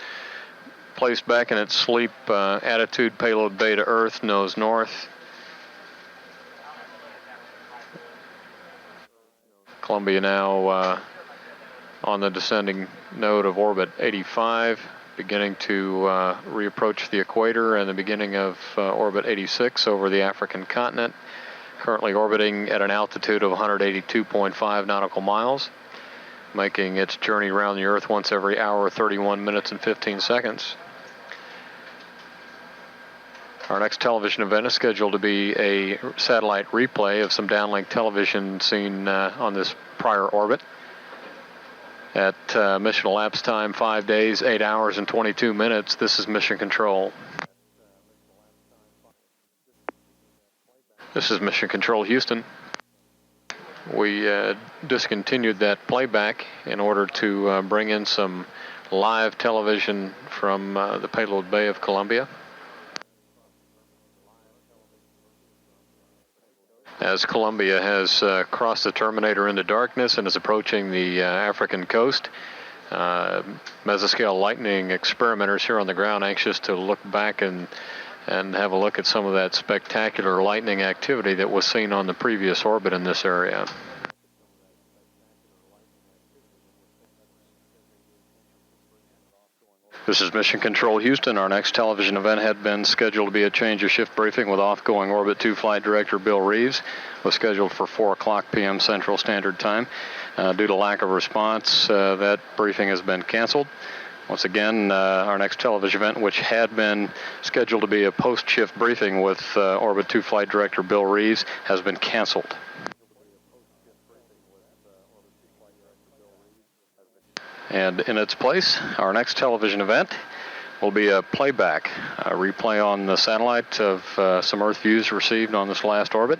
placed back in its sleep attitude, payload bay to Earth, nose north. Columbia now on the descending node of orbit 85, beginning to reapproach the equator and the beginning of orbit 86 over the African continent, currently orbiting at an altitude of 182.5 nautical miles, making its journey around the Earth once every hour, 31 minutes and 15 seconds. Our next television event is scheduled to be a satellite replay of some downlink television seen on this prior orbit. At mission elapsed time 5 days, 8 hours, and 22 minutes, this is Mission Control. This is Mission Control Houston. We discontinued that playback in order to bring in some live television from the payload bay of Columbia. As Columbia has crossed the terminator into darkness and is approaching the African coast, mesoscale lightning experimenters here on the ground anxious to look back and have a look at some of that spectacular lightning activity that was seen on the previous orbit in this area. This is Mission Control Houston. Our next television event had been scheduled to be a change of shift briefing with off-going Orbit 2 Flight Director Bill Reeves. It was scheduled for 4 o'clock p.m. Central Standard Time. Due to lack of response, that briefing has been canceled. Once again, our next television event, which had been scheduled to be a post-shift briefing with Orbit 2 Flight Director Bill Reeves, has been canceled. And in its place, our next television event will be a playback, a replay on the satellite of some Earth views received on this last orbit.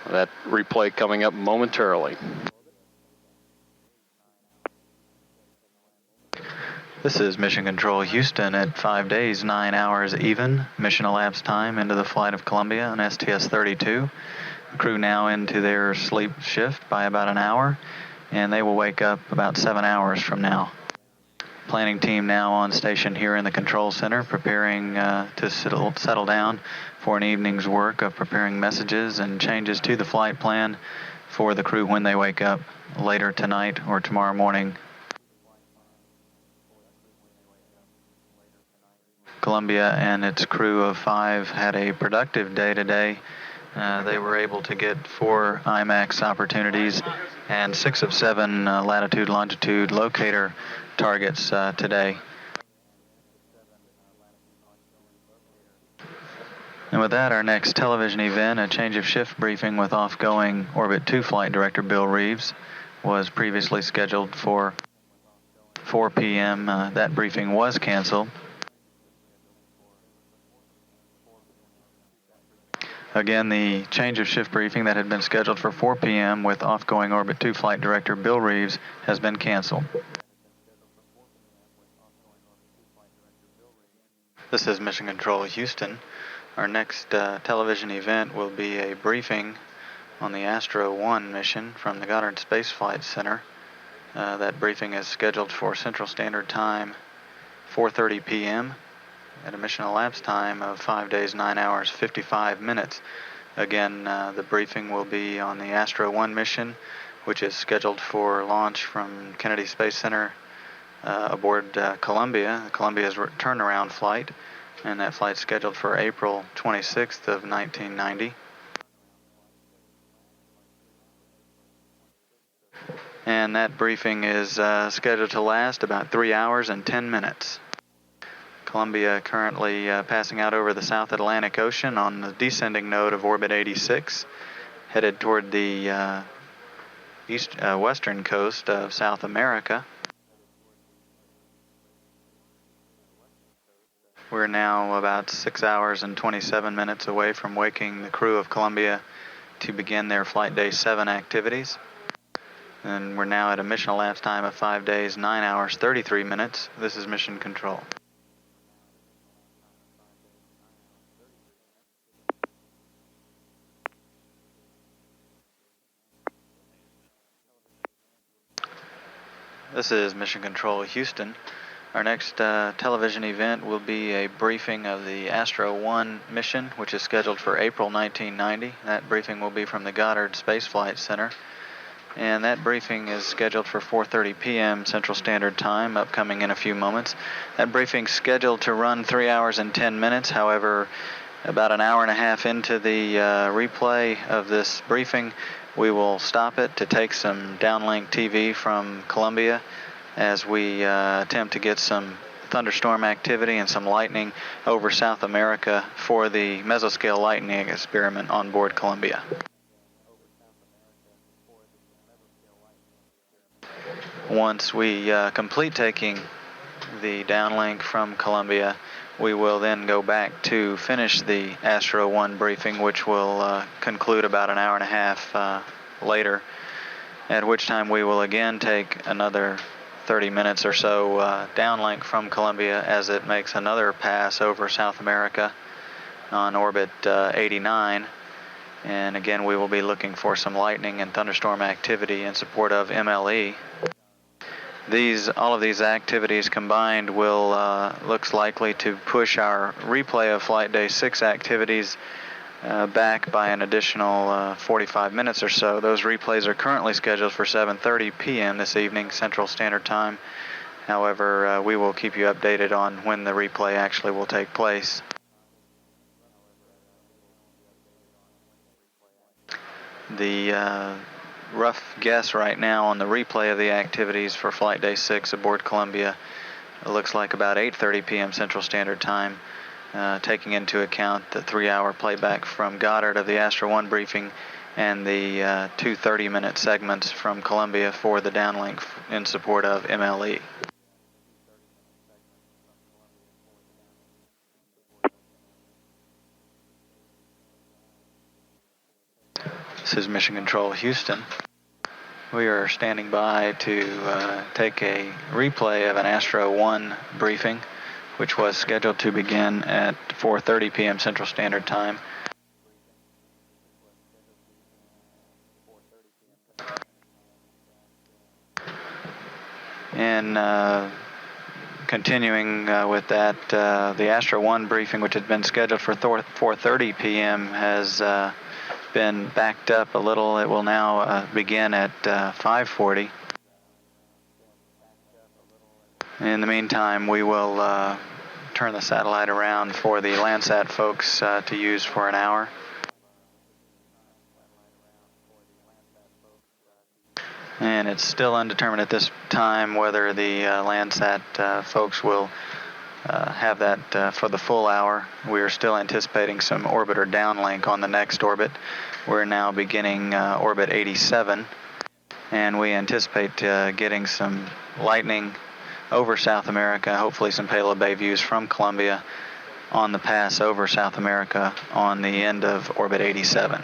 That replay coming up momentarily. This is Mission Control Houston at 5 days, 9 hours even. Mission elapsed time into the flight of Columbia on STS-32. Crew now into their sleep shift by about an hour, and they will wake up about 7 hours from now. Planning team now on station here in the control center, preparing to settle down for an evening's work of preparing messages and changes to the flight plan for the crew when they wake up later tonight or tomorrow morning. Columbia and its crew of 5 had a productive day today. They were able to get 4 IMAX opportunities and 6 of 7 latitude-longitude locator targets today. And with that, our next television event, a change of shift briefing with off-going Orbit 2 Flight Director Bill Reeves, was previously scheduled for 4 p.m. That briefing was canceled. Again, the change of shift briefing that had been scheduled for 4 p.m. with off-going Orbit 2 Flight Director Bill Reeves has been canceled. This is Mission Control Houston. Our next television event will be a briefing on the Astro 1 mission from the Goddard Space Flight Center. That briefing is scheduled for Central Standard Time, 4:30 p.m. at a mission elapsed time of 5 days, 9 hours, 55 minutes. Again, the briefing will be on the Astro 1 mission, which is scheduled for launch from Kennedy Space Center aboard Columbia. Columbia's turnaround flight, and that flight's scheduled for April 26th of 1990. And that briefing is scheduled to last about 3 hours and 10 minutes. Columbia currently passing out over the South Atlantic Ocean on the descending node of orbit 86, headed toward the western coast of South America. We're now about 6 hours and 27 minutes away from waking the crew of Columbia to begin their Flight Day 7 activities. And we're now at a mission elapsed time of 5 days, 9 hours, 33 minutes. This is Mission Control. This is Mission Control Houston. Our next television event will be a briefing of the Astro 1 mission, which is scheduled for April 1990. That briefing will be from the Goddard Space Flight Center. And that briefing is scheduled for 4:30 p.m. Central Standard Time, upcoming in a few moments. That briefing's scheduled to run 3 hours and 10 minutes. However, about an hour and a half into the replay of this briefing, we will stop it to take some downlink TV from Columbia as we attempt to get some thunderstorm activity and some lightning over South America for the mesoscale lightning experiment on board Columbia. Once we complete taking the downlink from Columbia, we will then go back to finish the Astro 1 briefing, which will conclude about an hour and a half later, at which time we will again take another 30 minutes or so downlink from Columbia as it makes another pass over South America on orbit 89. And again, we will be looking for some lightning and thunderstorm activity in support of MLE. All of these activities combined will looks likely to push our replay of Flight Day 6 activities back by an additional 45 minutes or so. Those replays are currently scheduled for 7:30 p.m. this evening, Central Standard Time. However, we will keep you updated on when the replay actually will take place. The rough guess right now on the replay of the activities for Flight Day 6 aboard Columbia, it looks like about 8:30 p.m. Central Standard Time, taking into account the 3-hour playback from Goddard of the Astro 1 briefing and the 2 30-minute segments from Columbia for the downlink in support of MLE. This is Mission Control Houston. We are standing by to take a replay of an Astro 1 briefing, which was scheduled to begin at 4:30 p.m. Central Standard Time. And continuing with that, the Astro 1 briefing, which had been scheduled for 4:30 p.m., has been backed up a little. It will now begin at 5:40. In the meantime, we will turn the satellite around for the Landsat folks to use for an hour. And it's still undetermined at this time whether the Landsat folks will have that for the full hour. We are still anticipating some orbiter downlink on the next orbit. We're now beginning orbit 87, and we anticipate getting some lightning over South America, hopefully some payload bay views from Columbia on the pass over South America on the end of orbit 87.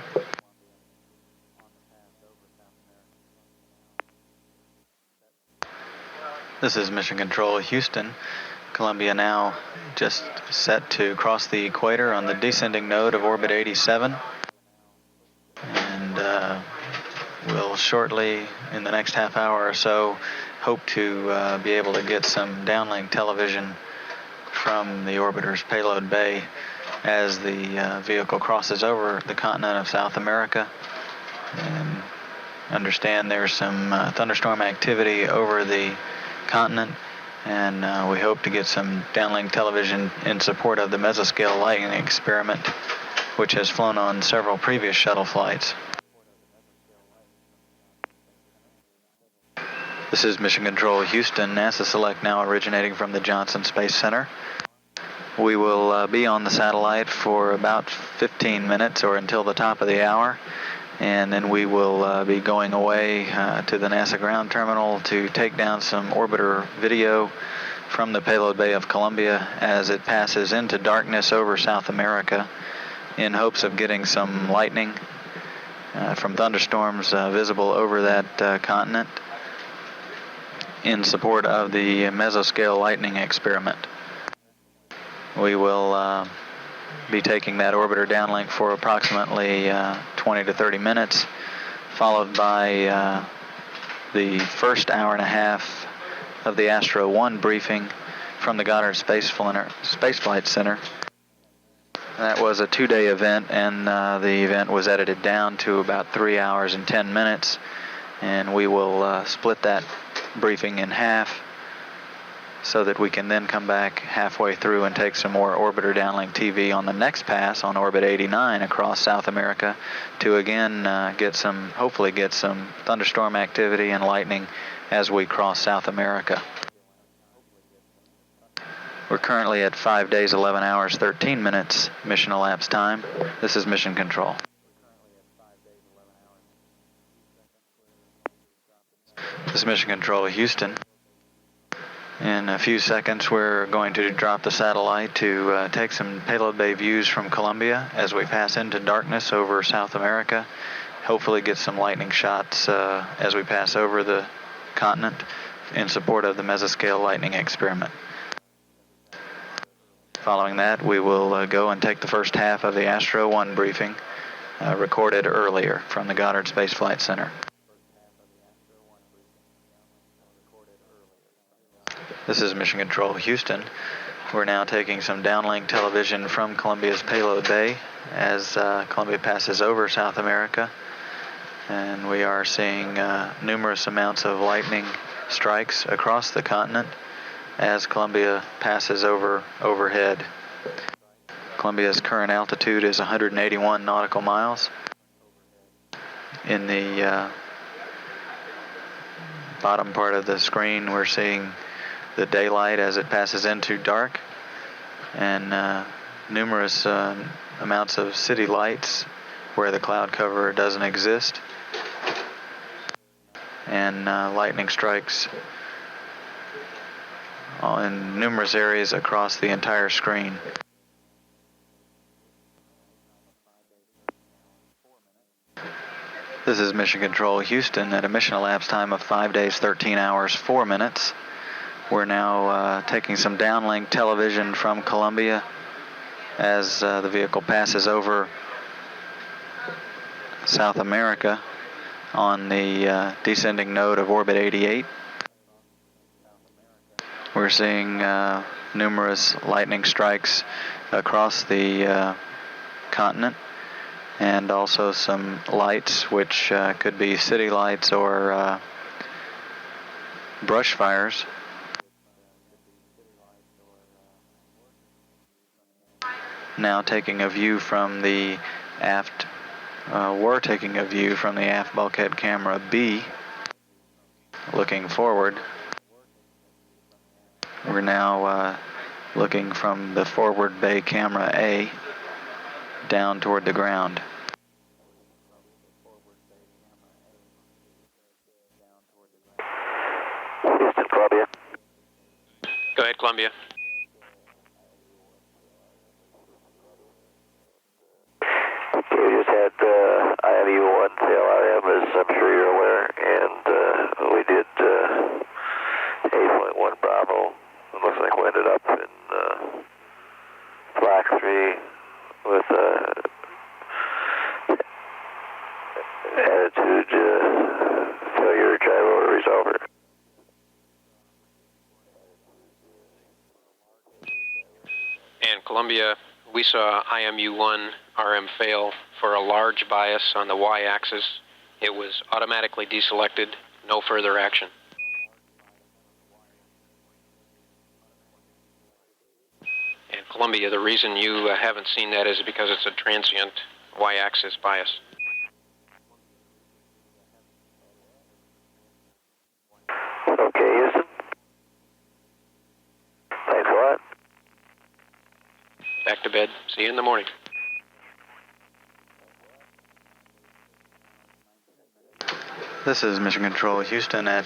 This is Mission Control Houston. Columbia now just set to cross the equator on the descending node of orbit 87. And we'll shortly, in the next half hour or so, hope to be able to get some downlink television from the orbiter's payload bay as the vehicle crosses over the continent of South America. And understand there's some thunderstorm activity over the continent, and we hope to get some downlink television in support of the mesoscale lightning experiment, which has flown on several previous shuttle flights. This is Mission Control Houston, NASA Select now originating from the Johnson Space Center. We will be on the satellite for about 15 minutes or until the top of the hour, and then we will be going away to the NASA ground terminal to take down some orbiter video from the payload bay of Columbia as it passes into darkness over South America, in hopes of getting some lightning from thunderstorms visible over that continent in support of the mesoscale lightning experiment. We will be taking that orbiter downlink for approximately 20 to 30 minutes, followed by the first hour and a half of the Astro 1 briefing from the Goddard Space Flight Center. That was a 2-day event, and the event was edited down to about 3 hours and 10 minutes, and we will split that briefing in half so that we can then come back halfway through and take some more orbiter downlink TV on the next pass on orbit 89 across South America to again hopefully get some thunderstorm activity and lightning as we cross South America. We're currently at 5 days, 11 hours, 13 minutes mission elapsed time. This is Mission Control. This is Mission Control Houston. In a few seconds, we're going to drop the satellite to take some payload bay views from Columbia as we pass into darkness over South America. Hopefully get some lightning shots as we pass over the continent in support of the mesoscale lightning experiment. Following that, we will go and take the first half of the Astro 1 briefing recorded earlier from the Goddard Space Flight Center. This is Mission Control Houston. We're now taking some downlink television from Columbia's payload bay as Columbia passes over South America. And we are seeing numerous amounts of lightning strikes across the continent as Columbia passes overhead. Columbia's current altitude is 181 nautical miles. In the bottom part of the screen, we're seeing the daylight as it passes into dark, and numerous amounts of city lights where the cloud cover doesn't exist, and lightning strikes in numerous areas across the entire screen. This is Mission Control Houston at a mission elapsed time of 5 days, 13 hours, 4 minutes. We're now taking some downlink television from Columbia as the vehicle passes over South America on the descending node of orbit 88. We're seeing numerous lightning strikes across the continent, and also some lights which could be city lights or brush fires. Now taking a view from the aft, we're taking a view from the aft bulkhead camera B, looking forward. We're now looking from the forward bay camera A down toward the ground. Houston, Columbia. Go ahead, Columbia. Okay, we just had IMU-1 tail RM, as I'm sure you're aware, and we did 8.1 Bravo. It looks like we ended up in Block 3 with attitude failure drive over resolver. And Columbia, we saw IMU-1 RM fail for a large bias on the Y-axis. It was automatically deselected, no further action. And Columbia, the reason you haven't seen that is because it's a transient Y-axis bias. Okay, Houston. Thanks a lot. Back to bed. See you in the morning. This is Mission Control Houston at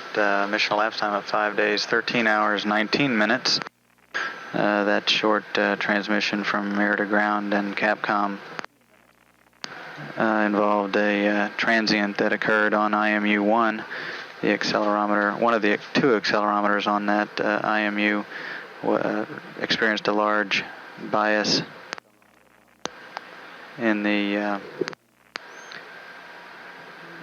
mission elapsed time of 5 days, 13 hours, 19 minutes. That short transmission from air to ground and Capcom involved a transient that occurred on IMU-1. The accelerometer, one of the two accelerometers on that IMU experienced a large bias in the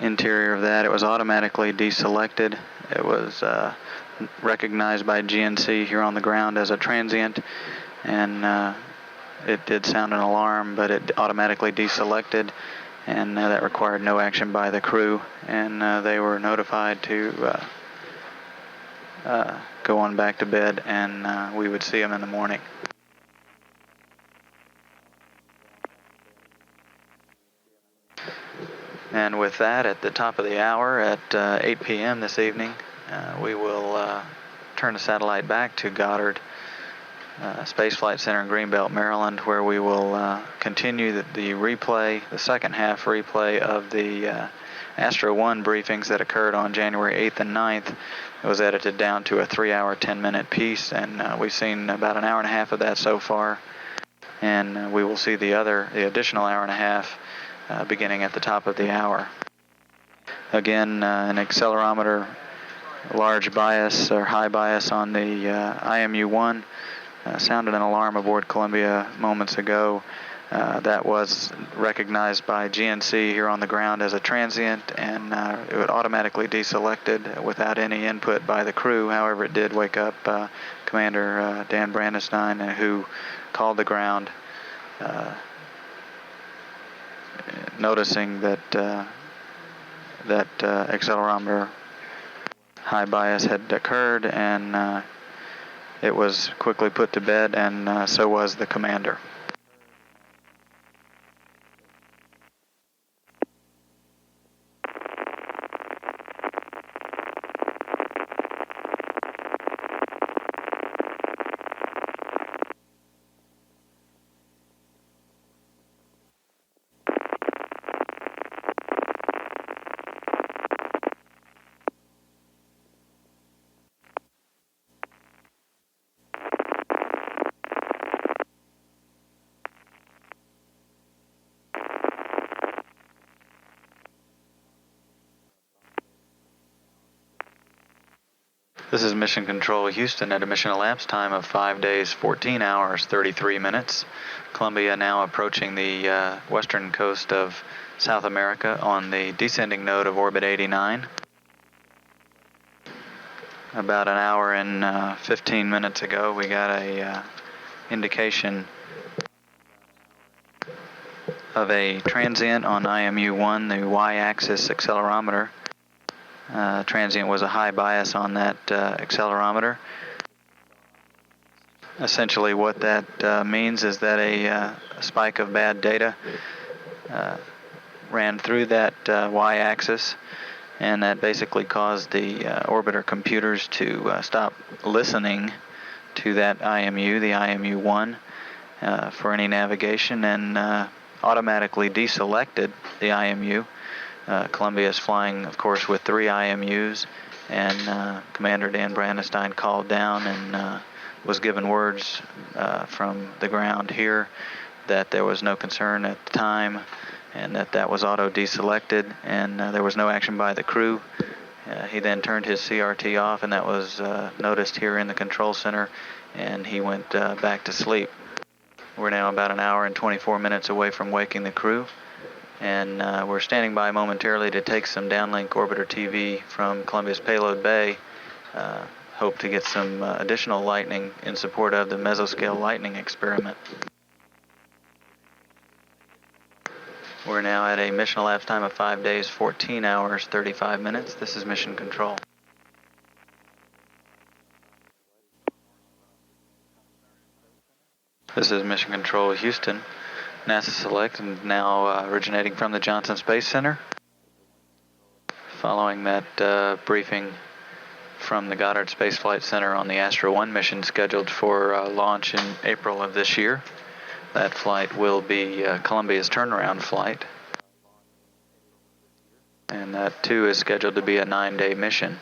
interior of that. It was automatically deselected. It was recognized by GNC here on the ground as a transient, and it did sound an alarm, but it automatically deselected, and that required no action by the crew, and they were notified to go on back to bed, and we would see them in the morning. And with that, at the top of the hour at 8 p.m. this evening, we will turn the satellite back to Goddard Space Flight Center in Greenbelt, Maryland, where we will continue the replay, the second half replay of the Astro 1 briefings that occurred on January 8th and 9th. It was edited down to a 3-hour, 10-minute piece, and we've seen about an hour and a half of that so far. And we will see the additional hour and a half beginning at the top of the hour. Again, an accelerometer large bias or high bias on the IMU-1 sounded an alarm aboard Columbia moments ago. That was recognized by GNC here on the ground as a transient, and it would automatically deselected without any input by the crew. However, it did wake up Commander Dan Brandestein, who called the ground, noticing that that accelerometer high bias had occurred, and it was quickly put to bed, and so was the commander. This is Mission Control Houston at a mission elapsed time of 5 days, 14 hours, 33 minutes. Columbia now approaching the western coast of South America on the descending node of orbit 89. About an hour and 15 minutes ago, we got a indication of a transient on IMU-1, the y-axis accelerometer. Transient was a high bias on that accelerometer. Essentially what that means is that a spike of bad data ran through that y-axis, and that basically caused the orbiter computers to stop listening to that IMU, the IMU-1, for any navigation, and automatically deselected the IMU. Columbia is flying, of course, with 3 IMUs, and Commander Dan Brandestein called down and was given words from the ground here that there was no concern at the time, and that was auto-deselected, and there was no action by the crew. He then turned his CRT off, and that was noticed here in the control center, and he went back to sleep. We're now about an hour and 24 minutes away from waking the crew. And we're standing by momentarily to take some downlink orbiter TV from Columbia's payload bay. Hope to get some additional lightning in support of the mesoscale lightning experiment. We're now at a mission elapsed time of 5 days, 14 hours, 35 minutes. This is Mission Control. This is Mission Control Houston. NASA Select, and now originating from the Johnson Space Center. Following that briefing from the Goddard Space Flight Center on the Astro 1 mission scheduled for launch in April of this year. That flight will be Columbia's turnaround flight. And that too is scheduled to be a 9-day mission.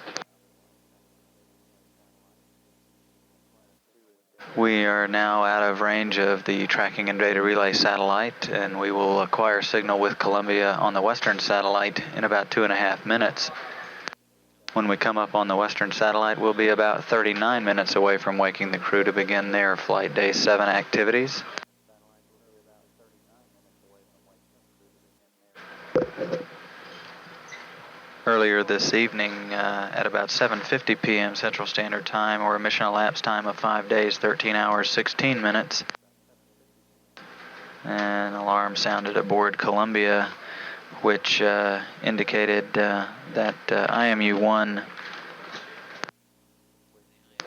We are now out of range of the tracking and data relay satellite, and we will acquire signal with Columbia on the western satellite in about 2.5 minutes. When we come up on the western satellite, we'll be about 39 minutes away from waking the crew to begin their Flight Day 7 activities. earlier this evening at about 7:50 p.m. Central Standard Time, or a mission elapsed time of 5 days, 13 hours, 16 minutes. An alarm sounded aboard Columbia, which indicated that IMU-1,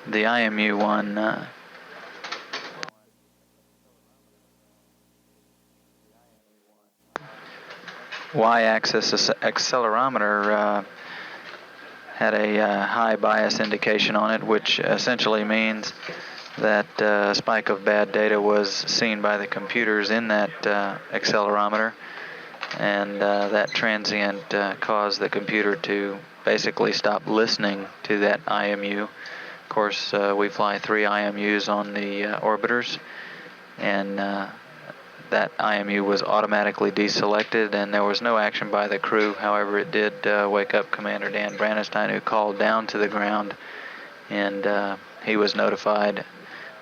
the IMU-1 Y-axis accelerometer had a high bias indication on it, which essentially means that a spike of bad data was seen by the computers in that accelerometer, and that transient caused the computer to basically stop listening to that IMU. Of course, we fly 3 IMUs on the orbiters, and that IMU was automatically deselected, and there was no action by the crew. However, it did wake up Commander Dan Brandenstein, who called down to the ground, and he was notified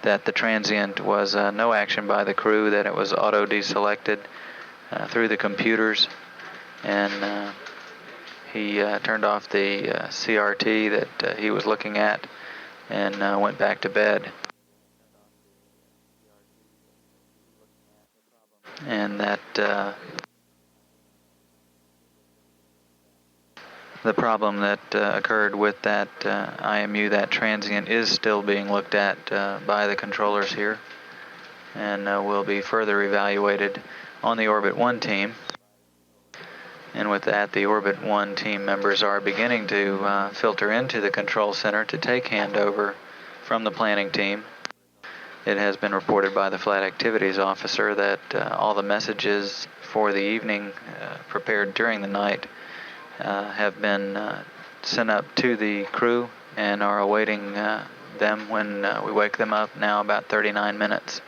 that the transient was no action by the crew, that it was auto-deselected through the computers, and he turned off the CRT that he was looking at and went back to bed. And that the problem that occurred with that IMU, that transient, is still being looked at by the controllers here, and will be further evaluated on the Orbit 1 team. And with that, the Orbit 1 team members are beginning to filter into the control center to take handover from the planning team. It has been reported by the Flight Activities Officer that all the messages for the evening prepared during the night have been sent up to the crew and are awaiting them when we wake them up, now about 39 minutes.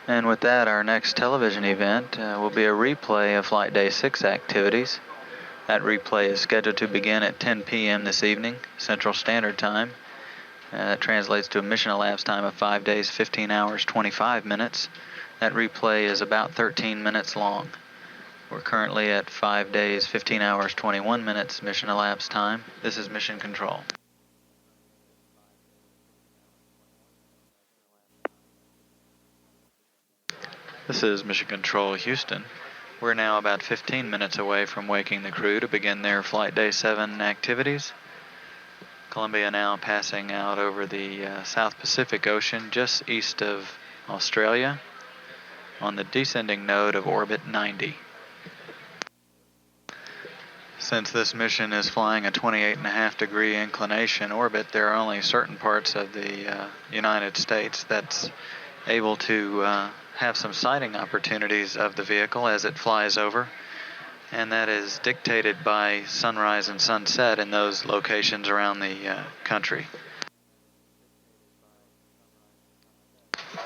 And with that, our next television event will be a replay of Flight Day 6 activities. That replay is scheduled to begin at 10 p.m. this evening, Central Standard Time. That translates to a mission elapsed time of 5 days, 15 hours, 25 minutes. That replay is about 13 minutes long. We're currently at 5 days, 15 hours, 21 minutes mission elapsed time. This is Mission Control. This is Mission Control Houston. We're now about 15 minutes away from waking the crew to begin their Flight Day 7 activities. Columbia now passing out over the South Pacific Ocean just east of Australia on the descending node of orbit 90. Since this mission is flying a 28.5 degree inclination orbit, there are only certain parts of the United States that's able to have some sighting opportunities of the vehicle as it flies over, and that is dictated by sunrise and sunset in those locations around the country.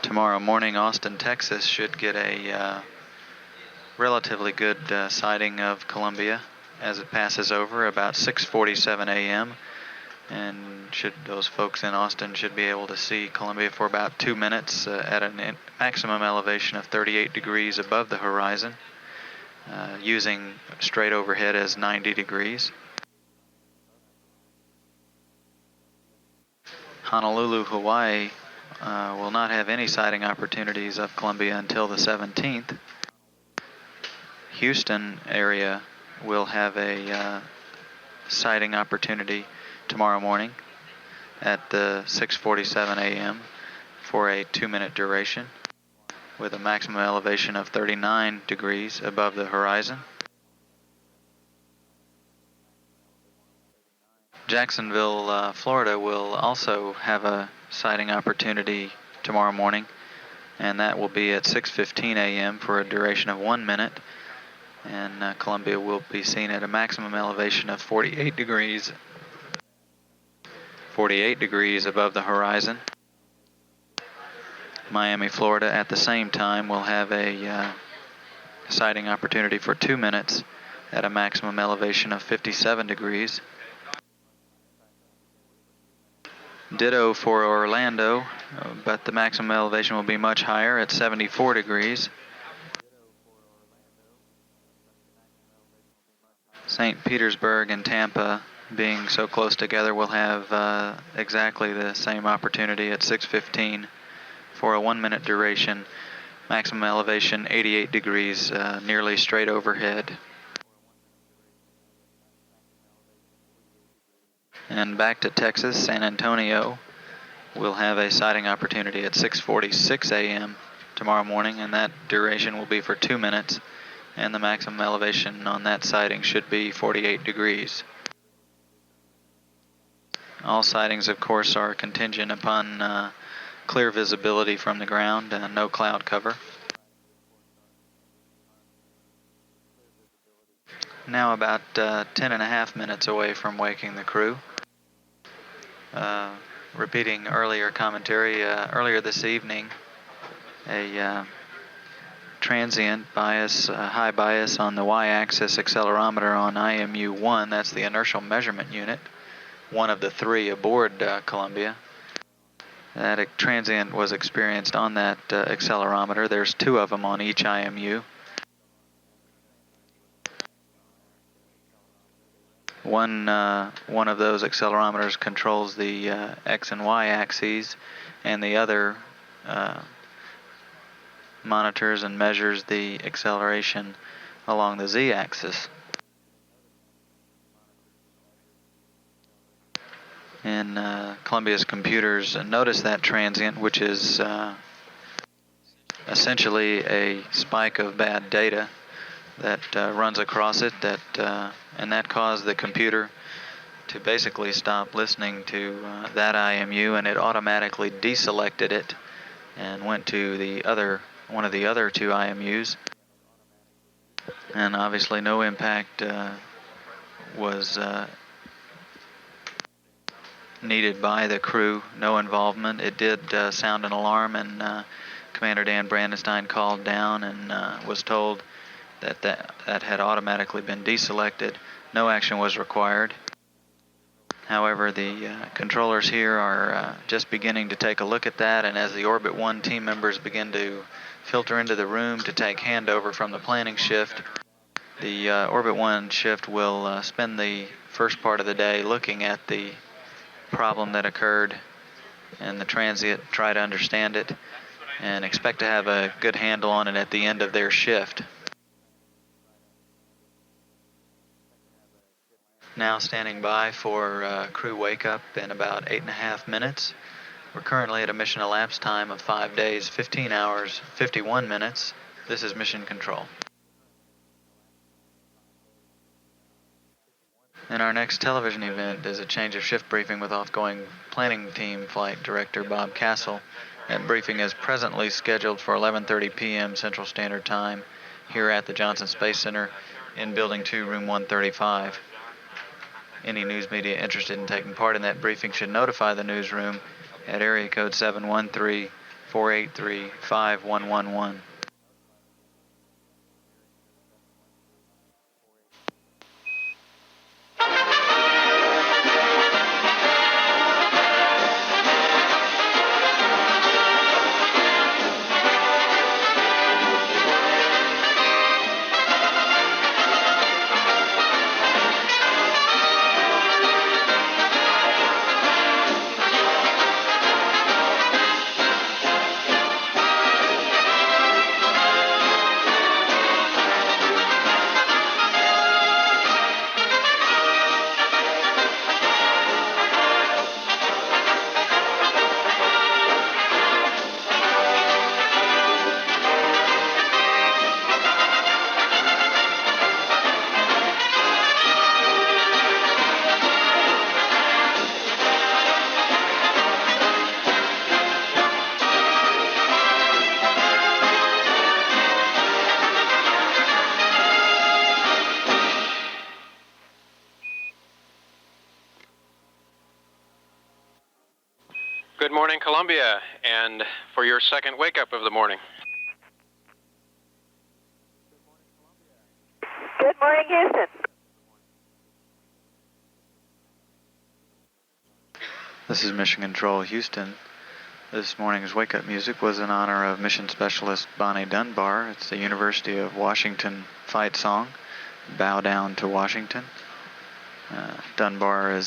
Tomorrow morning, Austin, Texas should get a relatively good sighting of Columbia as it passes over about 6:47 a.m. And those folks in Austin should be able to see Columbia for about 2 minutes at a maximum elevation of 38 degrees above the horizon, using straight overhead as 90 degrees. Honolulu, Hawaii will not have any sighting opportunities of Columbia until the 17th. Houston area will have a sighting opportunity tomorrow morning at the 6:47 a.m. for a 2-minute duration with a maximum elevation of 39 degrees above the horizon. Jacksonville, Florida will also have a sighting opportunity tomorrow morning, and that will be at 6:15 a.m. for a duration of 1 minute, and Columbia will be seen at a maximum elevation of 48 degrees above the horizon. Miami, Florida at the same time will have a sighting opportunity for 2 minutes at a maximum elevation of 57 degrees. Ditto for Orlando, but the maximum elevation will be much higher at 74 degrees. St. Petersburg and Tampa, being so close together, will have exactly the same opportunity at 6:15 for a 1-minute duration. Maximum elevation 88 degrees, nearly straight overhead. And back to Texas, San Antonio will have a sighting opportunity at 6:46 a.m. tomorrow morning, and that duration will be for 2 minutes, and the maximum elevation on that sighting should be 48 degrees. All sightings, of course, are contingent upon clear visibility from the ground and no cloud cover. Now about 10.5 minutes away from waking the crew. Repeating earlier commentary, earlier this evening, a transient bias, high bias on the y-axis accelerometer on IMU-1, that's the inertial measurement unit, one of the 3 aboard Columbia. That transient was experienced on that accelerometer. There's 2 of them on each IMU. One of those accelerometers controls the x and y axes, and the other monitors and measures the acceleration along the z-axis. And Columbia's computers notice that transient, which is essentially a spike of bad data that runs across it, and that caused the computer to basically stop listening to that IMU, and it automatically deselected it and went to one of the other 2 IMUs. And obviously no impact was needed by the crew, no involvement. It did sound an alarm, and Commander Dan Brandenstein called down and was told that had automatically been deselected. No action was required. However, the controllers here are just beginning to take a look at that, and as the Orbit 1 team members begin to filter into the room to take handover from the planning shift, the Orbit 1 shift will spend the first part of the day looking at the problem that occurred and the transient, try to understand it, and expect to have a good handle on it at the end of their shift. Now standing by for crew wake up in about 8.5 minutes. We're currently at a mission elapsed time of 5 days, 15 hours, 51 minutes. This is Mission Control. And our next television event is a change of shift briefing with outgoing planning team flight director Bob Castle. That briefing is presently scheduled for 11:30 p.m. Central Standard Time here at the Johnson Space Center in Building 2, Room 135. Any news media interested in taking part in that briefing should notify the newsroom at area code 713-483-5111. Good morning, Columbia, and for your second wake-up of the morning. Good morning, Houston. This is Mission Control Houston. This morning's wake-up music was in honor of Mission Specialist Bonnie Dunbar. It's the University of Washington fight song. bow down to Washington. Dunbar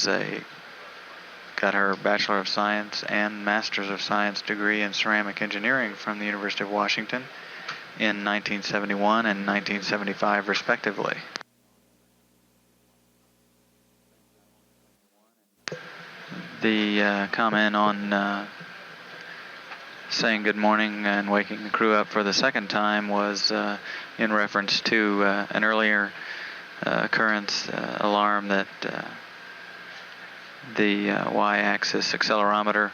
got her Bachelor of Science and Master's of Science degree in ceramic engineering from the University of Washington in 1971 and 1975 respectively. The comment on saying good morning and waking the crew up for the second time was in reference to an earlier occurrence alarm that the y-axis accelerometer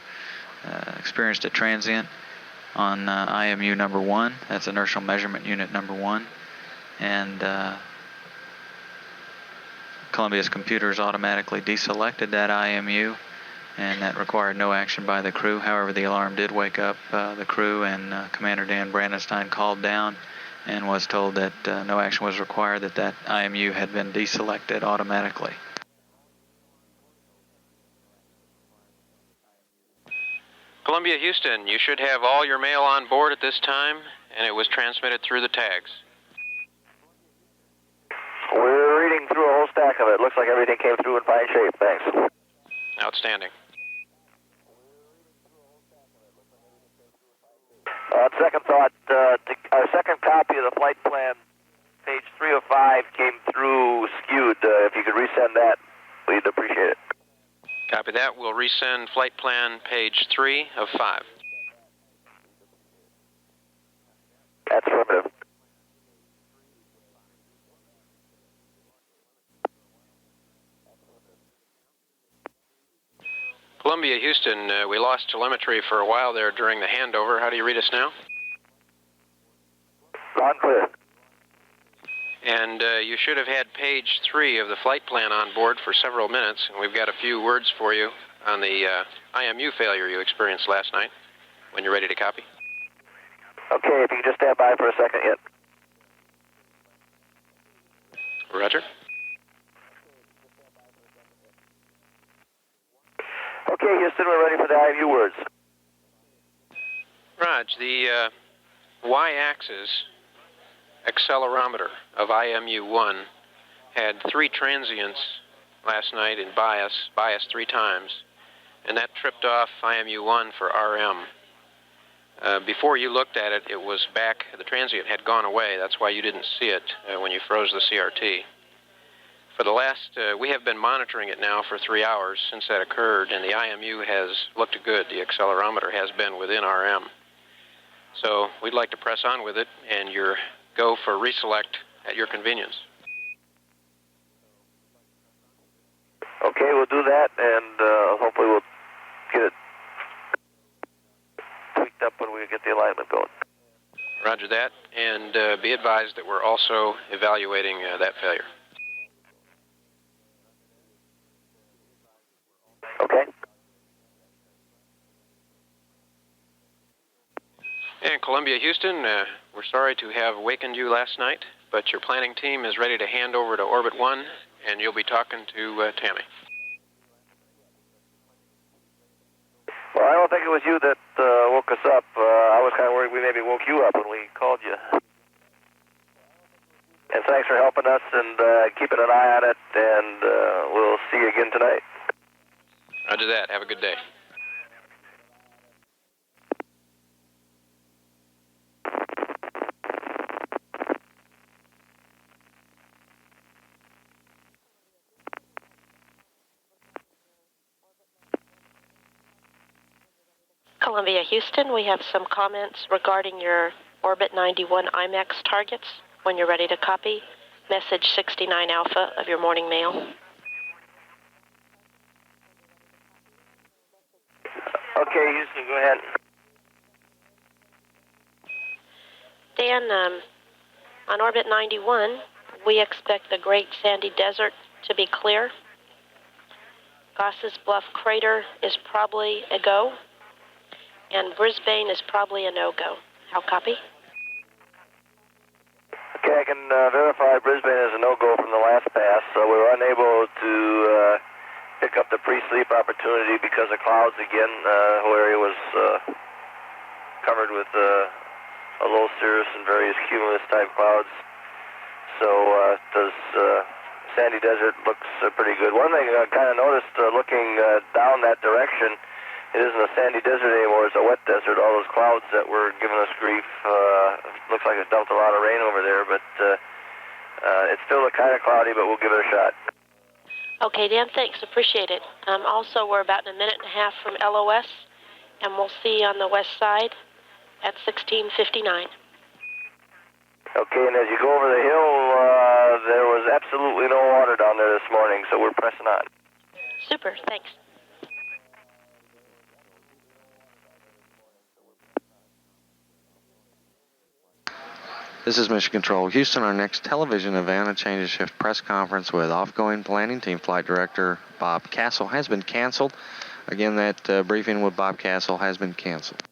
experienced a transient on IMU number 1. That's inertial measurement unit number 1. And Columbia's computers automatically deselected that IMU, and that required no action by the crew. However, the alarm did wake up the crew, and Commander Dan Brandenstein called down and was told that no action was required, that IMU had been deselected automatically. Columbia, Houston, you should have all your mail on board at this time, and it was transmitted through the tags. We're reading through a whole stack of it. Looks like everything came through in fine shape. Thanks. Outstanding. On second thought, our second copy of the flight plan, page 305, came through skewed. If you could resend that, we'd appreciate it. Copy that. We'll resend flight plan page 3 of 5. That's affirmative. Columbia, Houston, we lost telemetry for a while there during the handover. How do you read us now? Loud and clear. And you should have had page 3 of the flight plan on board for several minutes, and we've got a few words for you on the IMU failure you experienced last night, when you're ready to copy. Okay, if you can just stand by for a second yet. Roger. Okay, Houston, we're ready for the IMU words. Raj, the y-axis accelerometer of IMU-1 had 3 transients last night in bias 3 times, and that tripped off IMU-1 for RM. Before you looked at it, it was back, the transient had gone away. That's why you didn't see it when you froze the CRT. For the last, we have been monitoring it now for 3 hours since that occurred, and the IMU has looked good. The accelerometer has been within RM. So we'd like to press on with it, and your go for reselect at your convenience. Okay, we'll do that, and hopefully we'll get it tweaked up when we get the alignment going. Roger that, and be advised that we're also evaluating that failure. Okay. And Columbia, Houston, we're sorry to have awakened you last night, but your planning team is ready to hand over to Orbit 1, and you'll be talking to Tammy. Well, I don't think it was you that woke us up. I was kind of worried we maybe woke you up when we called you. And thanks for helping us and keeping an eye on it, and we'll see you again tonight. Roger that. Have a good day. Columbia, Houston, we have some comments regarding your Orbit 91 IMAX targets. When you're ready to copy, message 69 Alpha of your morning mail. Okay, Houston, go ahead. Dan, on Orbit 91, we expect the Great Sandy Desert to be clear. Goss's Bluff Crater is probably a go, and Brisbane is probably a no-go. How copy? Okay, I can verify Brisbane is a no-go from the last pass, so we were unable to pick up the pre-sleep opportunity because of clouds again. The whole area was covered with a low cirrus and various cumulus-type clouds. So does Sandy Desert looks pretty good. One thing I kind of noticed looking down that direction, it isn't a sandy desert anymore, it's a wet desert. All those clouds that were giving us grief, looks like it's dumped a lot of rain over there, but it's still kind of cloudy, but we'll give it a shot. Okay, Dan, thanks. Appreciate it. Also, we're about in a minute and a half from LOS, and we'll see you on the west side at 16:59. Okay, and as you go over the hill, there was absolutely no water down there this morning, so we're pressing on. Super, thanks. This is Mission Control Houston. Our next television event, a change of shift press conference with off-going planning team flight director Bob Castle, has been canceled. Again, that briefing with Bob Castle has been canceled.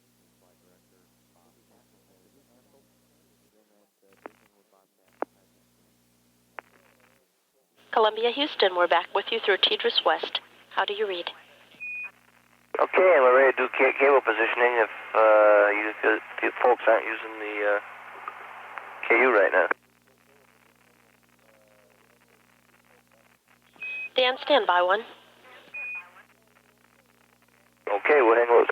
Columbia, Houston, we're back with you through Tidris West. How do you read? Okay, and we're ready to do cable positioning if folks aren't using the KU right now. Dan, stand by one. Okay, we'll hang loose.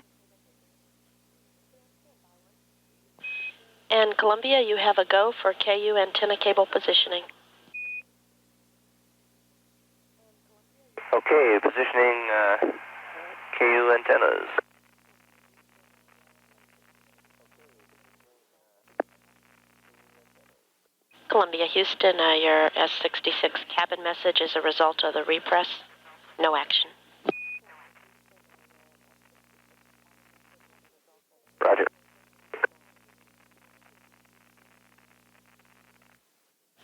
And Columbia, you have a go for KU antenna cable positioning. Okay, positioning KU antennas. Columbia, Houston, your S66 cabin message is a result of the repress. No action. Roger.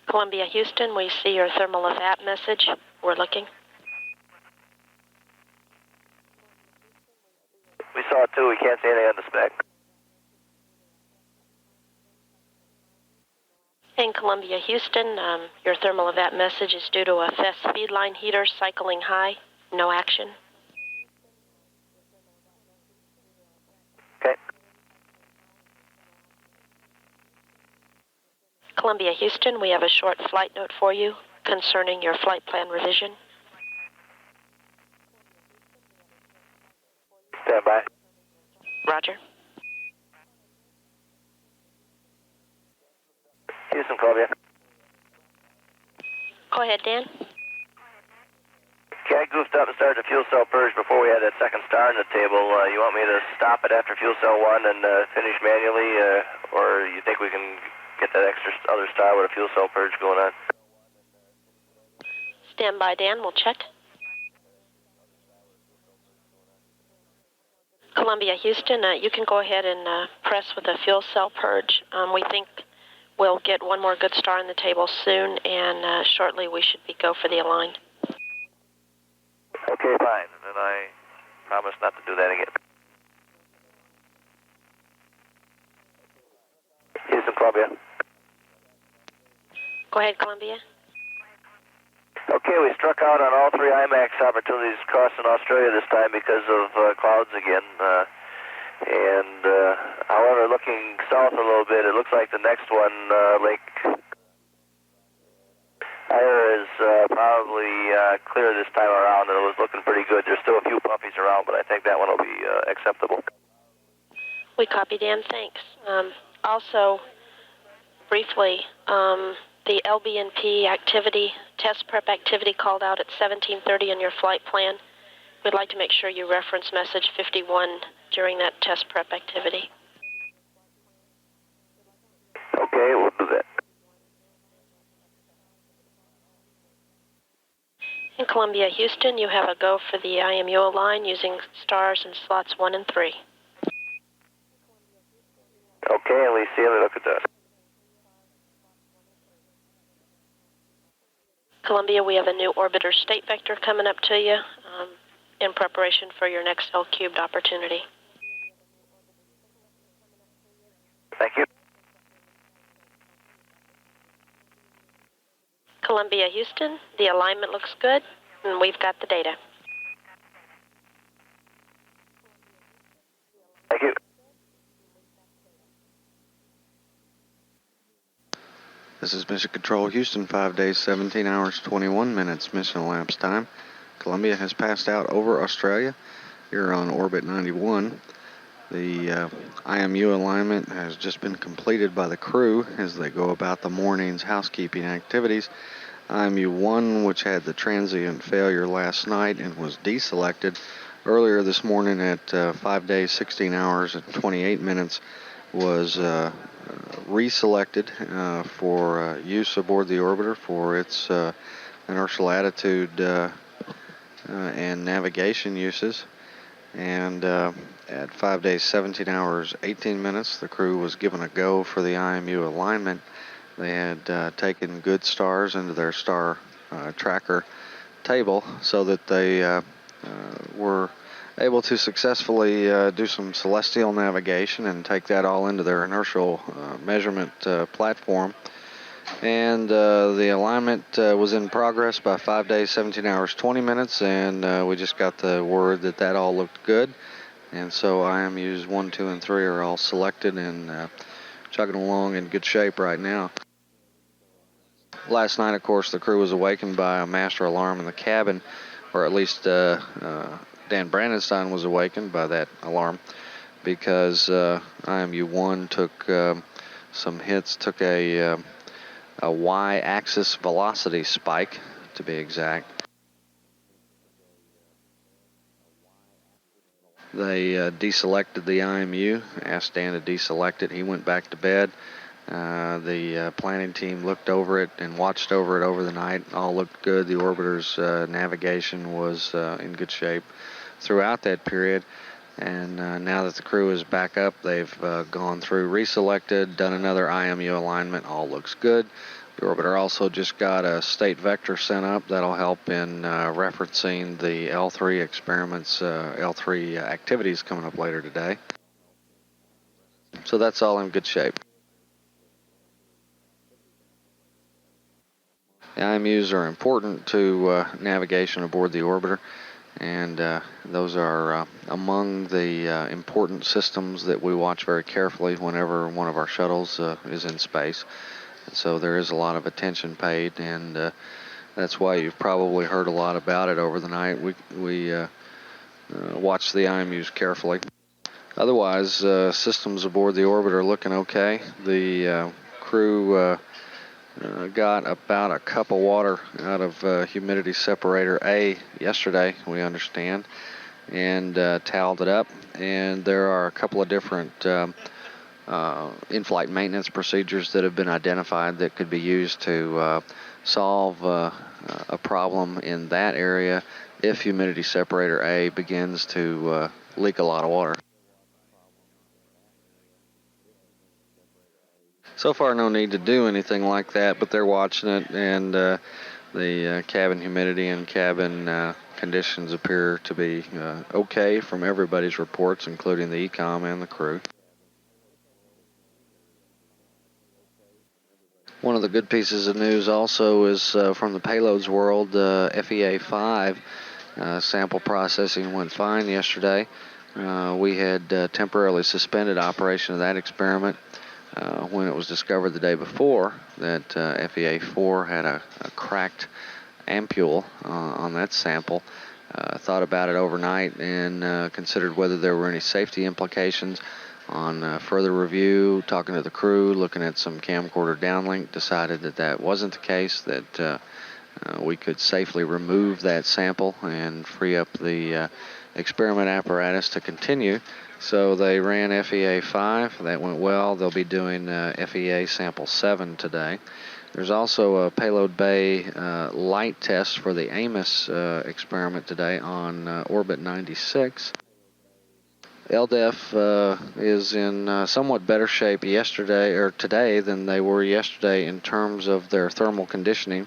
Columbia, Houston, we see your thermal evap message. We're looking. We saw it too. We can't see anything on the spec. In Columbia, Houston, your thermal evap message is due to a FES speed line heater cycling high. No action. Okay. Columbia, Houston, we have a short flight note for you concerning your flight plan revision. Stand by. Roger. Houston, Columbia. Go ahead, Dan. Okay, I goofed up and started the fuel cell purge before we had that second star on the table. You want me to stop it after fuel cell 1 and finish manually, or you think we can get that extra other star with a fuel cell purge going on? Stand by, Dan. We'll check. Columbia, Houston, you can go ahead and press with a fuel cell purge. We think we'll get one more good star on the table soon, and shortly we should be go for the align. Okay, fine. And then I promise not to do that again. Houston, Columbia. Go ahead, Columbia. Okay, we struck out on all 3 IMAX opportunities crossing Australia this time because of clouds again. However, looking south a little bit, it looks like the next one, Lake Eyre, is probably clear this time around, and it was looking pretty good. There's still a few puffies around, but I think that one will be acceptable. We copy, Dan. Thanks. Also, briefly, the LBNP activity, test prep activity called out at 17:30 in your flight plan. We'd like to make sure you reference message 51 during that test prep activity. Okay, we'll do that. In Columbia, Houston, you have a go for the IMU line using stars in slots 1 and 3. Okay, and we see him. Look at that. Columbia, we have a new orbiter state vector coming up to you in preparation for your next L-cubed opportunity. Thank you. Columbia, Houston, the alignment looks good, and we've got the data. Thank you. This is Mission Control Houston, 5 days, 17 hours, 21 minutes mission elapsed time. Columbia has passed out over Australia here on orbit 91. The IMU alignment has just been completed by the crew as they go about the morning's housekeeping activities. IMU 1, which had the transient failure last night and was deselected earlier this morning at 5 days, 16 hours, and 28 minutes, was reselected for use aboard the orbiter for its inertial attitude and navigation uses. And at 5 days, 17 hours, 18 minutes, the crew was given a go for the IMU alignment. They had taken good stars into their star tracker table so that they were able to successfully do some celestial navigation and take that all into their inertial measurement platform. And the alignment was in progress by 5 days, 17 hours, 20 minutes, and we just got the word that that all looked good. And so IMUs 1, 2, and 3 are all selected and chugging along in good shape right now. Last night, of course, the crew was awakened by a master alarm in the cabin, or at least Dan Brandenstein was awakened by that alarm because IMU-1 took some hits, took a y-axis velocity spike, to be exact. They deselected the IMU, asked Dan to deselect it. He went back to bed. The planning team looked over it and watched over it over the night. All looked good. The orbiter's navigation was in good shape throughout that period. And now that the crew is back up, they've gone through, reselected, done another IMU alignment. All looks good. The orbiter also just got a state vector sent up that'll help in referencing the L3 experiments, L3 activities coming up later today. So that's all in good shape. The IMUs are important to navigation aboard the orbiter, and those are among the important systems that we watch very carefully whenever one of our shuttles is in space. And so there is a lot of attention paid, and that's why you've probably heard a lot about it over the night. We watch the IMUs carefully. Otherwise, systems aboard the orbiter are looking okay. The crew got about a cup of water out of humidity separator A yesterday, we understand, and toweled it up. And there are a couple of different in-flight maintenance procedures that have been identified that could be used to solve a problem in that area if humidity separator A begins to leak a lot of water. So far, no need to do anything like that, but they're watching it, and the cabin humidity and cabin conditions appear to be okay from everybody's reports, including the ECOM and the crew. One of the good pieces of news also is from the payloads world. FEA-5 sample processing went fine yesterday. We had temporarily suspended operation of that experiment when it was discovered the day before that FEA-4 had a cracked ampule on that sample. Thought about it overnight and considered whether there were any safety implications. On further review, talking to the crew, looking at some camcorder downlink, decided that that wasn't the case, that we could safely remove that sample and free up the experiment apparatus to continue. So they ran FEA-5. That went well. They'll be doing FEA sample 7 today. There's also a payload bay light test for the Amos experiment today on orbit 96. LDEF is in somewhat better shape yesterday or today than they were yesterday in terms of their thermal conditioning.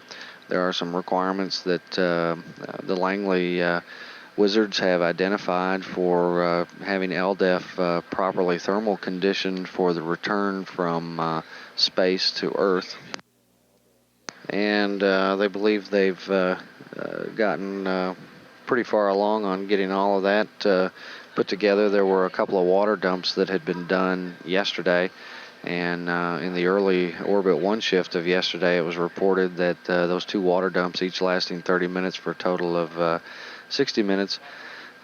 There are some requirements that the Langley wizards have identified for having LDEF properly thermal conditioned for the return from space to Earth. And they believe they've gotten pretty far along on getting all of that put together. There were a couple of water dumps that had been done yesterday, And in the early Orbit 1 shift of yesterday, it was reported that those two water dumps, each lasting 30 minutes for a total of 60 minutes,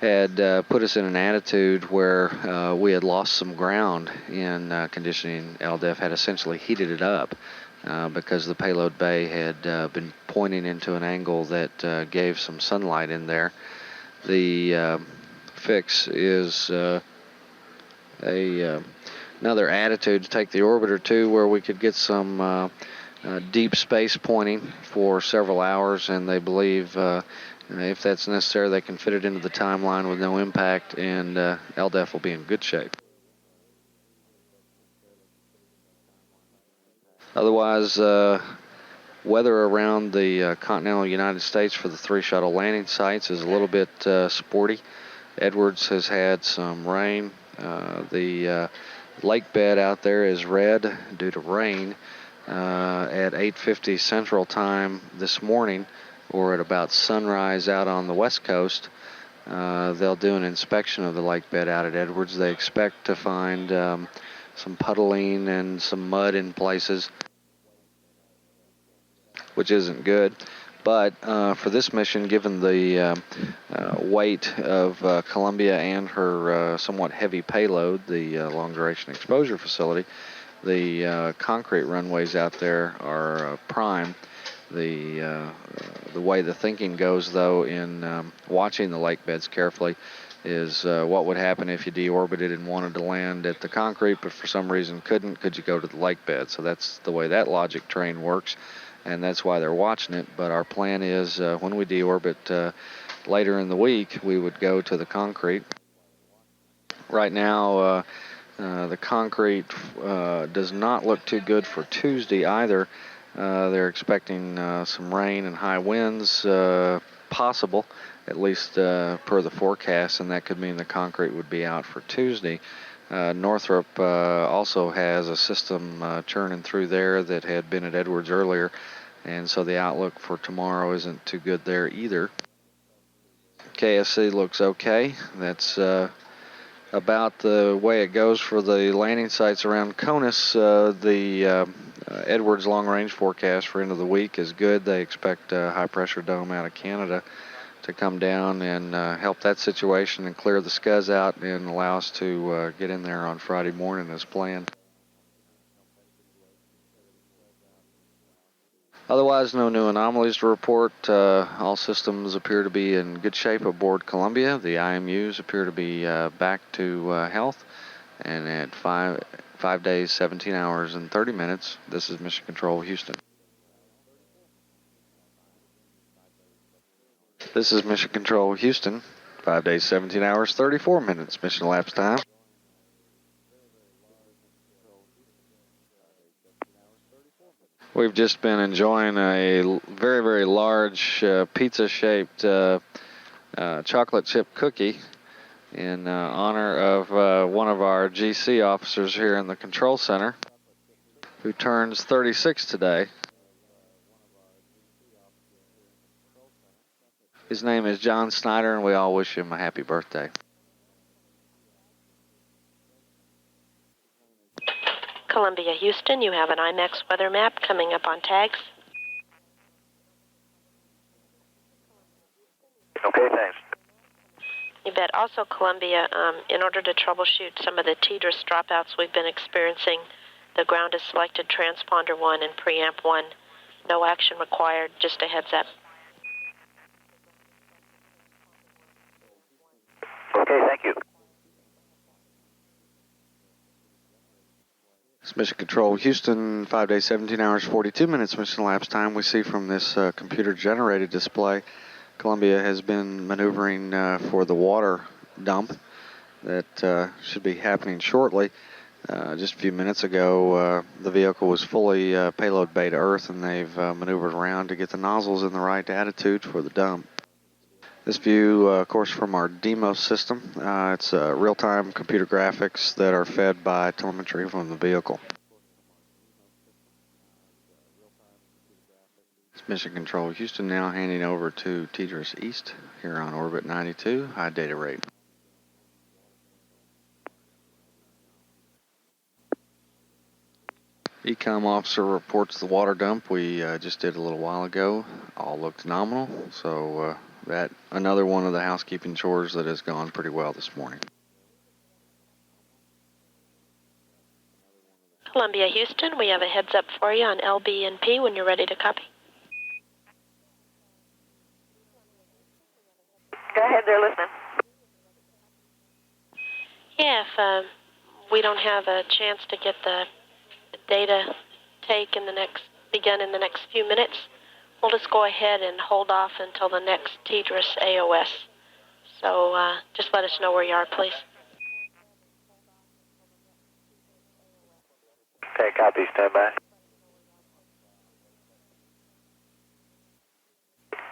had put us in an attitude where we had lost some ground in conditioning. LDEF had essentially heated it up because the payload bay had been pointing into an angle that gave some sunlight in there. The fix is another attitude to take the orbiter to where we could get some deep space pointing for several hours, and they believe if that's necessary, they can fit it into the timeline with no impact, and LDEF will be in good shape. Otherwise, weather around the continental United States for the 3 shuttle landing sites is a little bit sporty. Edwards has had some rain. The lake bed out there is red due to rain. At 8:50 Central Time this morning, or at about sunrise out on the west coast, they'll do an inspection of the lake bed out at Edwards. They expect to find some puddling and some mud in places, which isn't good. But for this mission, given the weight of Columbia and her somewhat heavy payload, the Long Duration Exposure Facility, the concrete runways out there are prime. The way the thinking goes, though, in watching the lake beds carefully, is what would happen if you deorbited and wanted to land at the concrete, but for some reason couldn't? Could you go to the lake bed? So that's the way that logic train works, and that's why they're watching it. But our plan is when we deorbit later in the week, we would go to the concrete. Right now, the concrete does not look too good for Tuesday either. They're expecting some rain and high winds possible, at least per the forecast, and that could mean the concrete would be out for Tuesday. Northrop also has a system churning through there that had been at Edwards earlier, and so the outlook for tomorrow isn't too good there either. KSC looks okay. That's about the way it goes for the landing sites around CONUS. The Edwards long-range forecast for end of the week is good. They expect a high-pressure dome out of Canada to come down and help that situation and clear the scuzz out and allow us to get in there on Friday morning as planned. Otherwise, no new anomalies to report. All systems appear to be in good shape aboard Columbia. The IMUs appear to be back to health. And at 5 days, 17 hours, and 30 minutes, this is Mission Control Houston. This is Mission Control Houston. 5 days, 17 hours, 34 minutes, mission elapsed time. We've just been enjoying a very, very large pizza-shaped chocolate chip cookie in honor of one of our GC officers here in the control center, who turns 36 today. His name is John Snyder, and we all wish him a happy birthday. Columbia, Houston, you have an IMAX weather map coming up on tags. Okay, thanks. You bet. Also, Columbia, in order to troubleshoot some of the TDRS dropouts we've been experiencing, the ground is selected transponder 1 and preamp 1. No action required, just a heads up. Okay, thank you. It's Mission Control Houston, 5 days, 17 hours, 42 minutes mission elapsed time. We see from this computer-generated display, Columbia has been maneuvering for the water dump that should be happening shortly. Just a few minutes ago, the vehicle was fully payload bay to Earth, and they've maneuvered around to get the nozzles in the right attitude for the dump. This view, of course, from our Demos system. It's real-time computer graphics that are fed by telemetry from the vehicle. It's Mission Control Houston now handing over to TDRS East here on orbit 92, high data rate. Ecom officer reports the water dump we just did a little while ago. All looked nominal, so that another one of the housekeeping chores that has gone pretty well this morning. Columbia, Houston, we have a heads up for you on LB and P when you're ready to copy. Go ahead, they're listening. Yeah, if we don't have a chance to get the data begin in the next few minutes, we'll just go ahead and hold off until the next TDRS AOS. So just let us know where you are, please. Okay, copy, stand by.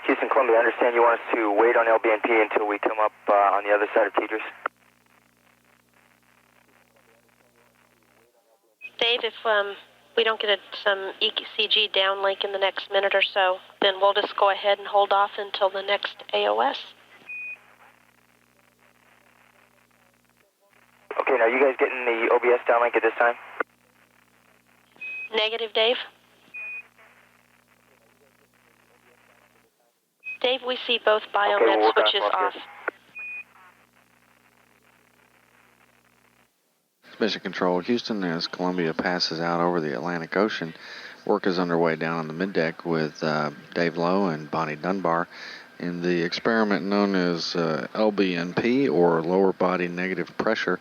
Houston, Columbia, I understand you want us to wait on LBNP until we come up on the other side of TDRS. Dave, if we don't get some ECG downlink in the next minute or so, then we'll just go ahead and hold off until the next AOS. Okay, now you guys getting the OBS downlink at this time? Negative, Dave. Dave, we see both biomed switches off. Mission Control Houston, as Columbia passes out over the Atlantic Ocean, work is underway down on the middeck with Dave Lowe and Bonnie Dunbar in the experiment known as LBNP, or lower body negative pressure.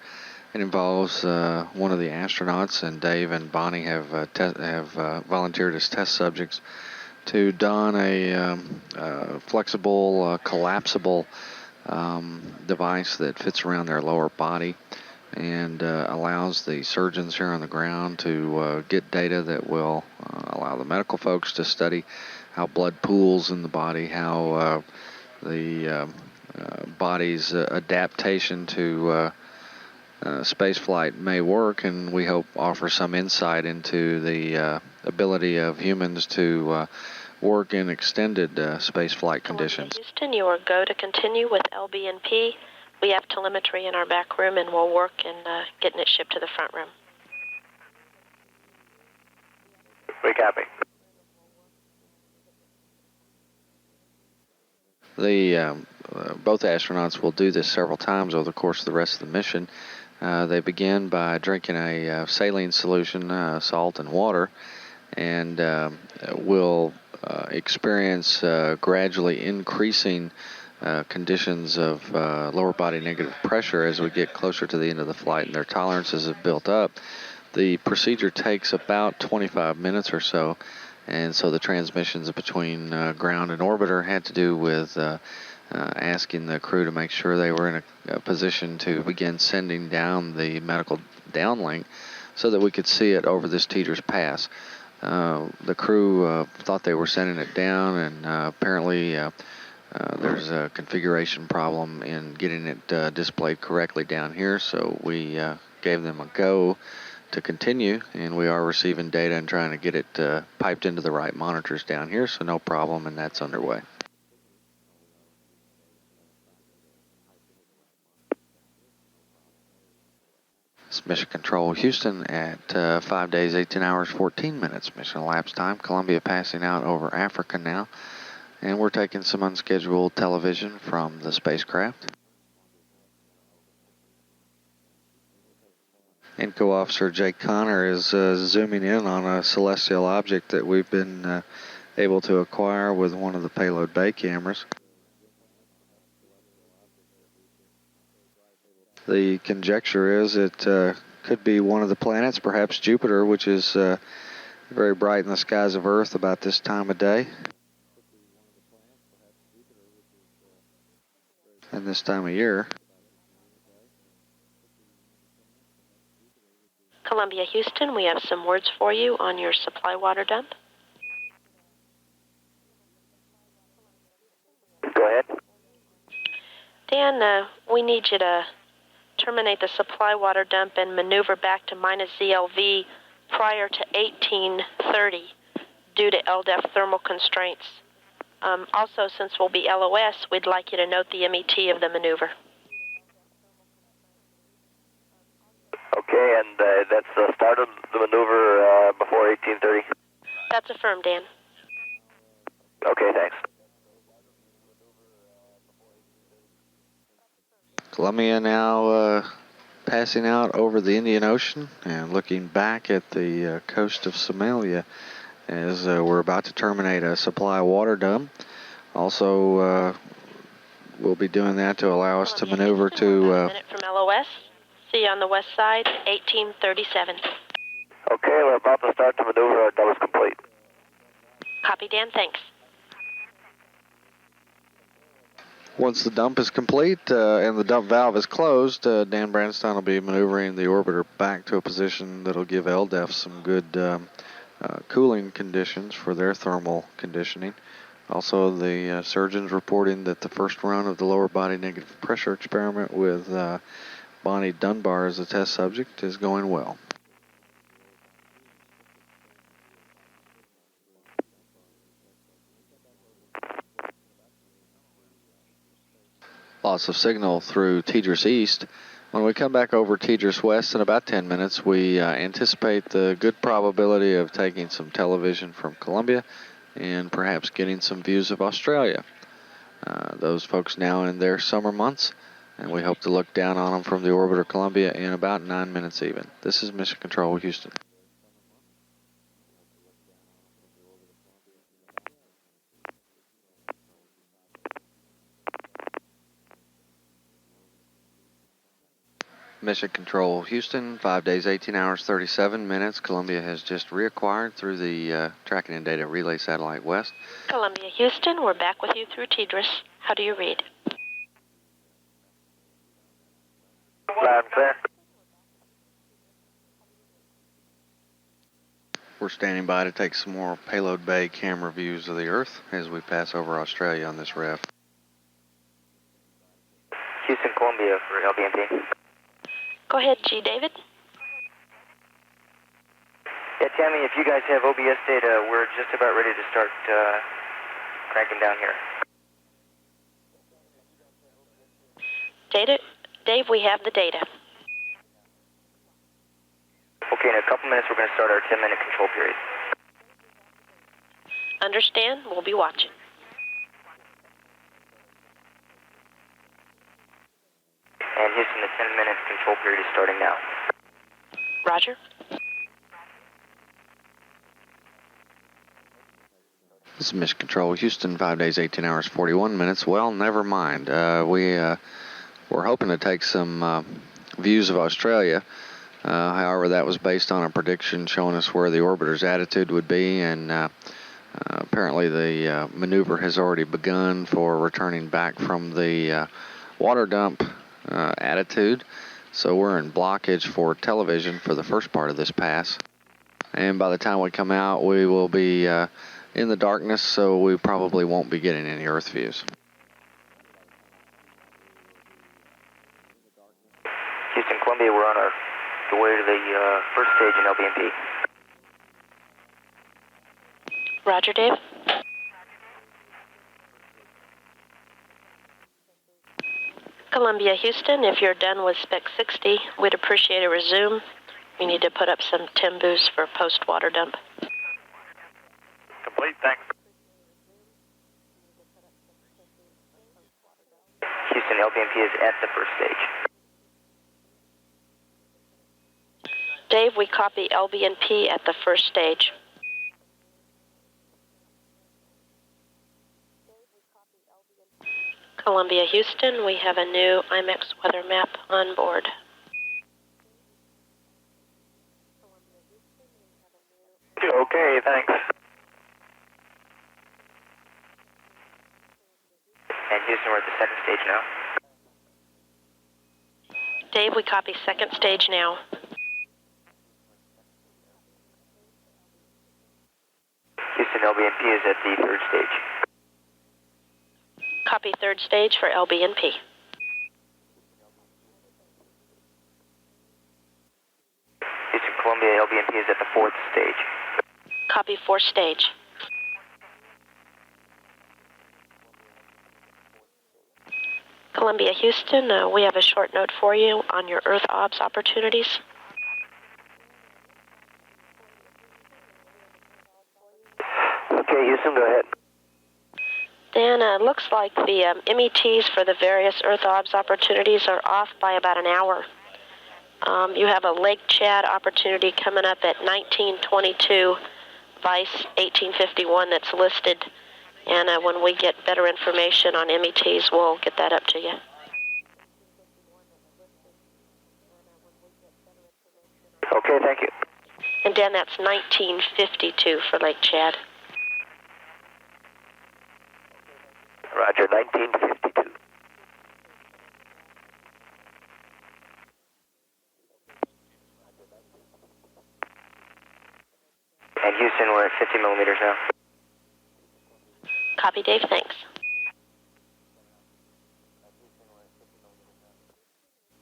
It involves one of the astronauts, and Dave and Bonnie have volunteered as test subjects to don a flexible, collapsible device that fits around their lower body and allows the surgeons here on the ground to get data that will allow the medical folks to study how blood pools in the body, how the body's adaptation to space flight may work, and we hope offer some insight into the ability of humans to work in extended space flight conditions. Houston, you are go to continue with LBNP. We have telemetry in our back room, and we'll work in getting it shipped to the front room. We copy. Both astronauts will do this several times over the course of the rest of the mission. They begin by drinking a saline solution, salt and water, and will experience gradually increasing conditions of lower body negative pressure as we get closer to the end of the flight, and their tolerances have built up. The procedure takes about 25 minutes or so, and so the transmissions between ground and orbiter had to do with asking the crew to make sure they were in a position to begin sending down the medical downlink so that we could see it over this TDRS pass. The crew thought they were sending it down, and apparently there's a configuration problem in getting it displayed correctly down here, so we gave them a go to continue, and we are receiving data and trying to get it piped into the right monitors down here, so no problem, and that's underway. It's Mission Control Houston at 5 days, 18 hours, 14 minutes. Mission elapsed time. Columbia passing out over Africa now. And we're taking some unscheduled television from the spacecraft. INCO Officer Jake Connor is zooming in on a celestial object that we've been able to acquire with one of the payload bay cameras. The conjecture is it could be one of the planets, perhaps Jupiter, which is very bright in the skies of Earth about this time of day. And this time of year. Columbia, Houston, we have some words for you on your supply water dump. Go ahead. Dan, we need you to terminate the supply water dump and maneuver back to minus ZLV prior to 1830 due to LDEF thermal constraints. Also, since we'll be LOS, we'd like you to note the MET of the maneuver. Okay. Okay, and that's the start of the maneuver before 1830? That's affirmed, Dan. Okay, thanks. Columbia now passing out over the Indian Ocean and looking back at the coast of Somalia as we're about to terminate a supply water dump. Also, we'll be doing that to allow us to maneuver to... a minute from LOS. See you on the west side, 1837. Okay, we're about to start the maneuver. Our dump is complete. Copy, Dan. Thanks. Once the dump is complete and the dump valve is closed, Dan Branstein will be maneuvering the orbiter back to a position that'll give LDEF some good cooling conditions for their thermal conditioning. Also, the surgeons reporting that the first run of the lower body negative pressure experiment with Bonnie Dunbar as a test subject is going well. Loss of signal through Tidris East. When we come back over Tidris West in about 10 minutes, we anticipate the good probability of taking some television from Columbia and perhaps getting some views of Australia. Those folks now in their summer months, and we hope to look down on them from the orbiter Columbia in about 9 minutes even. This is Mission Control Houston. Mission Control Houston, 5 days, 18 hours, 37 minutes. Columbia has just reacquired through the Tracking and Data Relay Satellite West. Columbia, Houston, we're back with you through Tidris. How do you read? Loud and clear. We're standing by to take some more payload bay camera views of the Earth as we pass over Australia on this REF. Houston, Columbia for LBMP. Go ahead, G. David. Yeah, Tammy, if you guys have OBS data, we're just about ready to start cranking down here. Dave, we have the data. Okay, in a couple minutes we're going to start our 10-minute control period. Understand? We'll be watching. And Houston, the 10-minute control period is starting now. Roger. This is Mission Control Houston, 5 days, 18 hours, 41 minutes. Well, never mind. We're hoping to take some views of Australia. However, that was based on a prediction showing us where the orbiter's attitude would be, and apparently the maneuver has already begun for returning back from the water dump attitude. So we're in blockage for television for the first part of this pass. And by the time we come out, we will be in the darkness, so we probably won't be getting any Earth views. Houston, Columbia, we're on our way to the first stage in LBMP. Roger, Dave. Columbia, Houston, if you're done with Spec 60, we'd appreciate a resume. We need to put up some Timbus for post-water dump. Complete, thanks. Houston, LBMP is at the first stage. Dave, we copy LB&P at the first stage. Columbia, Houston, we have a new IMEX weather map on board. Okay, thanks. And Houston, we're at the second stage now. Dave, we copy second stage now. Houston, LBMP is at the third stage. Copy third stage for LB&P. Houston, Columbia, LBMP is at the fourth stage. Copy fourth stage. Columbia, Houston, we have a short note for you on your Earth OBS opportunities. Okay, Houston, go ahead. Dan, it looks like the METs for the various Earth OBS opportunities are off by about an hour. You have a Lake Chad opportunity coming up at 1922, Vice 1851 that's listed. And when we get better information on METs, we'll get that up to you. Okay, thank you. And Dan, that's 1952 for Lake Chad. Roger, 1952. And Houston, we're at 50 millimeters now. Copy, Dave, thanks.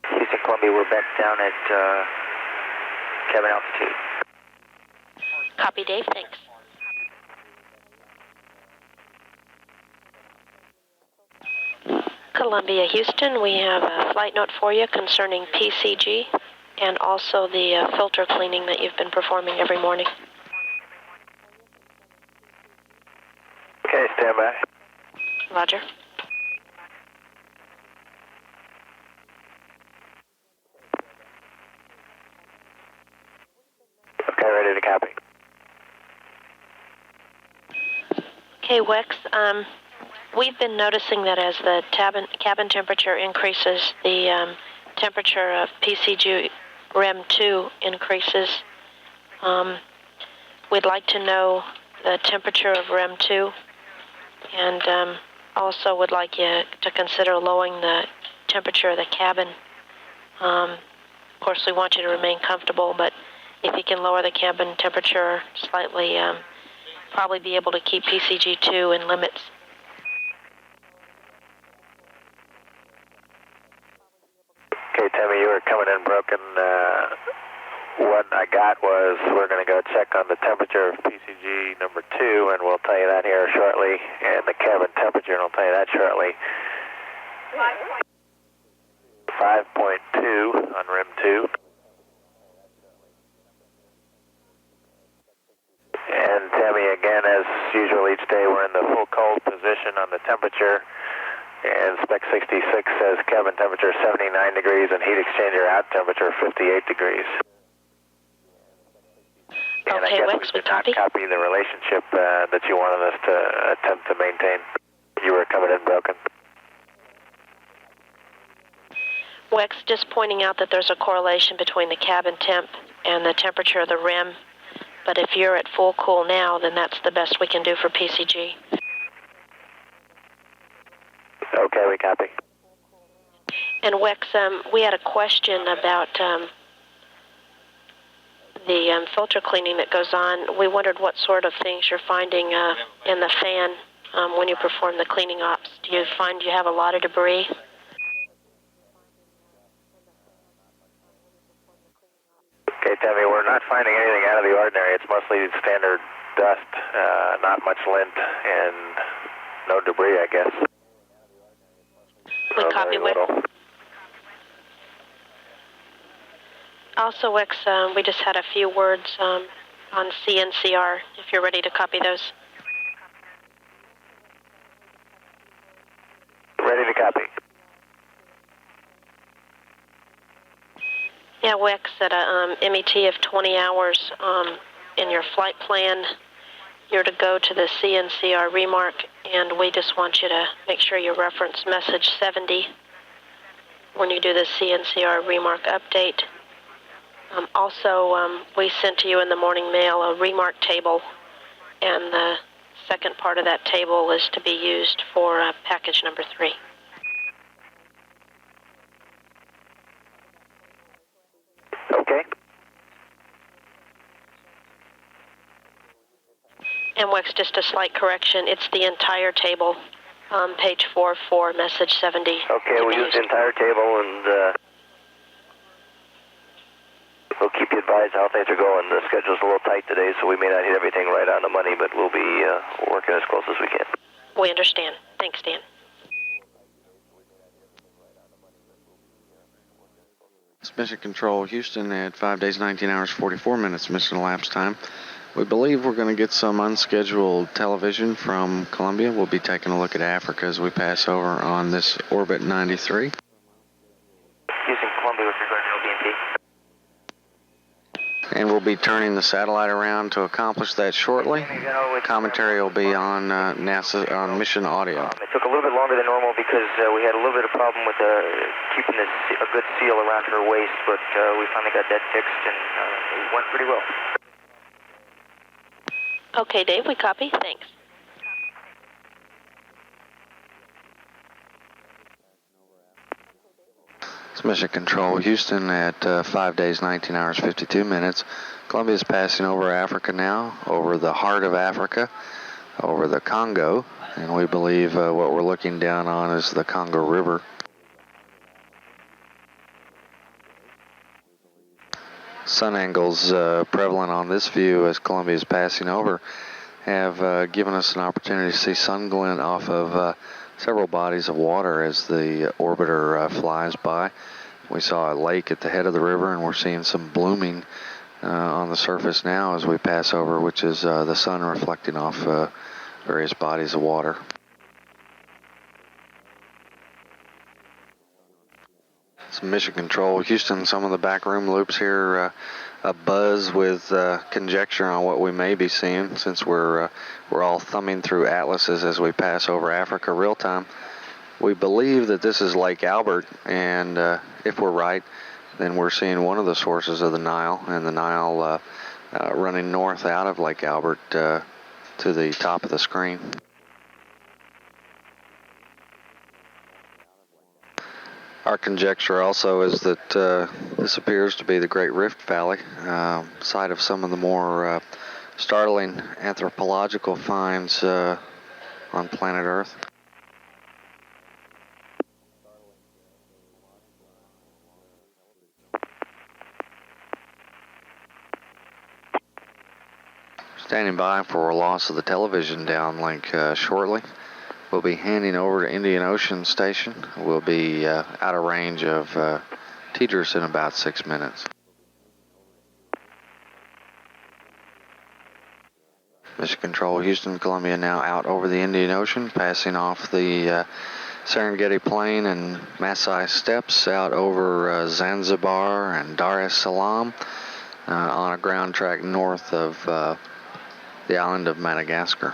Houston, Columbia, we're back down at cabin altitude. Copy, Dave, thanks. Columbia, Houston, we have a flight note for you concerning PCG and also the filter cleaning that you've been performing every morning. Okay, stand by. Roger. Okay, ready to copy. Okay, Wex, we've been noticing that as the cabin temperature increases, the temperature of PCG REM 2 increases. We'd like to know the temperature of REM 2, and also would like you to consider lowering the temperature of the cabin. Of course, we want you to remain comfortable, but if you can lower the cabin temperature slightly, probably be able to keep PCG2 in limits. Okay, Tammy, you were coming in broken. What I got was we're going to go check on the temperature of PCG number 2, and we'll tell you that here shortly, and the cabin temperature, and I'll tell you that shortly. 5.2 on REM 2. And Tammy, again, as usual each day, we're in the full cold position on the temperature. And spec 66 says cabin temperature 79 degrees and heat exchanger out temperature 58 degrees. And Okay, I guess Wex, we we did not copy. copy the relationship that you wanted us to attempt to maintain. You were coming in broken. Wex, just pointing out that there's a correlation between the cabin temp and the temperature of the REM. But if you're at full cool now, then that's the best we can do for PCG. Okay, we copy. And Wex, we had a question about the filter cleaning that goes on. We wondered what sort of things you're finding in the fan when you perform the cleaning ops. Do you find you have a lot of debris? Okay, Tammy, we're not finding anything out of the ordinary. It's mostly standard dust, not much lint, and no debris, I guess. We copy, Wex. Also, Wex, we just had a few words on CNCR, if you're ready to copy those. Ready to copy. Yeah, Wex, at a MET of 20 hours in your flight plan, you're to go to the CNCR remark, and we just want you to make sure you reference message 70 when you do the CNCR remark update. Also, we sent to you in the morning mail a remark table, and the second part of that table is to be used for package number 3. Okay. And Wex, just a slight correction. It's the entire table, page 4 message 70. Okay, we'll use the entire table, and we'll keep you advised how things are going. The schedule's a little tight today, so we may not hit everything right on the money, but we'll be working as close as we can. We understand. Thanks, Dan. Mission Control Houston at 5 days, 19 hours, 44 minutes mission elapsed time. We believe we're going to get some unscheduled television from Columbia. We'll be taking a look at Africa as we pass over on this Orbit 93. Houston, Columbia with regard to LBNP. And we'll be turning the satellite around to accomplish that shortly. Commentary will be on NASA on mission audio. It took a little bit longer than normal because we had a little bit of problem with keeping a good seal around her waist, but we finally got that fixed and it went pretty well. Okay, Dave, we copy. Thanks. It's Mission Control Houston at 5 days, 19 hours, 52 minutes. Columbia is passing over Africa now, over the heart of Africa, over the Congo, and we believe what we're looking down on is the Congo River. Sun angles prevalent on this view as Columbia is passing over have given us an opportunity to see sun glint off of several bodies of water as the orbiter flies by. We saw a lake at the head of the river, and we're seeing some blooming on the surface now as we pass over, which is the sun reflecting off various bodies of water. It's Mission Control Houston. Some of the backroom loops here buzz with conjecture on what we may be seeing, since we're all thumbing through atlases as we pass over Africa real time. We believe that this is Lake Albert, and if we're right, then we're seeing one of the sources of the Nile, and the Nile running north out of Lake Albert to the top of the screen. Our conjecture also is that this appears to be the Great Rift Valley, site of some of the more startling anthropological finds on planet Earth. Standing by for a loss of the television downlink shortly. We'll be handing over to Indian Ocean Station. We'll be out of range of Tidris in about 6 minutes. Mission Control Houston, Columbia now out over the Indian Ocean, passing off the Serengeti Plain and Masai Steppes out over Zanzibar and Dar es Salaam on a ground track north of the island of Madagascar.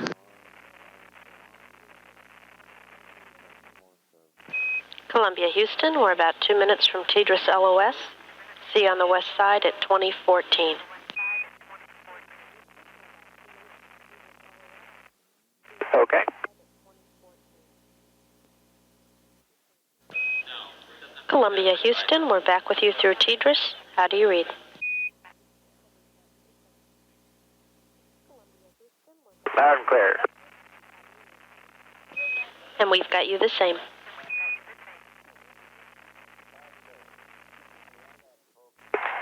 Columbia, Houston, we're about 2 minutes from Tidris LOS. See you on the west side at 2014. Okay. Columbia, Houston, we're back with you through Tidris. How do you read? Loud and clear. And we've got you the same.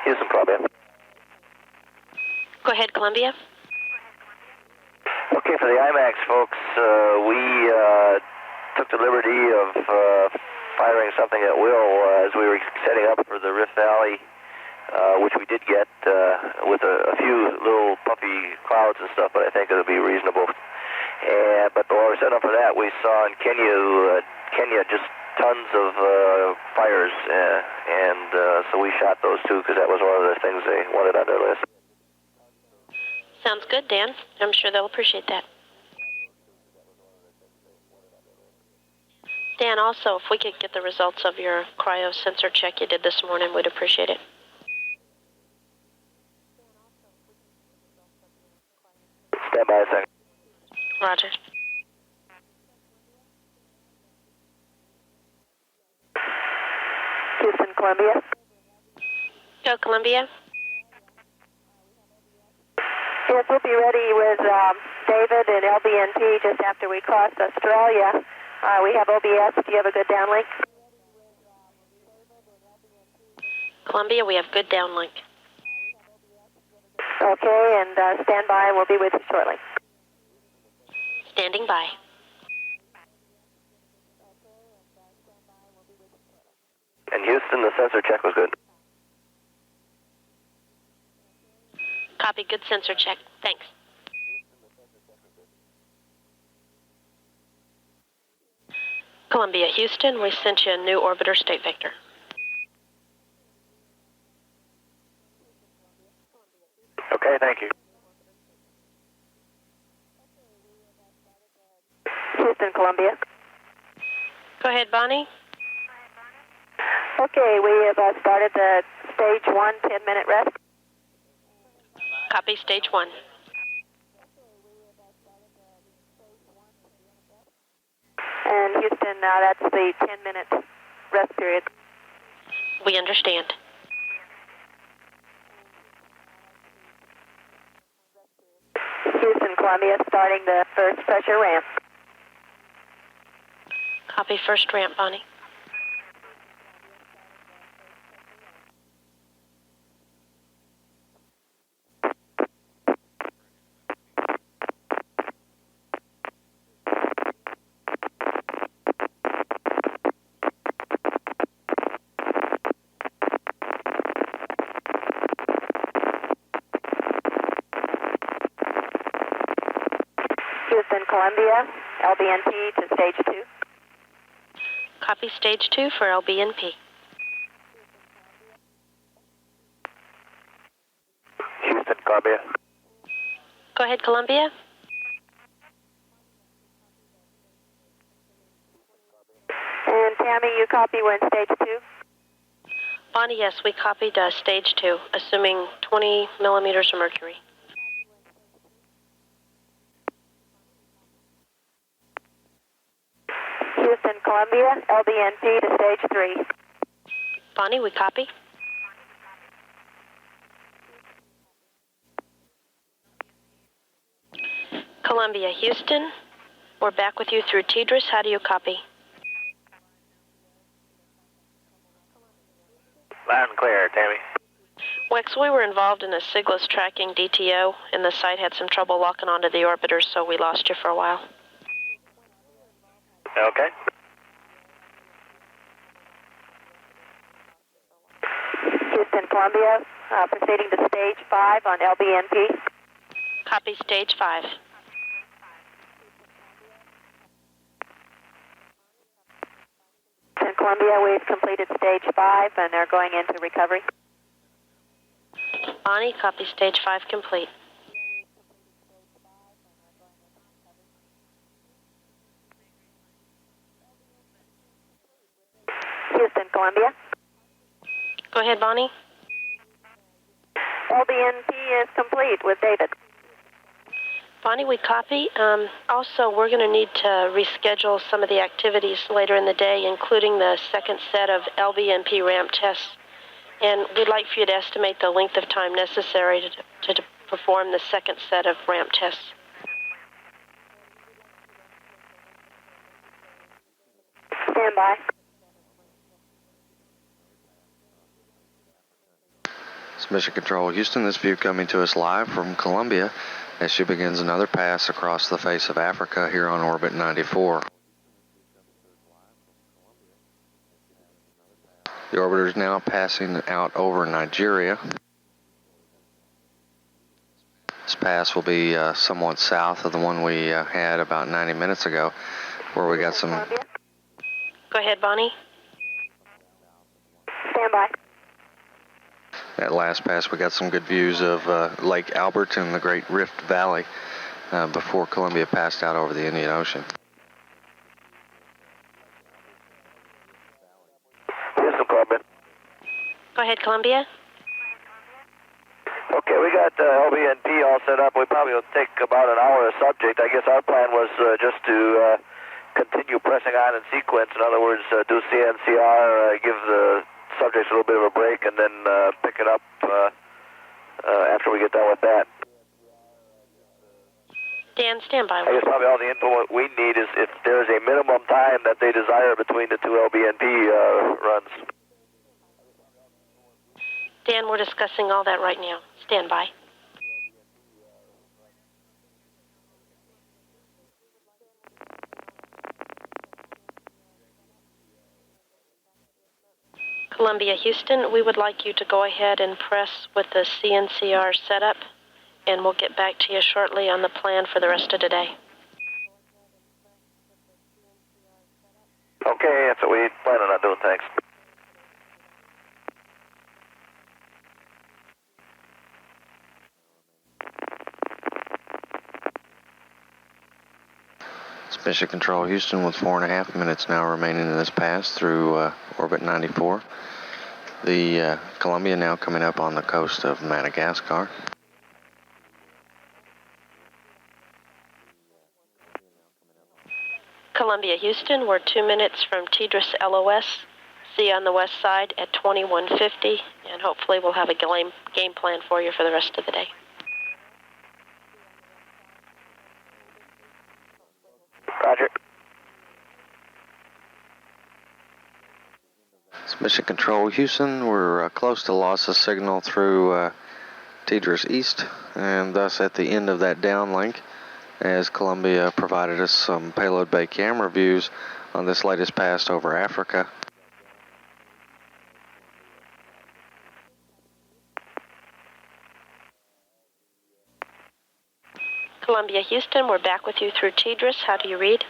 Houston, Columbia. Go ahead, Columbia. Okay, for the IMAX folks, we took the liberty of firing something at will as we were setting up for the Rift Valley, which we did get with a few little puffy clouds and stuff, but I think it'll be reasonable. But while we were setting up for that, we saw in Kenya just tons of fires, and so we shot those too because that was one of the things they wanted on their list. Sounds good, Dan. I'm sure they'll appreciate that. Dan, also, if we could get the results of your cryo sensor check you did this morning, we'd appreciate it. Stand by a second. Roger. Houston, Columbia. Go, Columbia. Yes, we'll be ready with David and LBNP just after we cross Australia. We have OBS. Do you have a good downlink? Columbia, we have good downlink. Okay, and stand by, and we'll be with you shortly. Standing by. And Houston, the sensor check was good. Copy. Copy. Good sensor check. Thanks. Columbia, Houston, we sent you a new orbiter state vector. Okay, thank you. Houston, Columbia. Go ahead, Bonnie. Okay, we have started the stage 1 10-minute rest. Copy. Stage 1. And Houston, that's the 10-minute rest period. We understand. Houston, Columbia, starting the first pressure ramp. Copy. First ramp, Bonnie. Houston, Columbia, LBNP to stage 2. Copy. Stage 2 for LBNP. Houston, Columbia. Go ahead, Columbia. And Tammy, you copy we're in stage 2? Bonnie, yes, we copied stage 2, assuming 20 millimeters of mercury. Houston, Columbia, LBNP to stage 3. Bonnie, we copy. Columbia, Houston, we're back with you through TDRS. How do you copy? Loud and clear, Tammy. Wex, we were involved in a sigless tracking DTO, and the site had some trouble locking onto the orbiter, so we lost you for a while. Okay. Houston, Columbia, proceeding to stage 5 on LBNP. Copy. Stage 5. In Columbia, we've completed stage 5 and they're going into recovery. Bonnie, copy. Stage 5 complete. Houston, Columbia. Go ahead, Bonnie. LBNP is complete with David. Bonnie, we copy. Also, we're going to need to reschedule some of the activities later in the day, including the second set of LBNP ramp tests. And we'd like for you to estimate the length of time necessary to perform the second set of ramp tests. Stand by. It's Mission Control Houston. This view coming to us live from Columbia as she begins another pass across the face of Africa here on orbit 94. The orbiter is now passing out over Nigeria. This pass will be somewhat south of the one we had about 90 minutes ago, where we got some... Go ahead, Bonnie. Stand by. That last pass, we got some good views of Lake Albert and the Great Rift Valley before Columbia passed out over the Indian Ocean. Houston, Columbia. Go ahead, Columbia. Okay, we got LBNP all set up. We probably will take about an hour a subject. I guess our plan was just to continue pressing on in sequence. In other words, do CNCR, give the subjects a little bit of a break, and then pick it up after we get done with that. Dan, stand by. I guess probably all the info we need is if there's a minimum time that they desire between the two LBNP runs. Dan, we're discussing all that right now. Stand by. Columbia, Houston, we would like you to go ahead and press with the CNCR setup and we'll get back to you shortly on the plan for the rest of today. Okay, that's what we plan on doing, thanks. It's Mission Control Houston with 4.5 minutes now remaining in this pass through orbit 94. The Columbia now coming up on the coast of Madagascar. Columbia Houston, we're 2 minutes from TDRS LOS. See you on the west side at 2150, and hopefully we'll have a game plan for you for the rest of the day. Roger. It's Mission Control Houston. We're close to loss of signal through TDRS East, and thus at the end of that downlink, as Columbia provided us some payload bay camera views on this latest pass over Africa. Columbia Houston, we're back with you through TDRS. How do you read?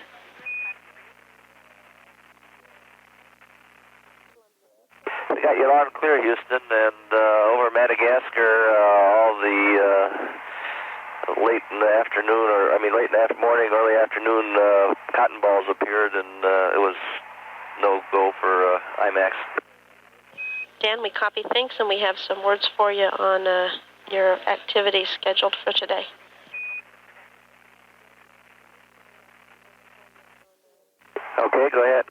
We got you loud and clear, Houston, and over Madagascar, all the late in the afternoon, late in the morning, early afternoon, cotton balls appeared, and it was no go for IMAX. Dan, we copy things, and we have some words for you on your activities scheduled for today. Okay, go ahead.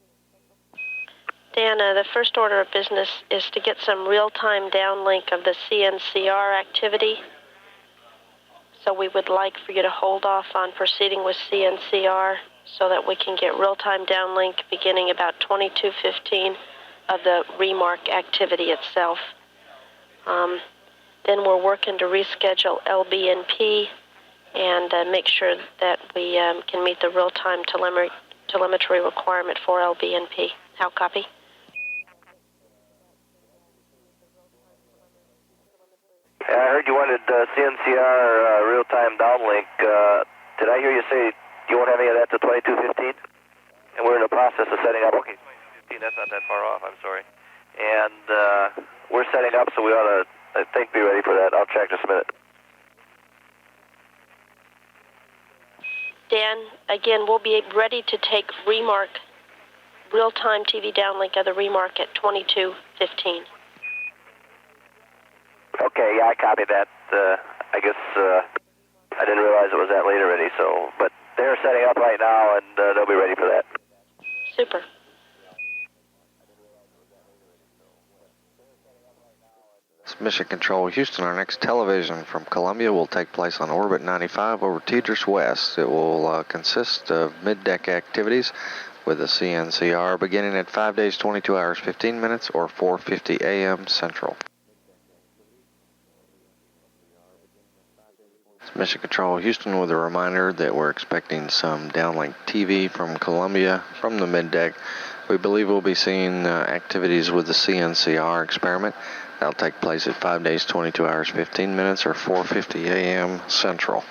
Dan, the first order of business is to get some real-time downlink of the CNCR activity. So we would like for you to hold off on proceeding with CNCR so that we can get real-time downlink beginning about 22:15 of the remark activity itself. Then we're working to reschedule LBNP and make sure that we can meet the real-time telemetry requirement for LBNP. How copy? I heard you wanted CNCR real-time downlink. Did I hear you say you won't have any of that to 22:15? And we're in the process of setting up. Okay, 22:15, that's not that far off, I'm sorry. And we're setting up, so we ought to, I think, be ready for that. I'll check just a minute. Dan, again, we'll be ready to take remark, real-time TV downlink of the remark at 22:15. Okay, yeah, I copied that. I guess I didn't realize it was that late already, so, but they're setting up right now, and they'll be ready for that. Super. It's Mission Control Houston. Our next television from Columbia will take place on orbit 95 over TDRS West. It will consist of mid-deck activities with the CNCR beginning at 5 days, 22 hours, 15 minutes, or 4:50 a.m. Central. It's Mission Control Houston with a reminder that we're expecting some downlink TV from Columbia from the mid-deck. We believe we'll be seeing activities with the CNCR experiment. That'll take place at 5 days, 22 hours, 15 minutes, or 4:50 a.m. Central.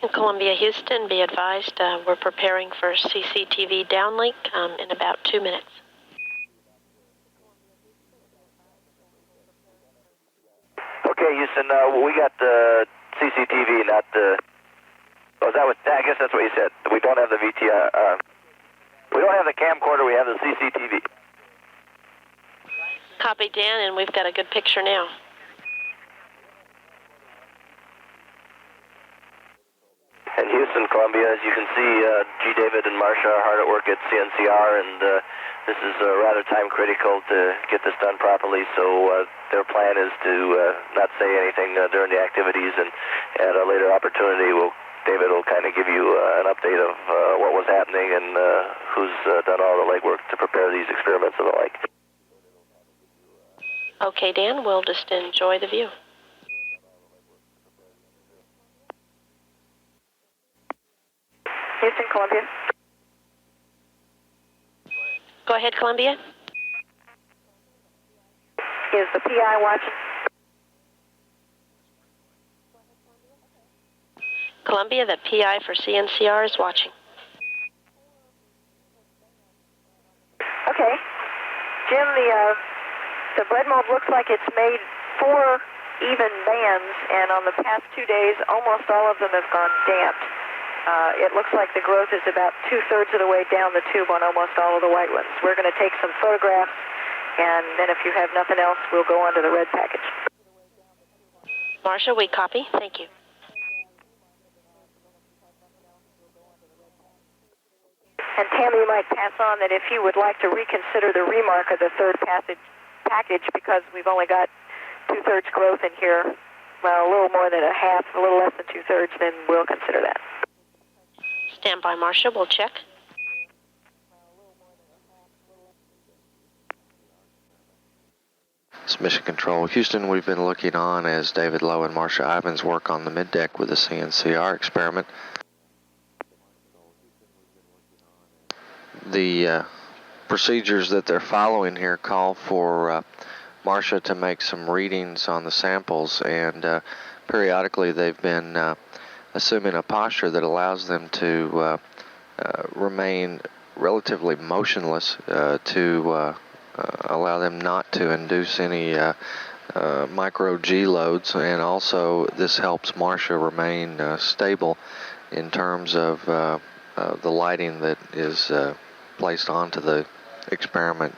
In Columbia, Houston, be advised we're preparing for CCTV downlink in about 2 minutes. Okay, Houston, we got the CCTV, not the... Oh, I guess that's what you said. We don't have the VTR. We don't have the camcorder, we have the CCTV. Copy, Dan, and we've got a good picture now. And Houston, Columbia, as you can see, G. David and Marcia are hard at work at CNCR, and this is rather time critical to get this done properly, so their plan is to not say anything during the activities, and at a later opportunity, David will kind of give you an update of what was happening and who's done all the legwork to prepare these experiments and the like. Okay, Dan, we'll just enjoy the view. Houston, Columbia. Go ahead, Columbia. Is the PI watching? Columbia, the PI for CNCR is watching. Okay. Jim, the bread mold looks like it's made 4 even bands, and on the past 2 days, almost all of them have gone damp. It looks like the growth is about 2/3 of the way down the tube on almost all of the white ones. We're going to take some photographs, and then if you have nothing else, we'll go on to the red package. Marcia, we copy. Thank you. And Tammy, you might pass on that if you would like to reconsider the remark of the third package, because we've only got 2/3 growth in here, well, a little more than a half, a little less than 2/3, then we'll consider that. Stand by, Marcia. We'll check. It's Mission Control Houston. We've been looking on as David Lowe and Marcia Ivins work on the middeck with the CNCR experiment. The procedures that they're following here call for Marcia to make some readings on the samples, and periodically they've been assuming a posture that allows them to remain relatively motionless to allow them not to induce any micro G loads, and also this helps Marcia remain stable in terms of the lighting that is placed onto the experiment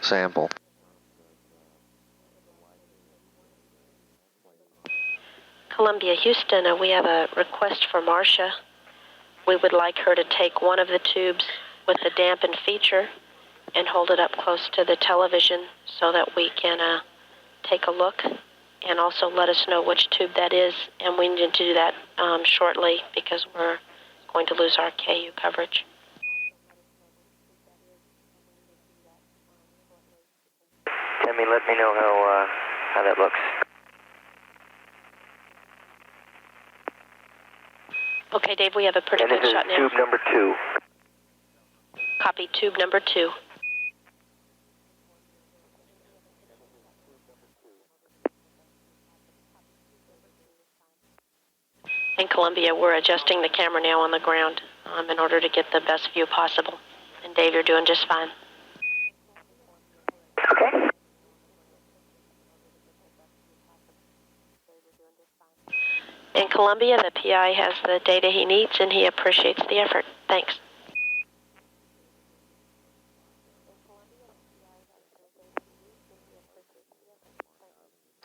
sample. Columbia, Houston, we have a request for Marcia. We would like her to take one of the tubes with the dampened feature and hold it up close to the television so that we can take a look, and also let us know which tube that is. And we need to do that shortly because we're going to lose our KU coverage. Tammy, let me know how that looks. Okay, Dave, we have a pretty good shot now. Tube number 2. Copy tube number 2. In Columbia, we're adjusting the camera now on the ground in order to get the best view possible. And Dave, you're doing just fine. Okay. In Columbia, the PI has the data he needs, and he appreciates the effort. Thanks.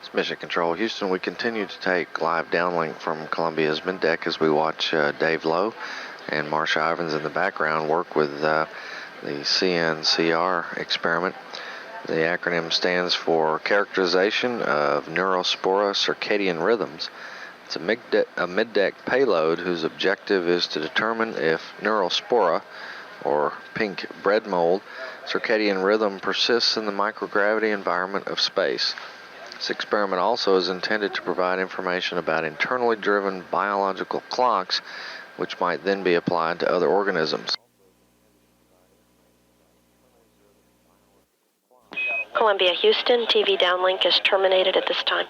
It's Mission Control Houston. We continue to take live downlink from Columbia's middeck as we watch Dave Lowe and Marcia Ivins in the background work with the CNCR experiment. The acronym stands for Characterization of Neurospora Circadian Rhythms. It's a middeck payload whose objective is to determine if Neurospora, or pink bread mold, circadian rhythm persists in the microgravity environment of space. This experiment also is intended to provide information about internally driven biological clocks, which might then be applied to other organisms. Columbia, Houston, TV downlink is terminated at this time.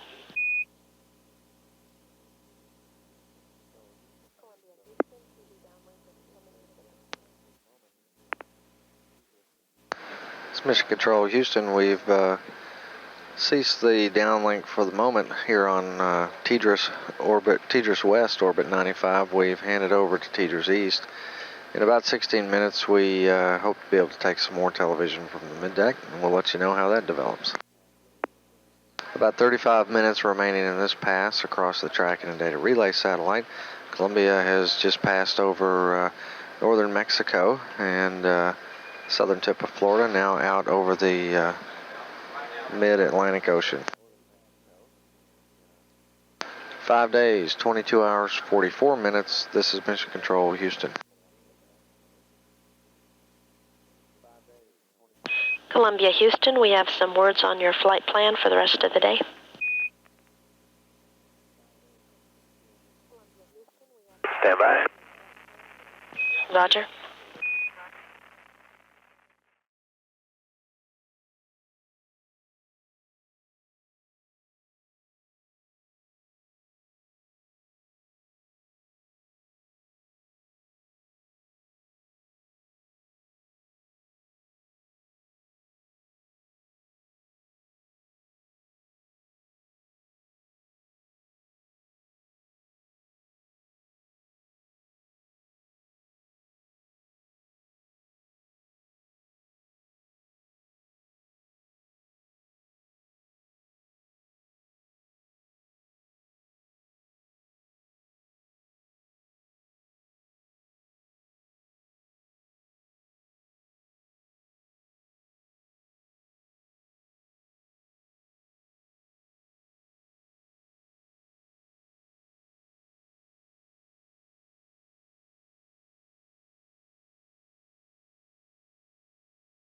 It's Mission Control Houston. We've ceased the downlink for the moment here on TDRS West, orbit 95. We've handed over to TDRS East. In about 16 minutes, we hope to be able to take some more television from the middeck, and we'll let you know how that develops. About 35 minutes remaining in this pass across the tracking and data relay satellite. Columbia has just passed over northern Mexico and southern tip of Florida, now out over the mid-Atlantic Ocean. 5 days, 22 hours, 44 minutes. This is Mission Control Houston. Columbia, Houston, we have some words on your flight plan for the rest of the day. Stand by. Roger.